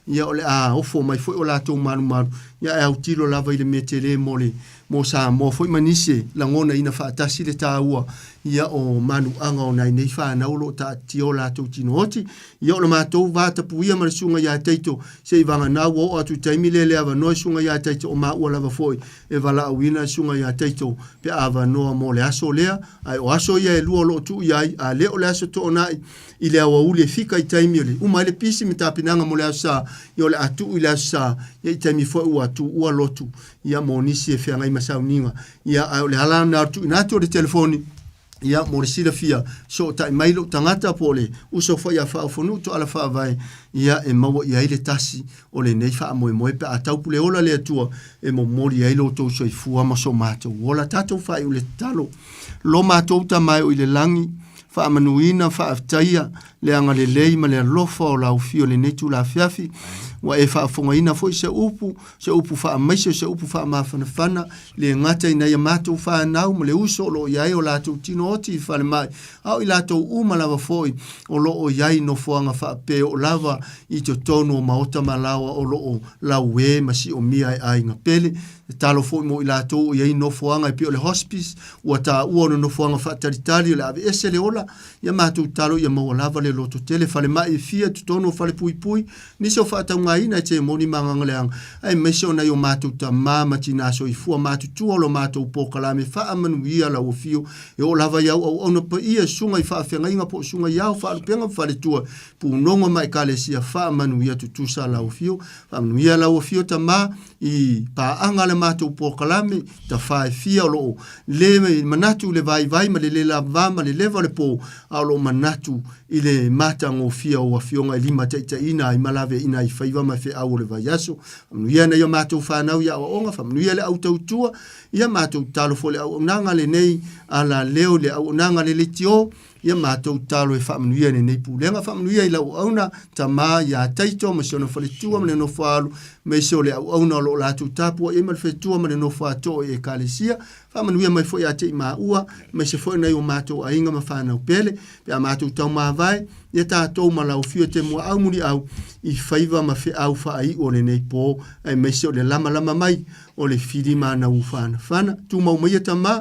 ia o le ofo mai fo o lato maru ia e au tilo lava ile metele mole mo sa mo foi manise la ngona ina fa tasi le taua ia o manu anga o nai nei fa na ulo ta tiola to tinoti ia o ma to va ta puia mar sunga ia teito se vanga na o atu taimile le ava no sunga ia teito o ma o lava foi e vala wina sunga ia teito pe ava no mo le aso lea ai o aso ia e luo lo tu ia a le o le aso to nai ile o ule fika i taimile uma le pisi mita pinanga mo le asa ia le atu ile asa ia taimi foi o atu o lotu ia monisi e fenga masau ninga ia le hala na tu na to de telefoni ia morisila fia so ta mailo tangata pole uso fa ia fa fonu to ala fa vai ia e mawo ia ile tasi o le nei fa mo pe atau pule ola le tua e mo mori ia lo to so i fu ama so mato ola tato fa i le talo lo mato ta mai o ile langi fa manuina fa aftaia le anga le lei ma le lofa o la ufio le netu la fiafi wa e fa fonga ina fo se upu fa mai se upu fa ma fana le ngata ina ya mato fa na mo le uso lo ia o la tu tinoti fa le mai au ila to uma lava foi o lo o ia no foanga fa pe o lava i to tono maota malawa o lo la we ma si o mia ai nga pele talo foi mo ila to ia no foanga pe o le hospice o ta o no foanga fa taritali la ese le ola ya mato talo ya mo lava le loto tele fa le mai fia to tono fa le pui ni so fa ta mai na te moni mangangaleang ai mesio na yo mātou ta mama tina so i fua mātou tua lo mātou po kalame wha amanuia la o fio e o lava iau au ona pa ia sunga i wha awhenga inga po sunga iau wha alupenga wha le tua pu nonga mai ka le sia wha amanuia tutusa la o fio wha amanuia la o fio ta ma i pa anga le mātou po kalame ta wha e fia o lo le manatu le vai ma le la vama le leva le po a lo manatu i le matango fia o afionga i lima taita ina i malave ina i whaiva ma fe au le vai aso amanuia na ia mātou whanau ia o onga amanuia le au tautua ia mātou talo fo le au nanga le nei ala leo le au nanga le tio ia mātou talo e whamanuia ne nei pūlenga whamanuia i lau auna ta mā ia taito ma siona whale tua ma le no whalu me sio le au auna lo lātou tāpua e mal whetua ma le no whāto e kālesia whamanuia mai fo ia te i mā ua me se fo nei o mātou a inga ma whanau pele pe a mātou tau mā vai ia tātou ma lau fio te mua au muri au i whaiva ma whi au wha ai o le nei pō ai me sio le lama mai o le whiri mā na u whana tu mau mai ta mā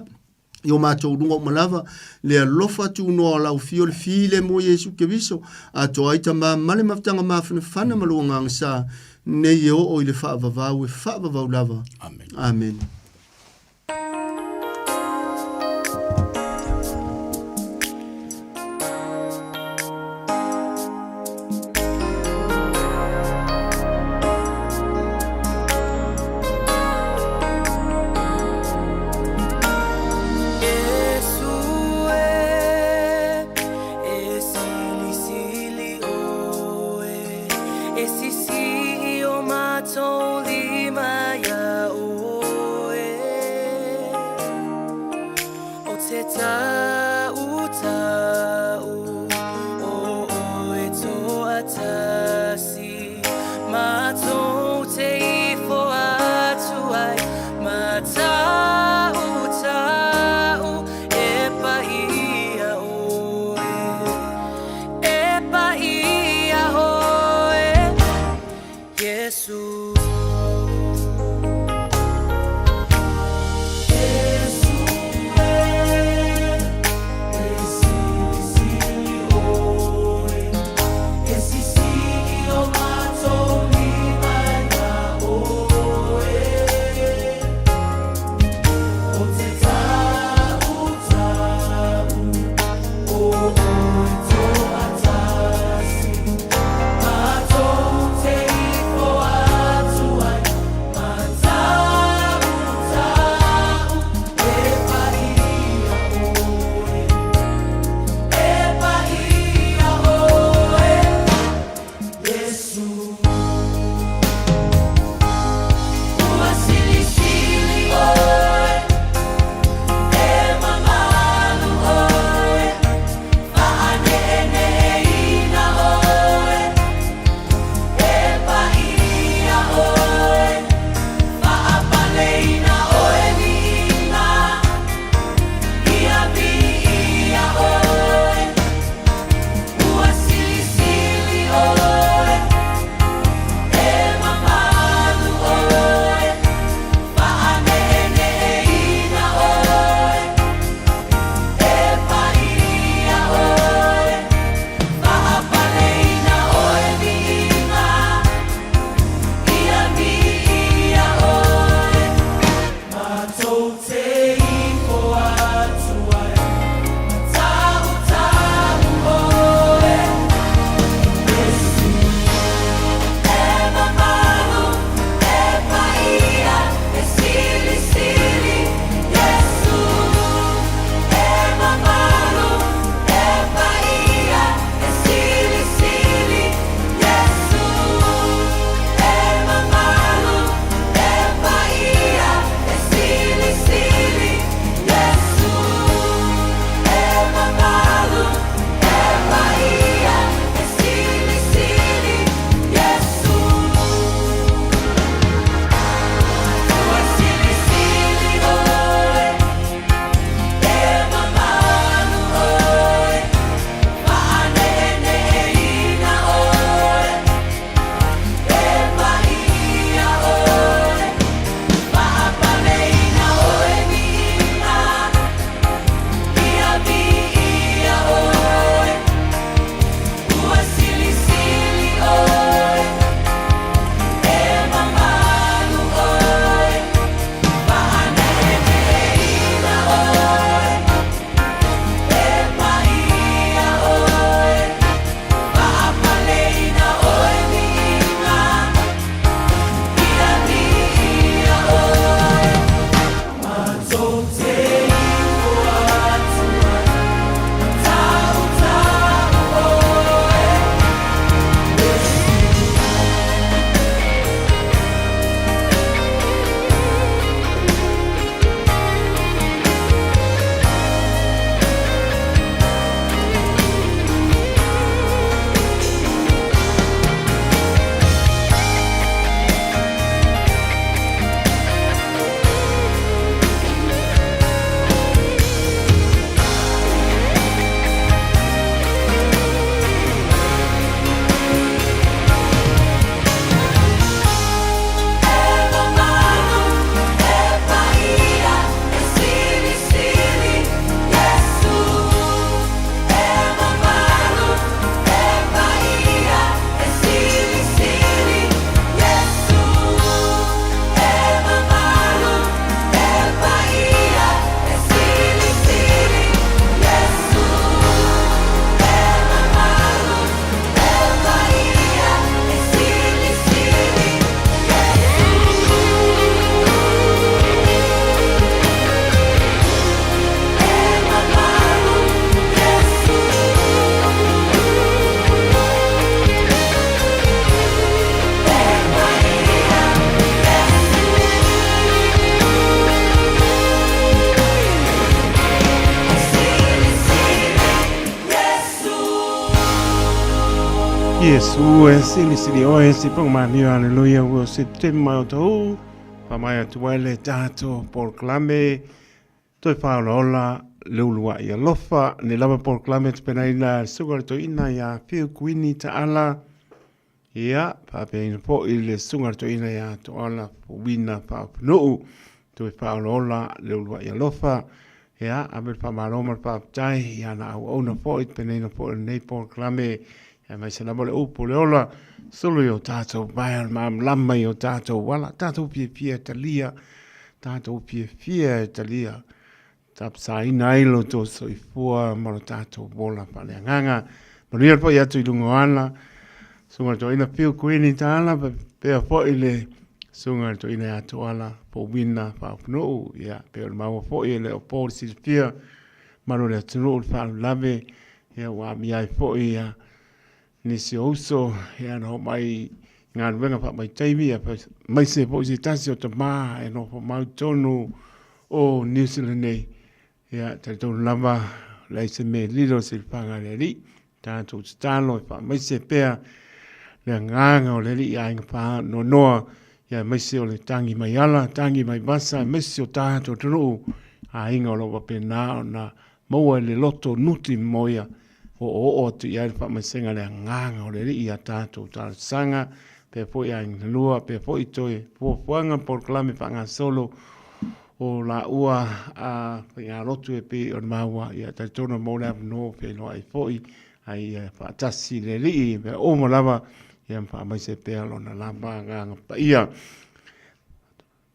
yo mātou runga malava le alofa tu noa lau fio le file mo Yesu ke viso a to aita ma male maftanga mafana fana maluanga ngsa nei o i le whaavavau e whaavavau lava. Amen. Amen. Yesu e sili o e si pong mani aleluia wo se te mai to pa mai tu wale tato proclame to fa lola lulua ia lofa ne lava proclame te pena ina sugar to ina ya piu kuini ta ala ia pa pe in po ile sugar to ina ya to ala wina pa no to fa lola lulua ia lofa ia abe pa maroma pa tai ya na ona po it pena ina po nei proclame ja mai se na mole upo le ola solo yo tato bayan mam lama yo tato wala tato pie talia tato pie talia tap sai nailo to so ifua mo tato bola pa le nganga maria po ya tu lungoana sunga to ina piu kuini tala pe po ile sunga to ina to ala po wina pa no ya pe ma po ile po si pia maro le tru fa lave ya wa mi ai po ya ni se oso ya no mai ngan venga pa mai taimi ya mai se po si tasio to ma e no po mau tonu o New Zealand ya te to lava lai se me lido se panga le ri ta to stalo pa mai se pea le nganga o le ri ai pa no no ya mai se o le tangi mai ala tangi mai basa mai se o ta to tru a inga lo pa pena na mo le loto nuti moya o tu ia pa masenga le nganga o le ia tato ta sanga pe po ia lua pe po itoe po poanga proclame pa nga solo o la ua a ia lotu e pe o maua ia ta tono mo la no pe no ai foi ai pa tasi le li pe o mo lava ia pa mai se pe lo na lamba nga pa ia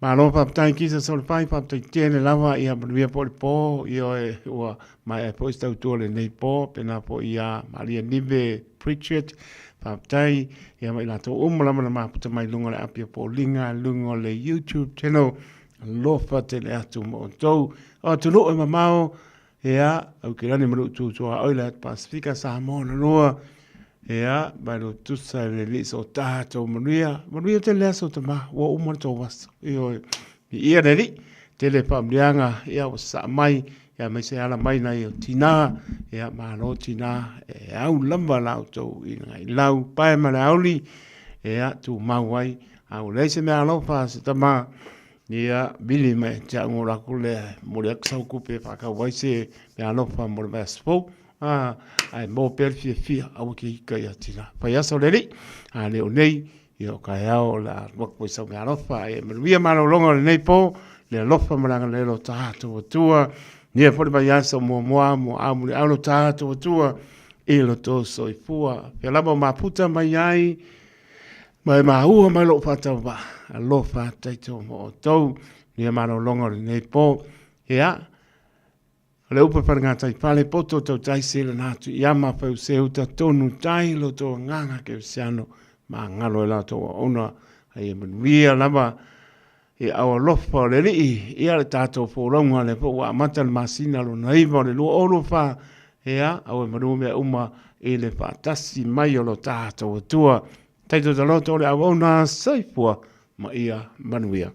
ma lo pa tai kisa sol pai pa tai tiene lava ia via po io e ua mai po sta utole nei po pena po ia Maria Nive Pritchett pa tai ia mai la to umla ma puta mai lunga le apia po linga lunga le YouTube channel lo fa te le atu mo to o tu no ma mau ia au ke rani mru tu oila Pacifica Samoa no ia baru tu sa le li so tato manuia te le so te ma wo umar to was io ia neri te le pamlianga ia o sa mai ia mai se ala mai na io tina ia ma no tina au lamba la to i ngai lau pai ma la oli ia tu mawai au le se me alo fa se tama ia bili me ja ngora kule mo le sa ku pe fa ka wai se me alo fa mo le spo ai mo per fia au ki ka ia tina pa ia so le ale o nei io ka ia o la mo ko sa me alo fa e me via ma lo longo nei po le lo fa ma le lo ta to tua ni e pole ia so mo amu alo ta to tua e lo to so i fua pe la ma puta mai ai mai ma ua mai lo fa ta ba lo fa ta to mo to ni ma lo longo nei po ia le upa paranga tai pale poto to tai sele na tu yama fa se uta tonu tai lo to nganga ke siano ma ngalo la to ona ai via lava e au lofa le li ia le tato fo longa le fo wa mata le masina lo nai va le lo olo fa ia au maru me uma e le fa tasi mai lo tato tua tai to lo to le au na saifua ma ia manuia